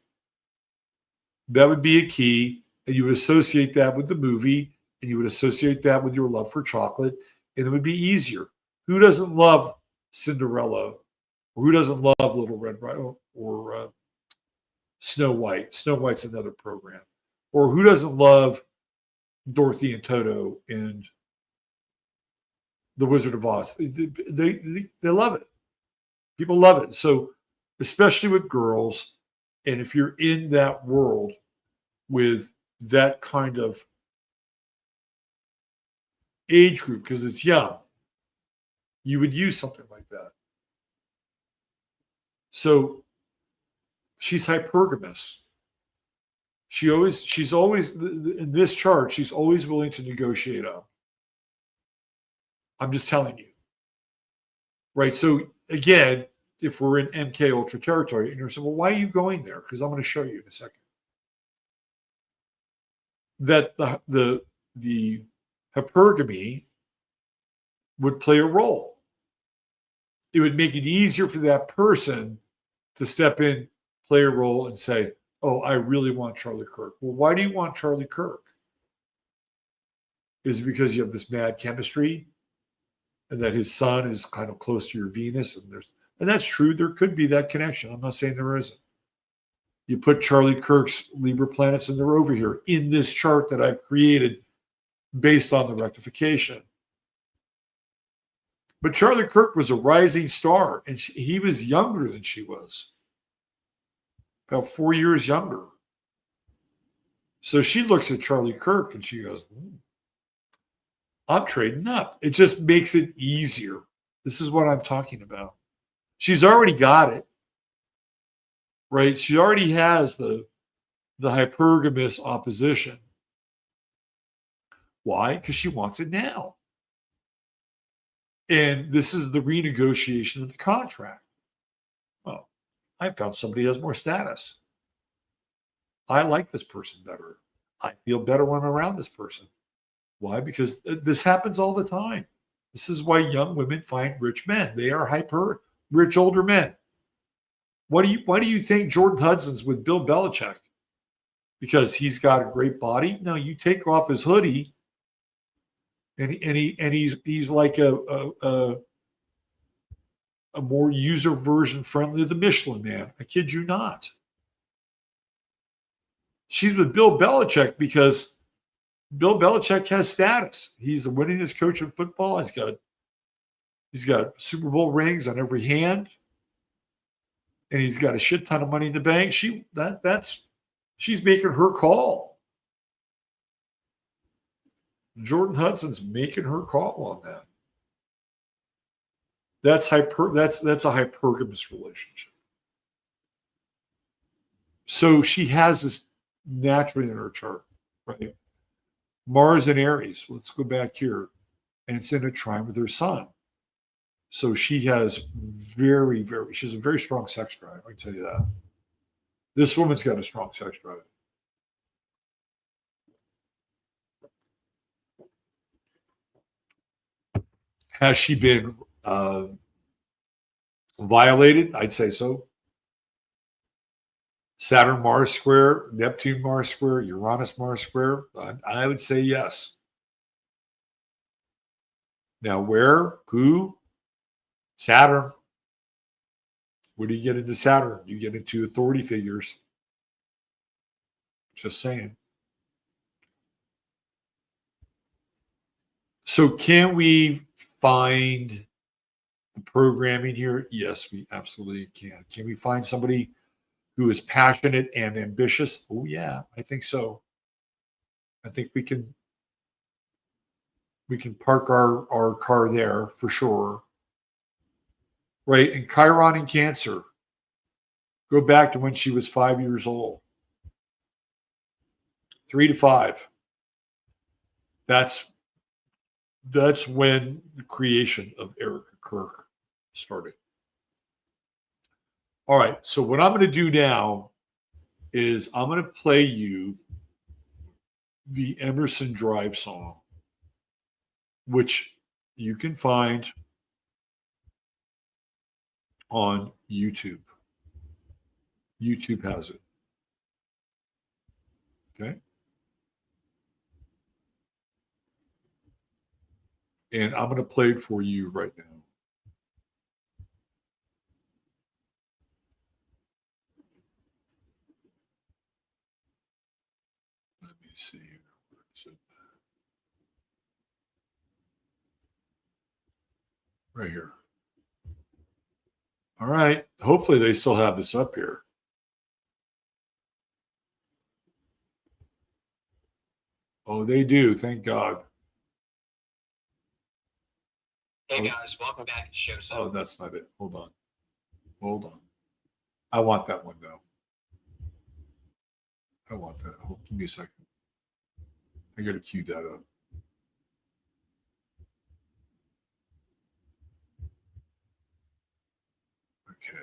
That would be a key. And you would associate that with the movie, and you would associate that with your love for chocolate, and it would be easier. Who doesn't love Cinderella? Or who doesn't love Little Red Riding or Snow White? Snow White's another program. Or who doesn't love Dorothy and Toto and The Wizard of Oz? They love it. People love it. So, especially with girls, and if you're in that world with that kind of age group, because it's young, you would use something like that. So she's hypergamous. She's always in this chart, she's always willing to negotiate up. I'm just telling you. Right. So again, if we're in MK Ultra territory, and you're saying, well, why are you going there? Because I'm going to show you in a second. That the hypergamy would play a role. It would make it easier for that person to step in, play a role, and say, oh, I really want Charlie Kirk. Well, why do you want Charlie Kirk? Is it because you have this mad chemistry and that his sun is kind of close to your Venus? And that's true. There could be that connection. I'm not saying there isn't. You put Charlie Kirk's Libra planets, and they're over here in this chart that I've created based on the rectification. But Charlie Kirk was a rising star, and he was younger than she was. About 4 years younger. So she looks at Charlie Kirk and she goes, I'm trading up. It just makes it easier. This is what I'm talking about. She's already got it. Right? She already has the hypergamous opposition. Why? Because she wants it now. And this is the renegotiation of the contract. Well, I found somebody who has more status. I like this person better. I feel better when I'm around this person. Why? Because this happens all the time. This is why young women find rich men. They are hyper rich older men. Why do you think Jordan Hudson's with Bill Belichick? Because he's got a great body? No, you take off his hoodie, and he's like a more user version friendly of the Michelin Man. I kid you not. She's with Bill Belichick because Bill Belichick has status. He's the winningest coach in football. He's got Super Bowl rings on every hand, and he's got a shit ton of money in the bank. She's making her call. Jordan Hudson's making her call on that. That's a hypergamous relationship. So she has this naturally in her chart, right? Mars in Aries. Let's go back here, and it's in a trine with her sun. So she has she has a very strong sex drive. I can tell you that. This woman's got a strong sex drive. Has she been violated? I'd say so. Saturn Mars square, Neptune Mars square, Uranus Mars square. I would say yes. Now, where? Who? Saturn. What do you get into Saturn? You get into authority figures. Just saying. So can we find the programming here? Yes, we absolutely can. Can we find somebody who is passionate and ambitious? Oh, yeah, I think so. I think we can park our car there for sure. Right? And Chiron in Cancer. Go back to when she was 5 years old. 3 to 5. That's when the creation of Erica Kirk started. All right. So what I'm going to do now is I'm going to play you the Emerson Drive song, which you can find on YouTube. YouTube has it. Okay. And I'm going to play it for you right now. Let me see. Where is it? Right here. All right. Hopefully they still have this up here. Oh, they do. Thank God. Hey guys, welcome back to Show 7. Oh, that's not it. Hold on. Hold on. I want that one though. I want that. Give me a second. I got to cue that up. Okay.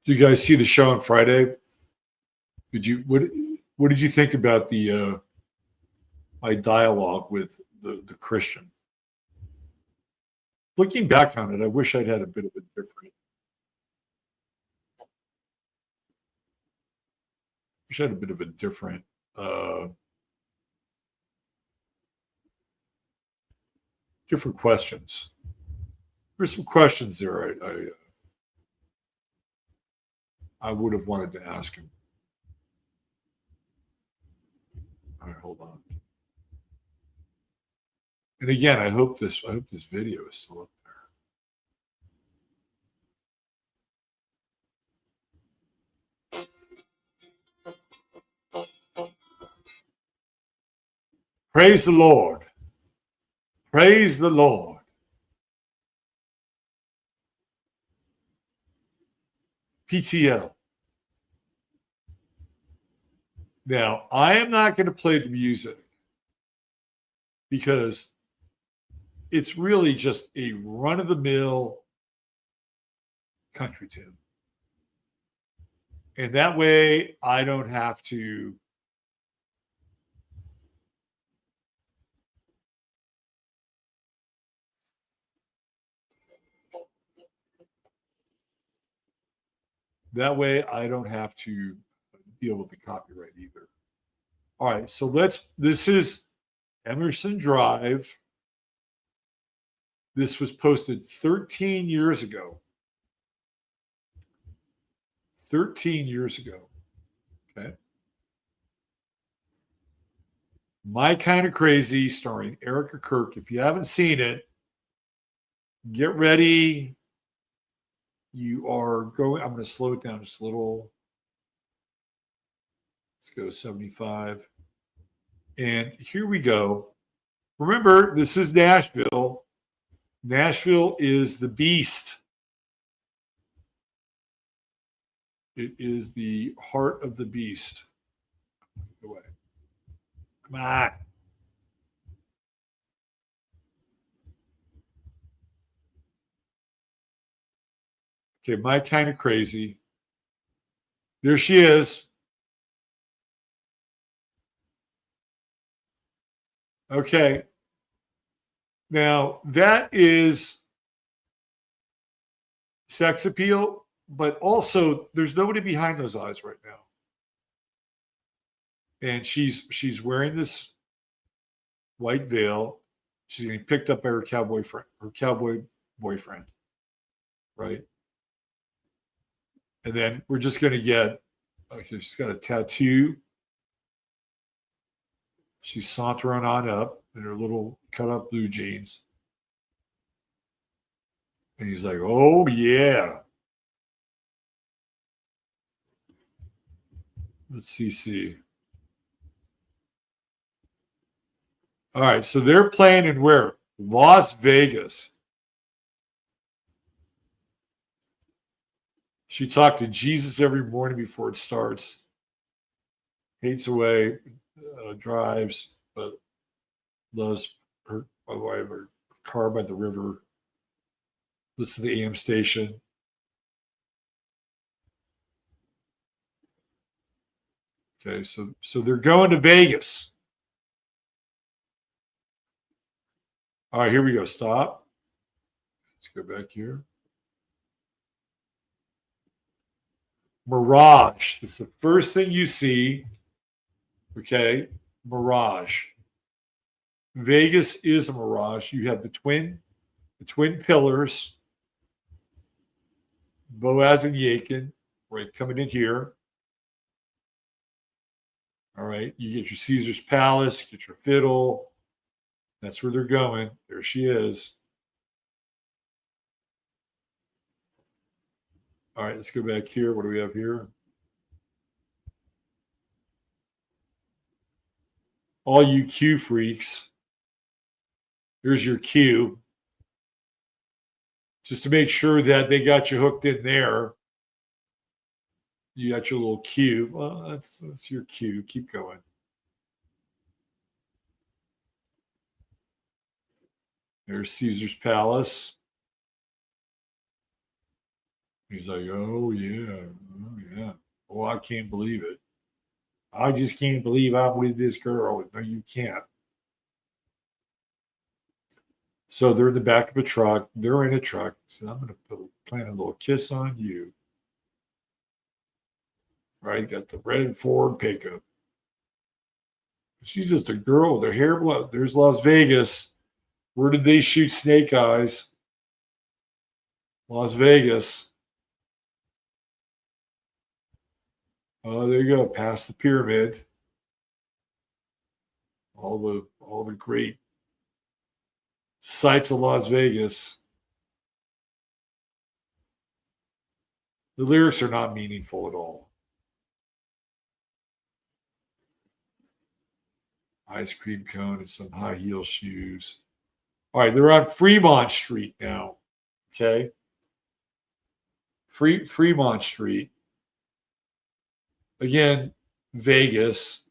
Did you guys see the show on Friday? Did you what did you think about the my dialogue with the Christian? Looking back on it, I wish I'd had a bit of a different. Wish I had a bit of a different. Different questions. There's some questions there I would have wanted to ask him. All right, hold on. And again, I hope this video is still up there. Praise the Lord. Praise the Lord. PTL. Now, I am not going to play the music because it's really just a run-of-the-mill country tune. And that way I don't have to deal with the copyright either. All right, so this is Emerson Drive. This was posted 13 years ago. 13 years ago. Okay. My Kind of Crazy, starring Erica Kirk. If you haven't seen it, get ready. You are going, I'm going to slow it down just a little. Let's go 75. And here we go. Remember, this is Nashville. Nashville is the beast. It is the heart of the beast. Go away. Come on. Okay, My Kind of Crazy. There she is. Okay. Now, that is sex appeal, but also there's nobody behind those eyes right now. And she's wearing this white veil. She's getting picked up by her cowboy boyfriend, right? And then we're just going to get, okay, she's got a tattoo. She's sauntering on up in her little cut up blue jeans. And he's like, oh, yeah. Let's see. All right, so they're playing in where? Las Vegas. She talked to Jesus every morning before it starts. Hates away, drives, but loves her car by the river. Listen to the AM station. Okay, so they're going to Vegas. All right, here we go. Stop. Let's go back here. Mirage. It's the first thing you see. Okay, mirage. Vegas is a mirage. You have the twin pillars, Boaz and Yakin, right, coming in here. All right, you get your Caesar's Palace, get your fiddle. That's where they're going. There she is. All right, let's go back here. What do we have here? All you Q freaks. Here's your Q. Just to make sure that they got you hooked in there. You got your little Q. Well, that's your Q. Keep going. There's Caesar's Palace. He's like, oh, yeah. Oh, I can't believe it. I just can't believe I'm with this girl. No, you can't. So they're in the back of a truck. They're in a truck. So I'm going to plant a little kiss on you. Right? Got the red Ford pickup. She's just a girl with her hair blown. There's Las Vegas. Where did they shoot Snake Eyes? Las Vegas. Oh, there you go. Past the pyramid. All the great sights of Las Vegas. The lyrics are not meaningful at all. Ice cream cone and some high heel shoes. All right, they're on Fremont Street now. Okay. Fremont Street. Again, Vegas.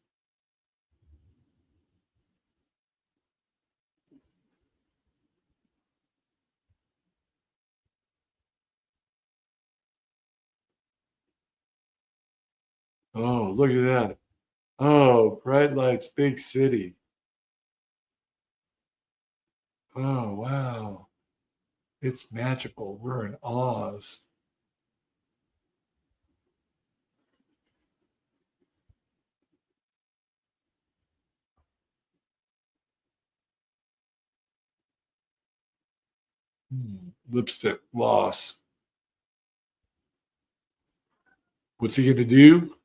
Oh, look at that. Oh, bright lights, big city. Oh, wow. It's magical. We're in Oz. Lipstick loss. What's he going to do?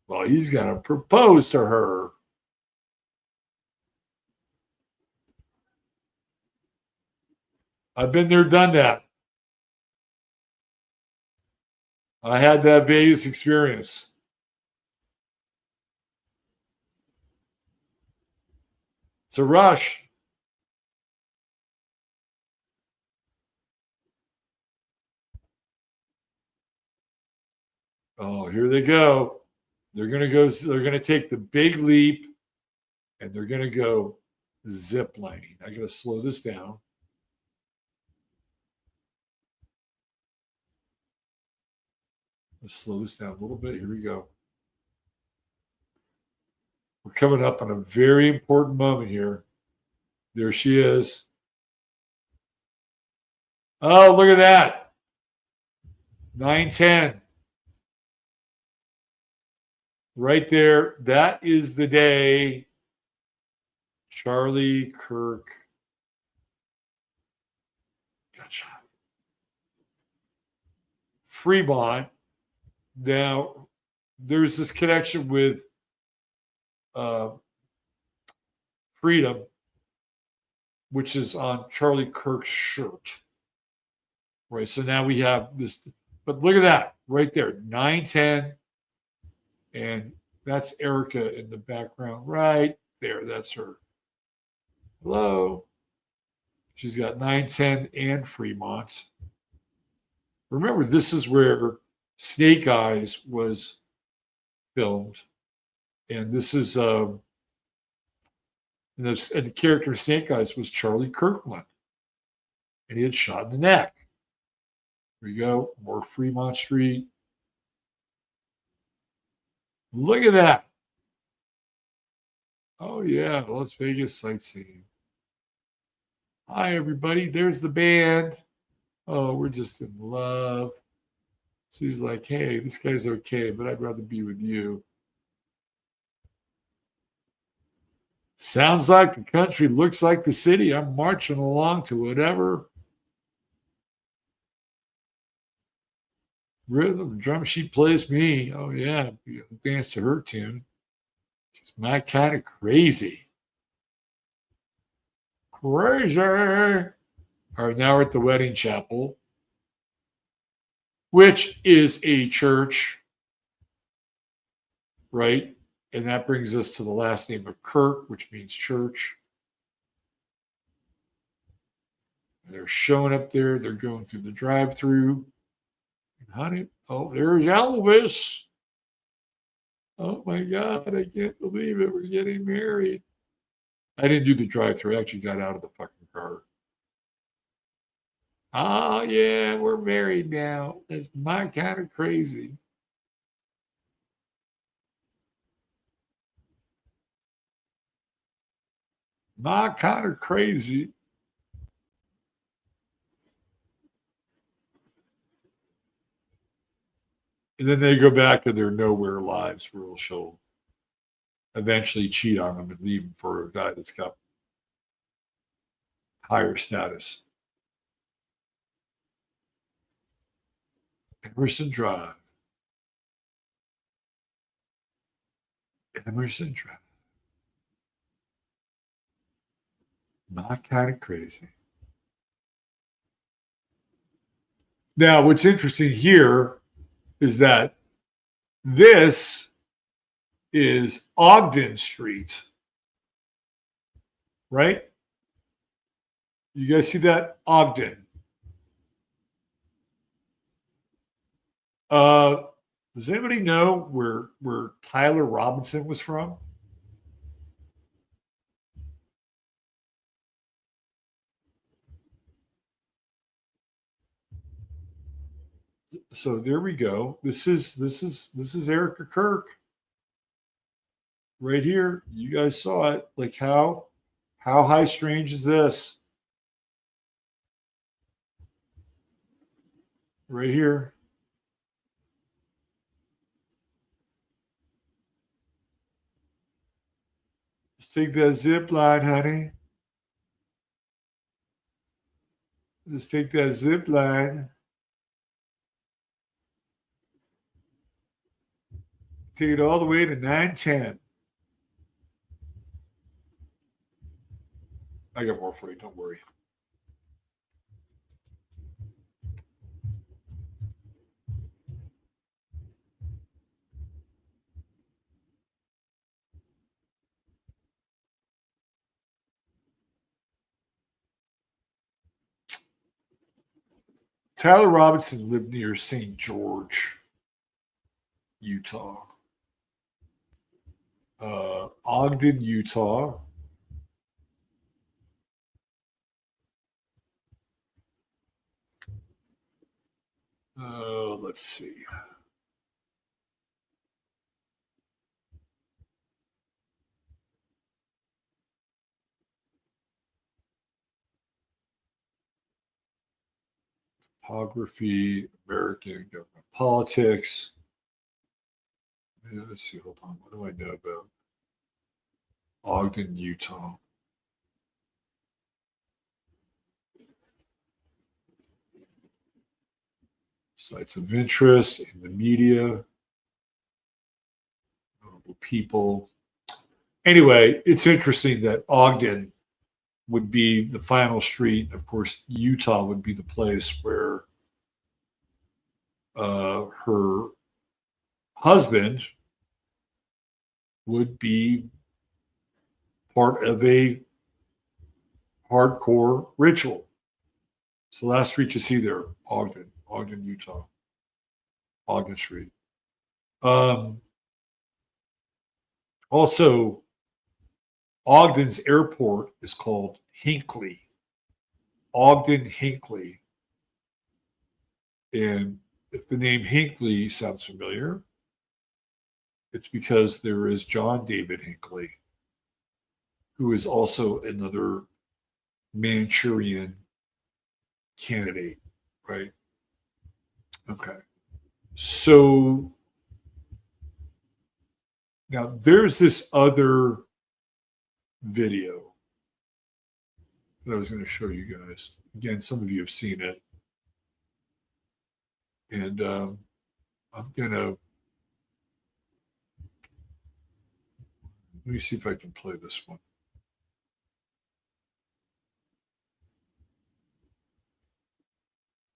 Well, he's going to propose to her. I've been there, done that. I had that Vegas experience. It's a rush. Oh, here they go. They're going to take the big leap and they're going to go zip lining. I got to slow this down. Let's slow this down a little bit. Here we go. We're coming up on a very important moment here. There she is. Oh, look at that. 9:10. Right there. That is the day Charlie Kirk got shot. Fremont. Now, there's this connection with Freedom, which is on Charlie Kirk's shirt. Right. So now we have this, but look at that right there, 9:10. And that's Erica in the background right there. That's her. Hello. She's got 9:10 and Fremont. Remember, this is where Snake Eyes was filmed. And this is, and the character Snake Eyes was Charlie Kirkland. and he had shot in the neck. Here we go, more Fremont Street. Look at that. Oh, yeah, Las Vegas sightseeing. Hi, everybody. There's the band. Oh, we're just in love. So he's like, hey, this guy's okay, but I'd rather be with you. Sounds like the country, looks like the city. I'm marching along to whatever rhythm drum she plays me. Oh, yeah, dance to her tune. She's my kind of crazy. Crazy. All right, now we're at the wedding chapel, which is a church, right? And that brings us to the last name of Kirk, which means church. And they're showing up there. They're going through the drive-through. Honey, oh, there's Elvis. Oh, my God, I can't believe it. We're getting married. I didn't do the drive-through. I actually got out of the fucking car. Oh, yeah, we're married now. That's my kind of crazy. My kind of crazy. And then they go back to their nowhere lives where she'll eventually cheat on him and leave him for a guy that's got higher status. Emerson Drive. Emerson Drive. Not kind of crazy. Now, what's interesting here is that this is Ogden Street, right? You guys see that? Ogden. Does anybody know where Tyler Robinson was from? So there we go. This is Erica Kirk right here. You guys saw it. Like how high strange is this? Right here. Let's take that zip line, honey. Let's take that zip line. Take it all the way to 910. I got more for you. Don't worry. Tyler Robinson lived near St. George, Utah. Ogden, Utah. Let's see. Topography, American government politics. Yeah, let's see. Hold on. What do I know about Ogden, Utah? Sites of interest in the media, notable people. Anyway, it's interesting that Ogden would be the final street. Of course, Utah would be the place where her husband would be part of a hardcore ritual. So last street you see there, Ogden, Utah, Ogden Street. Also, Ogden's airport is called Hinckley. Ogden Hinckley. And if the name Hinckley sounds familiar, it's because there is John David Hinckley, who is also another Manchurian candidate, right? Okay. So now there's this other video that I was going to show you guys. Again, some of you have seen it. And I'm going to, let me see if I can play this one.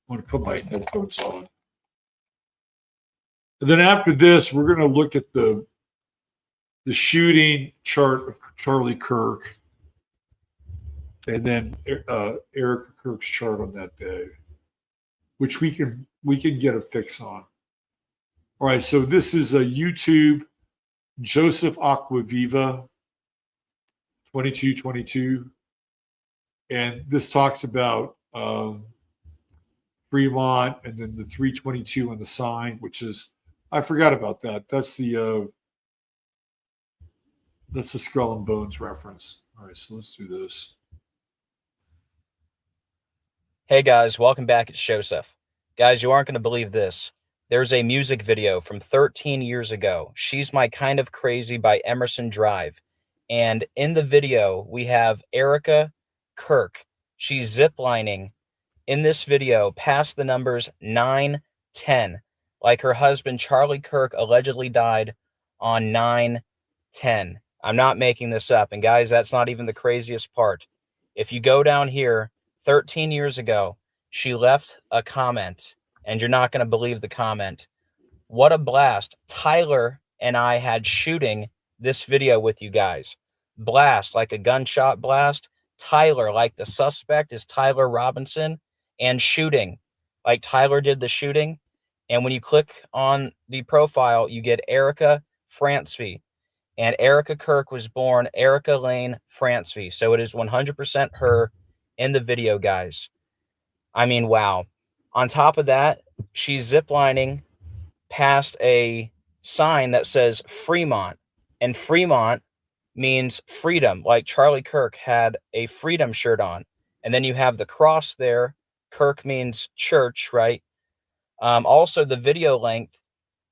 I want to put my headphones on. And then after this, we're going to look at the shooting chart of Charlie Kirk, and then Erica Kirk's chart on that day, which we can get a fix on. All right, so this is a YouTube Joseph Aquaviva 2222, and this talks about Fremont, and then the 322 on the sign, which is, I forgot about that. That's the Skull and Bones reference. All right, so let's do this. Hey guys, welcome back at Joseph. Guys, you aren't going to believe this. There's a music video from 13 years ago, She's My Kind of Crazy by Emerson Drive. And in the video, we have Erica Kirk. She's ziplining in this video past the numbers 9-10, like her husband Charlie Kirk allegedly died on 9-10. I'm not making this up. And guys, that's not even the craziest part. If you go down here, 13 years ago, she left a comment, and you're not going to believe the comment. What a blast. Tyler and I had shooting this video with you guys. Blast, like a gunshot blast. Tyler, like the suspect is Tyler Robinson, and shooting, like Tyler did the shooting. And when you click on the profile, you get Erica Francevy. And Erica Kirk was born Erica Lane Francevy. So it is 100% her in the video, guys. I mean, wow. On top of that, she's ziplining past a sign that says Fremont. And Fremont means freedom, like Charlie Kirk had a freedom shirt on. And then you have the cross there. Kirk means church, right? Also, the video length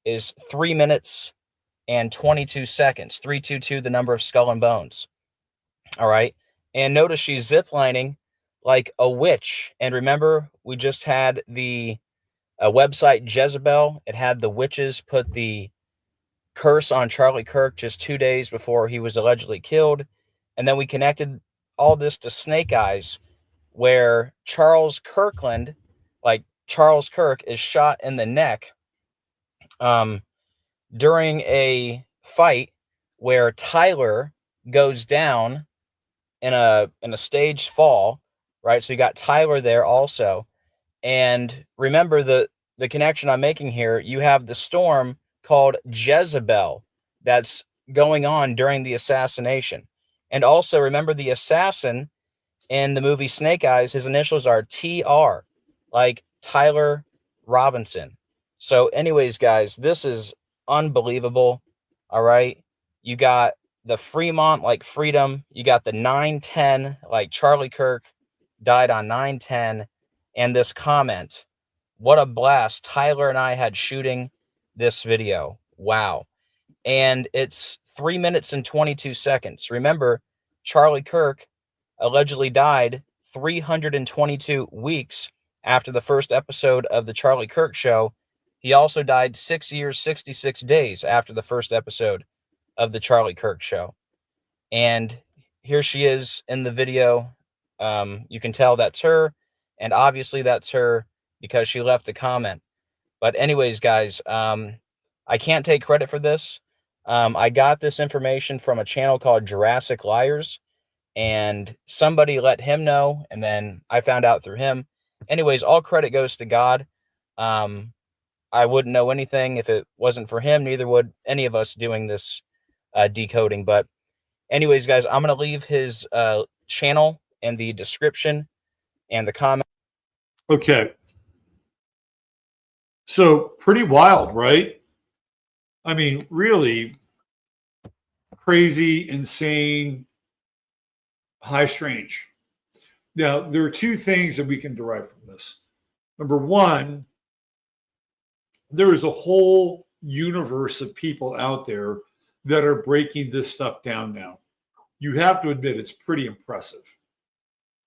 is 3 minutes and 22 seconds. 322, the number of skull and bones. All right. And notice she's ziplining like a witch. And remember, we just had the website Jezebel. It had the witches put the curse on Charlie Kirk just 2 days before he was allegedly killed. And then we connected all this to Snake Eyes, where Charles Kirkland, like Charles Kirk, is shot in the neck during a fight where Tyler goes down in a staged fall, right? So you got Tyler there also. And remember the connection I'm making here, you have the storm called Jezebel that's going on during the assassination. And also remember the assassin in the movie Snake Eyes, his initials are TR, like Tyler Robinson. So anyways, guys, this is unbelievable. All right. You got the Fremont, like freedom. You got the 9-10, like Charlie Kirk died on 9-10. And this comment, what a blast. Tyler and I had shooting this video. Wow. And it's 3 minutes and 22 seconds. Remember, Charlie Kirk allegedly died 322 weeks after the first episode of the Charlie Kirk show. He also died 6 years, 66 days after the first episode of the Charlie Kirk show. And here she is in the video. You can tell that's her. And obviously that's her because she left a comment. But anyways, guys, I can't take credit for this. I got this information from a channel called Jurassic Liars, and somebody let him know, and then I found out through him. Anyways, all credit goes to God. I wouldn't know anything if it wasn't for him. Neither would any of us doing this decoding. But anyways, guys, I'm going to leave his channel in the description. And the comment. Okay. So pretty wild, right? I mean, really crazy, insane, high strange. Now, there are two things that we can derive from this. Number one, there is a whole universe of people out there that are breaking this stuff down now. You have to admit it's pretty impressive.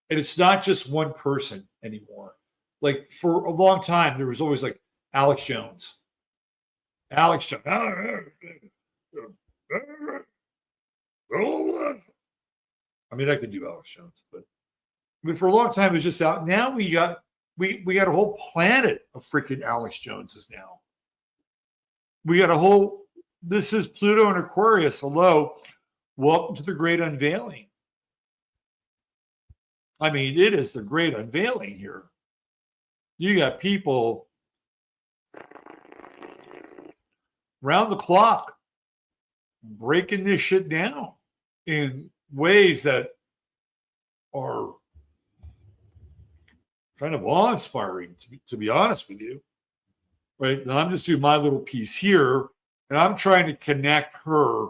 And it's not just one person anymore. Like for a long time, there was always like Alex Jones. Alex Jones. I mean, I could do Alex Jones, but I mean, for a long time, it was just out. Now we got a whole planet of freaking Alex Joneses now. We got a whole. This is Pluto and Aquarius. Hello, welcome to the great unveiling. I mean, it is the great unveiling here. You got people round the clock breaking this shit down in ways that are kind of awe-inspiring, to be honest with you. Right now, I'm just doing my little piece here, and I'm trying to connect her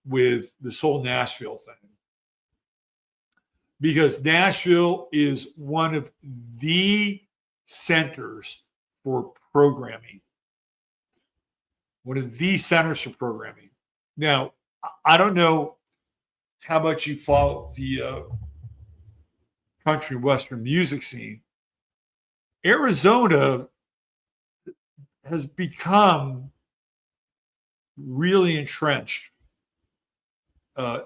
with this whole Nashville thing. Because Nashville is one of the centers for programming. One of the centers for programming. Now, I don't know how much you follow the country western music scene. Arizona has become really entrenched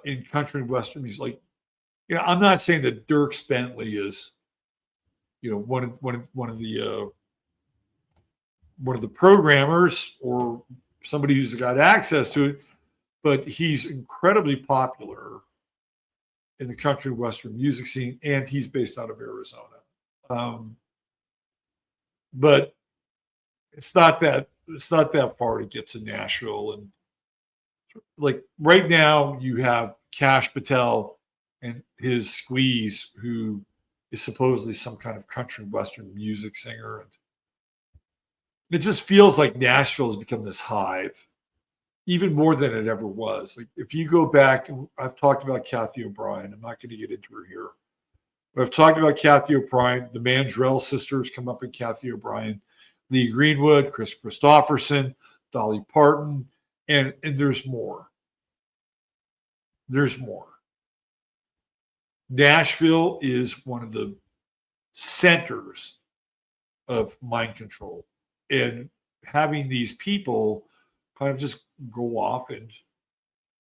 in country and western music. Like, you know, I'm not saying that Dierks Bentley is, you know, one of the programmers or somebody who's got access to it, but he's incredibly popular in the country and western music scene, and he's based out of Arizona. But it's not that far to get to Nashville. And like right now, you have Kash Patel and his squeeze, who is supposedly some kind of country and western music singer. And it just feels like Nashville has become this hive, even more than it ever was. Like if you go back, and I've talked about Kathy O'Brien. I'm not going to get into her here, but I've talked about Kathy O'Brien. The Mandrell sisters come up in Kathy O'Brien, Lee Greenwood, Chris Christopherson, Dolly Parton, and there's more. There's more. Nashville is one of the centers of mind control, and having these people kind of just go off and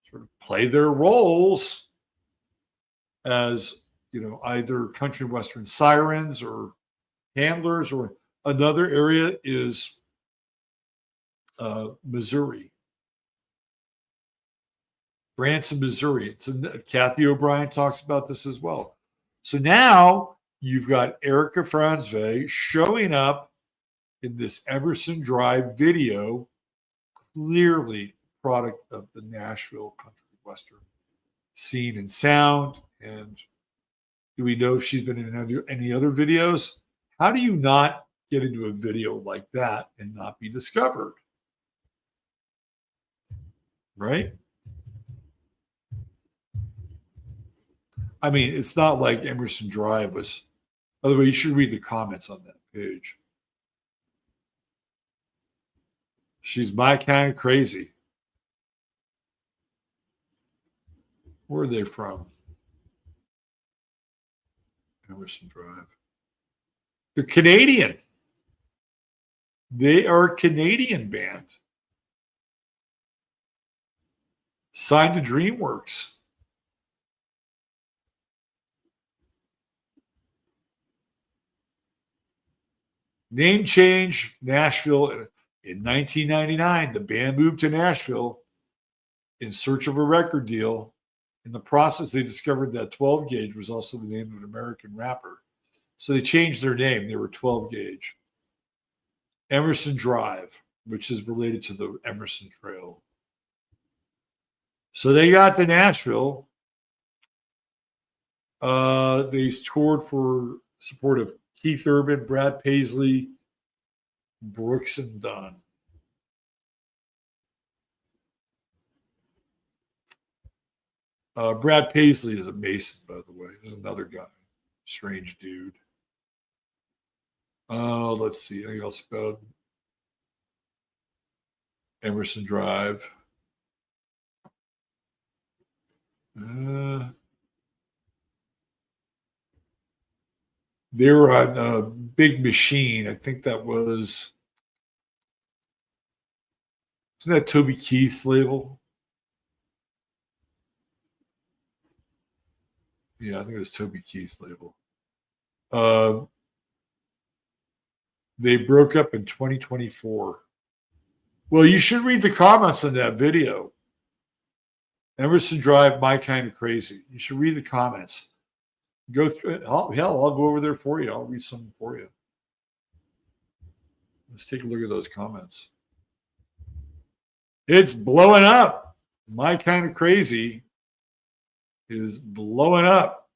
sort of play their roles as, you know, either country western sirens or handlers. Or another area is Missouri, Branson, Missouri. It's Kathy O'Brien talks about this as well. So now you've got Erica Franzwe showing up in this Emerson Drive video, clearly product of the Nashville country western scene and sound. And do we know if she's been in any other videos? How do you not get into a video like that and not be discovered? Right? I mean, it's not like Emerson Drive was. By the way, you should read the comments on that page. She's my kind of crazy. Where are they from? Emerson Drive. They're Canadian. They are a Canadian band. Signed to DreamWorks. Name change, Nashville. In 1999, the band moved to Nashville in search of a record deal. In the process, they discovered that 12 Gauge was also the name of an American rapper. So they changed their name. They were 12 Gauge. Emerson Drive, which is related to the Emerson Trail. So they got to Nashville. They toured for support of Keith Urban, Brad Paisley, Brooks and Dunn. Brad Paisley is a Mason, by the way. There's another guy. Strange dude. Let's see. Anything else about Emerson Drive? They were on a Big Machine. I think that wasn't that Toby Keith's label? Yeah, I think it was Toby Keith's label. They broke up in 2024. Well, you should read the comments on that video. Emerson Drive, My Kind of Crazy. You should read the comments. Go through it. Hell, I'll go over there for you. I'll read some for you. Let's take a look at those comments. It's blowing up. My Kind of Crazy is blowing up.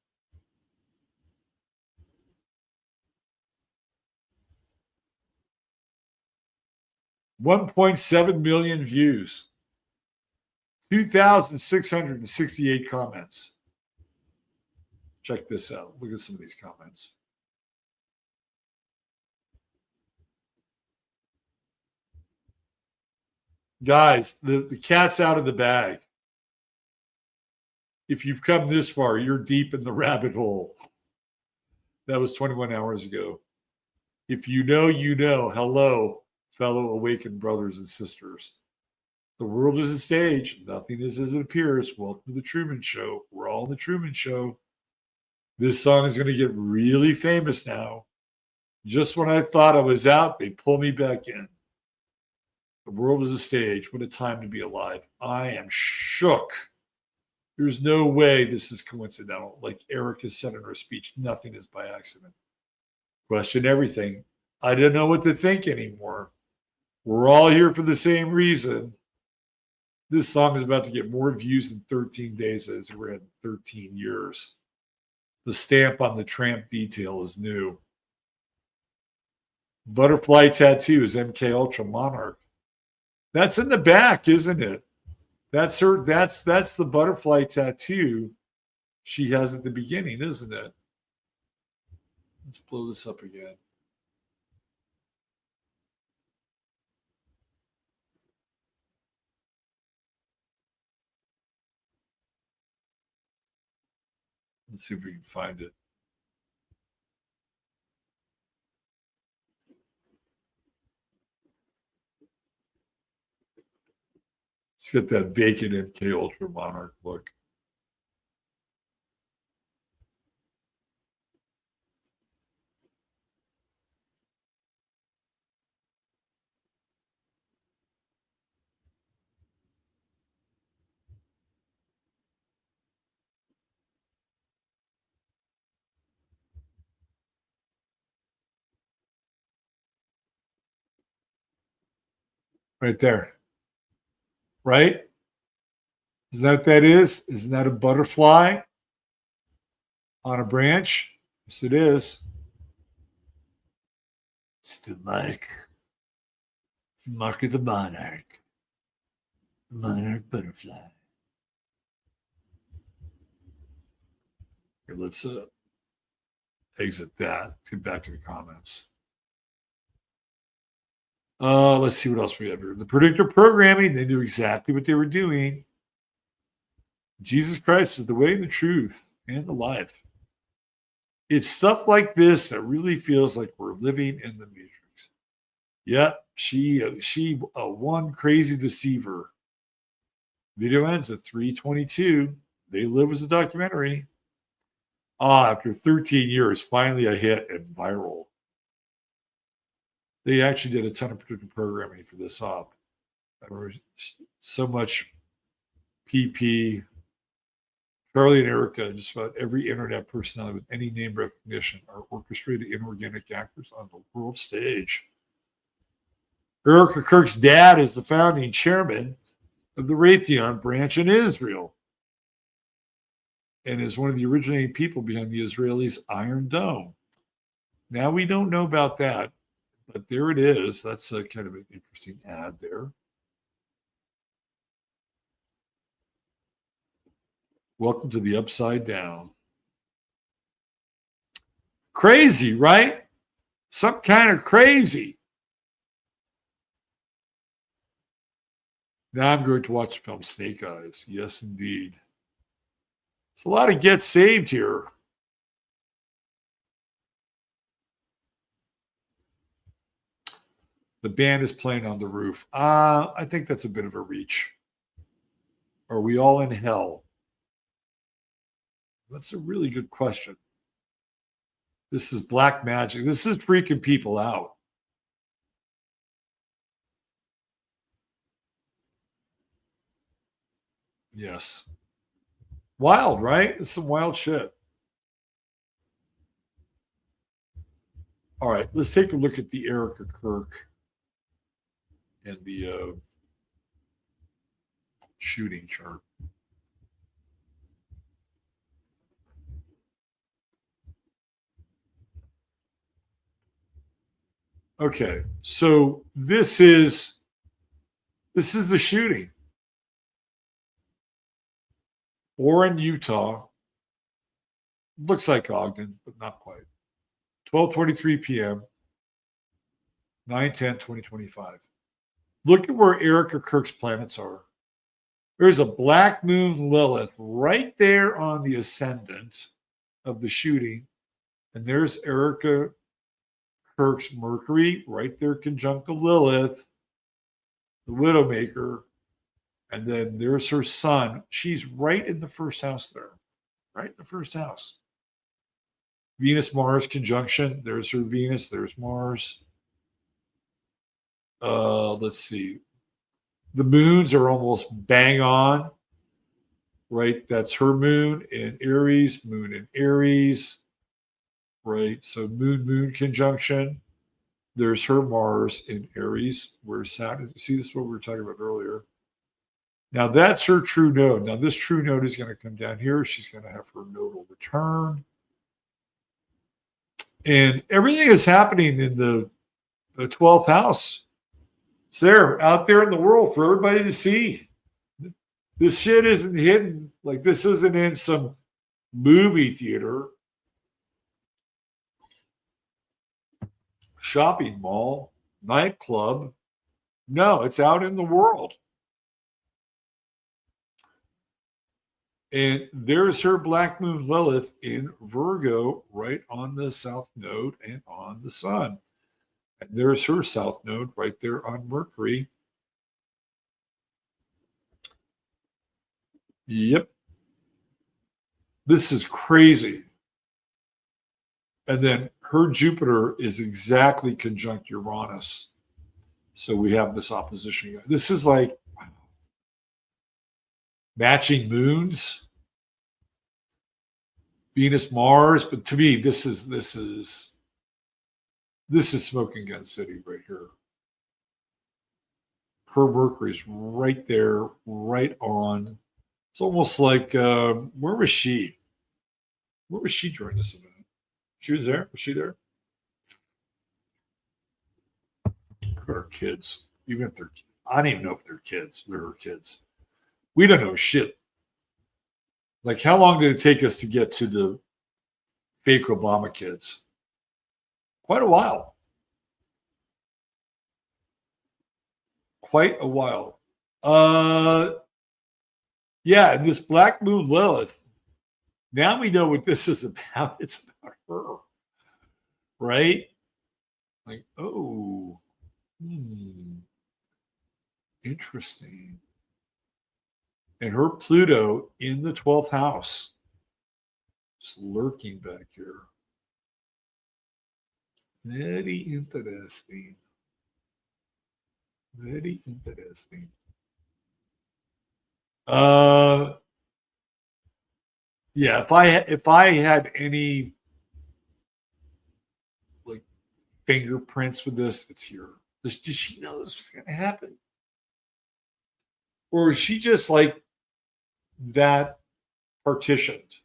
$1.7 million views. 2,668 comments. Check this out. Look at some of these comments. Guys, the cat's out of the bag. If you've come this far, you're deep in the rabbit hole. That was 21 hours ago. If you know, you know. Hello, fellow awakened brothers and sisters. The world is a stage. Nothing is as it appears. Welcome to the Truman Show. We're all in the Truman Show. This song is going to get really famous now. Just when I thought I was out, they pull me back in. The world is a stage. What a time to be alive. I am shook. There's no way this is coincidental. Like Erica said in her speech, nothing is by accident. Question everything. I don't know what to think anymore. We're all here for the same reason. This song is about to get more views in 13 days than it's ever had in 13 years. The stamp on the tramp detail is new. Butterfly tattoo is MK Ultra Monarch. That's in the back, isn't it? That's her. That's the butterfly tattoo she has at the beginning, isn't it? Let's blow this up again. Let's see if we can find it. Let's get that vacant MK Ultra Monarch look. Right there. Right? Isn't that what that is? Isn't that a butterfly on a branch? Yes, it is. It's the mark. The mark of the monarch. The monarch butterfly. Here, let's exit that. Get back to the comments. Let's see what else we have here. The predictor programming, they knew exactly what they were doing. Jesus Christ is the way, the truth, and the life. It's stuff like this that really feels like we're living in the Matrix. Yep, she one crazy deceiver. Video ends at 3:22. They Live was a documentary. After 13 years, finally a hit and viral. They actually did a ton of predictive programming for this op. There was so much PP. Charlie and Erica, just about every internet personality with any name recognition, are orchestrated inorganic actors on the world stage. Erica Kirk's dad is the founding chairman of the Raytheon branch in Israel and is one of the originating people behind the Israelis' Iron Dome. Now we don't know about that, but there it is. That's a kind of an interesting ad there. Welcome to the Upside Down. Crazy, right? Some kind of crazy. Now I'm going to watch the film Snake Eyes. Yes, indeed. It's a lot of get saved here. The band is playing on the roof. I think that's a bit of a reach. Are we all in hell? That's a really good question. This is black magic. This is freaking people out. Yes. Wild, right? It's some wild shit. All right, let's take a look at the Erica Kirk and the shooting chart. Okay, so this is the shooting. Warren, Utah. Looks like Ogden, but not quite. 12:23 p.m. 9/10/2025. Look at where Erica Kirk's planets are. There's a black moon Lilith right there on the ascendant of the shooting. And there's Erica Kirk's Mercury right there conjunct Lilith, the Widowmaker. And then there's her sun. She's right in the first house there. Right in the first house. Venus-Mars conjunction. There's her Venus. There's Mars. Let's see. The moons are almost bang on. Right? That's her moon in Aries. Moon in Aries. Right? So moon conjunction. There's her Mars in Aries. Where Saturn. See, this is what we were talking about earlier. Now, that's her true node. Now, this true node is going to come down here. She's going to have her nodal return. And everything is happening in the 12th house. It's there, out there in the world for everybody to see. This shit isn't hidden. Like, this isn't in some movie theater, shopping mall, nightclub. No, it's out in the world. And there's her black moon Lilith in Virgo right on the south node and on the sun. And there's her south node right there on Mercury. Yep. This is crazy. And then her Jupiter is exactly conjunct Uranus. So we have this opposition. This is like matching moons, Venus, Mars, but to me, this is smoking gun city right here. Her Mercury's right there, right on. It's almost like where was she? Where was she during this event? She was there. Was she there? Her kids, even if they're, I don't even know if they're kids. They're her kids. We don't know shit. Like, how long did it take us to get to the fake Obama kids? Quite a while. Quite a while. Yeah, and this black moon Lilith, now we know what this is about. It's about her. Right? Like, oh, interesting. And her Pluto in the 12th house, just lurking back here. Very interesting. Very interesting. Yeah, if I had any like fingerprints with this, it's here. Did she know this was going to happen? Or is she just like that partitioned,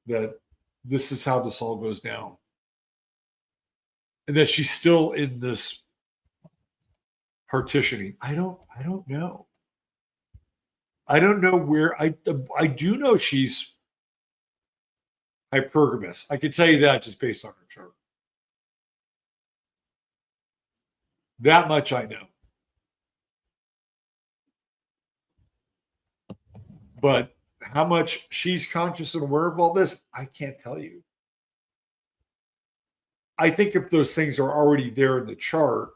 that this is how this all goes down? and that she's still in this partitioning. I don't know. I don't know where. I do know she's hypergamous. I can tell you that just based on her chart. That much I know. But how much she's conscious and aware of all this, I can't tell you. I think if those things are already there in the chart,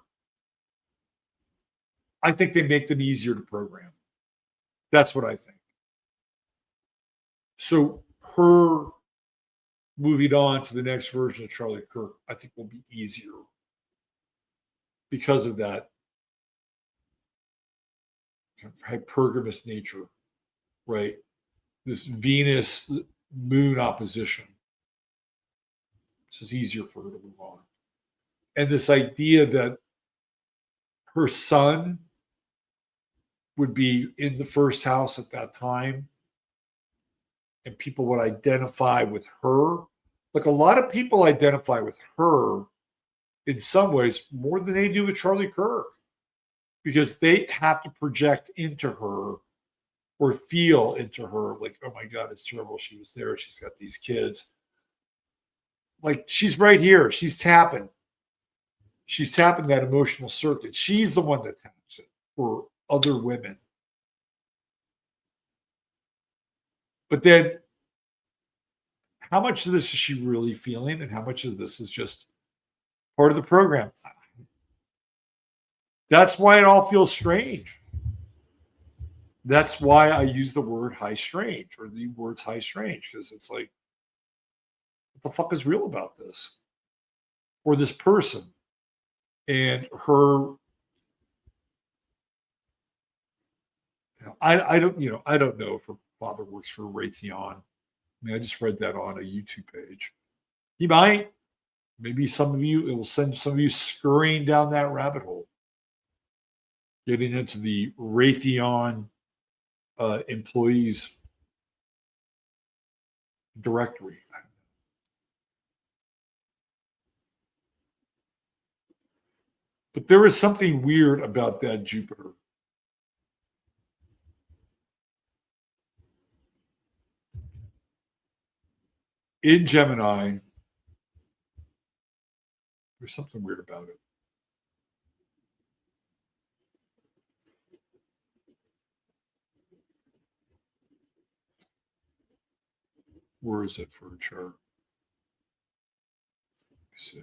I think they make them easier to program. That's what I think. So her moving on to the next version of Charlie Kirk, I think will be easier because of that kind of hypergamous nature, right? This Venus moon opposition. It's just easier for her to move on. And this idea that her son would be in the first house at that time, and people would identify with her. Like a lot of people identify with her in some ways more than they do with Charlie Kirk, because they have to project into her or feel into her like, oh my God, it's terrible. She was there. She's got these kids. Like she's right here. She's tapping. She's tapping that emotional circuit. She's the one that taps it for other women. But then how much of this is she really feeling and how much of this is just part of the program? That's why it all feels strange. That's why I use the word high strange or the words high strange, because it's like, what the fuck is real about this? Or this person and her. I don't know if her father works for Raytheon. I mean, I just read that on a YouTube page. He might. Maybe some of you, it will send some of you scurrying down that rabbit hole, getting into the Raytheon employees directory. But there is something weird about that Jupiter. In Gemini, there's something weird about it. Where is it for a chart? Let's see.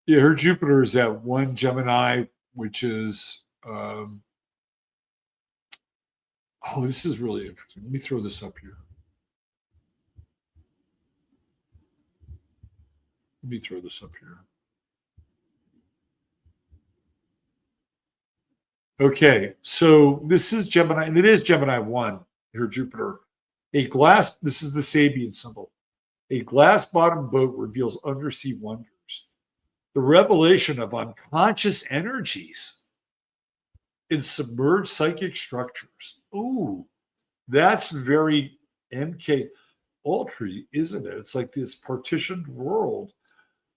Yeah, her Jupiter is at 1 Gemini, which is, this is really interesting. Let me throw this up here. Okay, so this is Gemini, and it is Gemini 1, her Jupiter. This is the Sabian symbol. A glass-bottomed boat reveals undersea wonders. The revelation of unconscious energies in submerged psychic structures. Ooh, that's very MK Ultra, isn't it? It's like this partitioned world.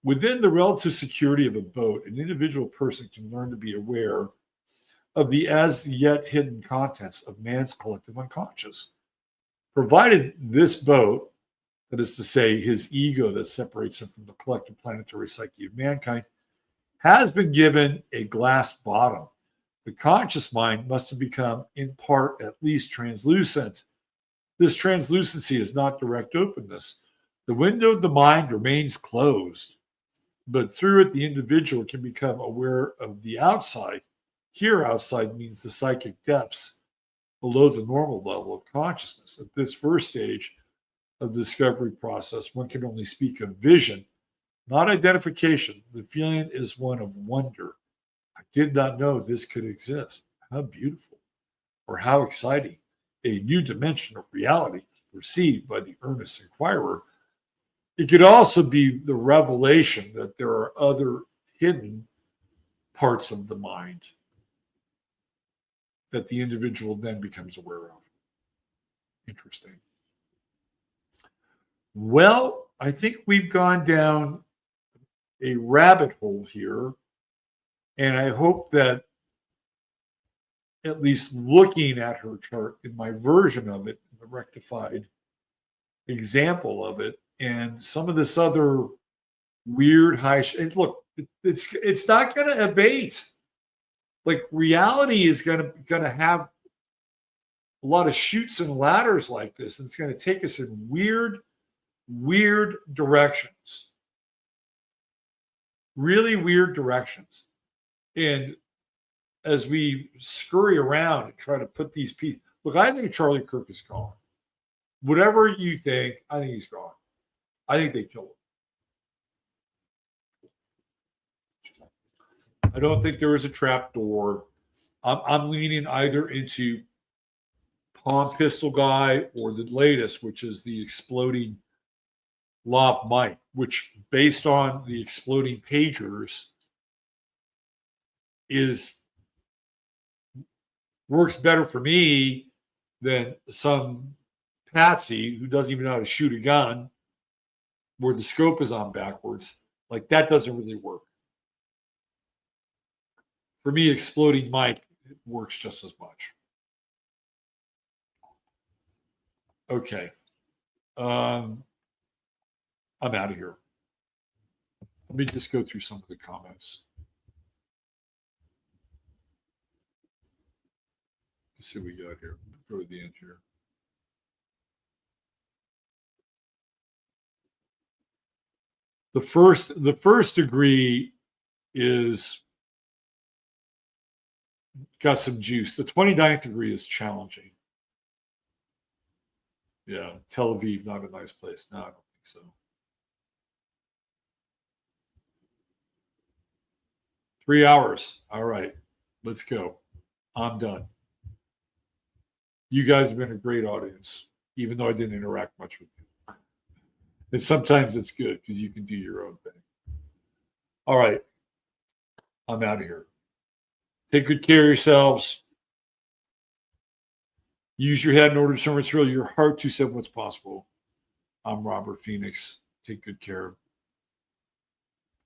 Within the relative security of a boat, an individual person can learn to be aware of the as yet hidden contents of man's collective unconscious. Provided this boat, that is to say, his ego that separates him from the collective planetary psyche of mankind, has been given a glass bottom. The conscious mind must have become, in part at least, translucent. This translucency is not direct openness. The window of the mind remains closed, but through it, the individual can become aware of the outside. Here, outside means the psychic depths below the normal level of consciousness. At this first stage of the discovery process, one can only speak of vision, not identification. The feeling is one of wonder. I did not know this could exist. How beautiful, or how exciting. A new dimension of reality is perceived by the earnest inquirer. It could also be the revelation that there are other hidden parts of the mind that the individual then becomes aware of. Interesting. Well, I think we've gone down a rabbit hole here, and I hope that at least looking at her chart in my version of it, the rectified example of it, and some of this other weird and look, it's not going to abate. Like, reality is going to have a lot of chutes and ladders like this, and it's going to take us in weird directions, really weird directions. And as we scurry around and try to put these pieces, look, I think Charlie Kirk is gone. Whatever you think, I think he's gone. I think they killed him. I don't think there is a trap door. I'm leaning either into Palm Pistol Guy or the latest, which is the exploding Lav Mike, which, based on the exploding pagers, works better for me than some patsy who doesn't even know how to shoot a gun, where the scope is on backwards. Like, that doesn't really work. For me, exploding Mike works just as much. Okay. I'm out of here. Let me just go through some of the comments. Let's see what we got here. Go to the end here. The first degree is got some juice. The 29th degree is challenging. Yeah, Tel Aviv, not a nice place. No, I don't think so. 3 hours. All right, let's go. I'm done. You guys have been a great audience, even though I didn't interact much with you. And sometimes it's good because you can do your own thing. All right, I'm out of here. Take good care of yourselves. Use your head in order to discern what's real, your heart to set what's possible. I'm Robert Phoenix. Take good care.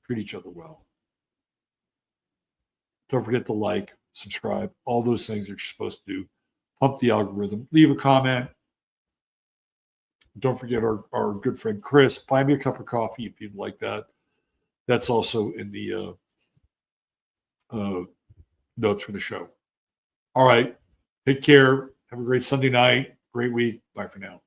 Treat each other well. Don't forget to like, subscribe, all those things that you're supposed to do. Pump the algorithm. Leave a comment. Don't forget our good friend Chris. Buy me a cup of coffee if you'd like that. That's also in the notes for the show. All right. Take care. Have a great Sunday night. Great week. Bye for now.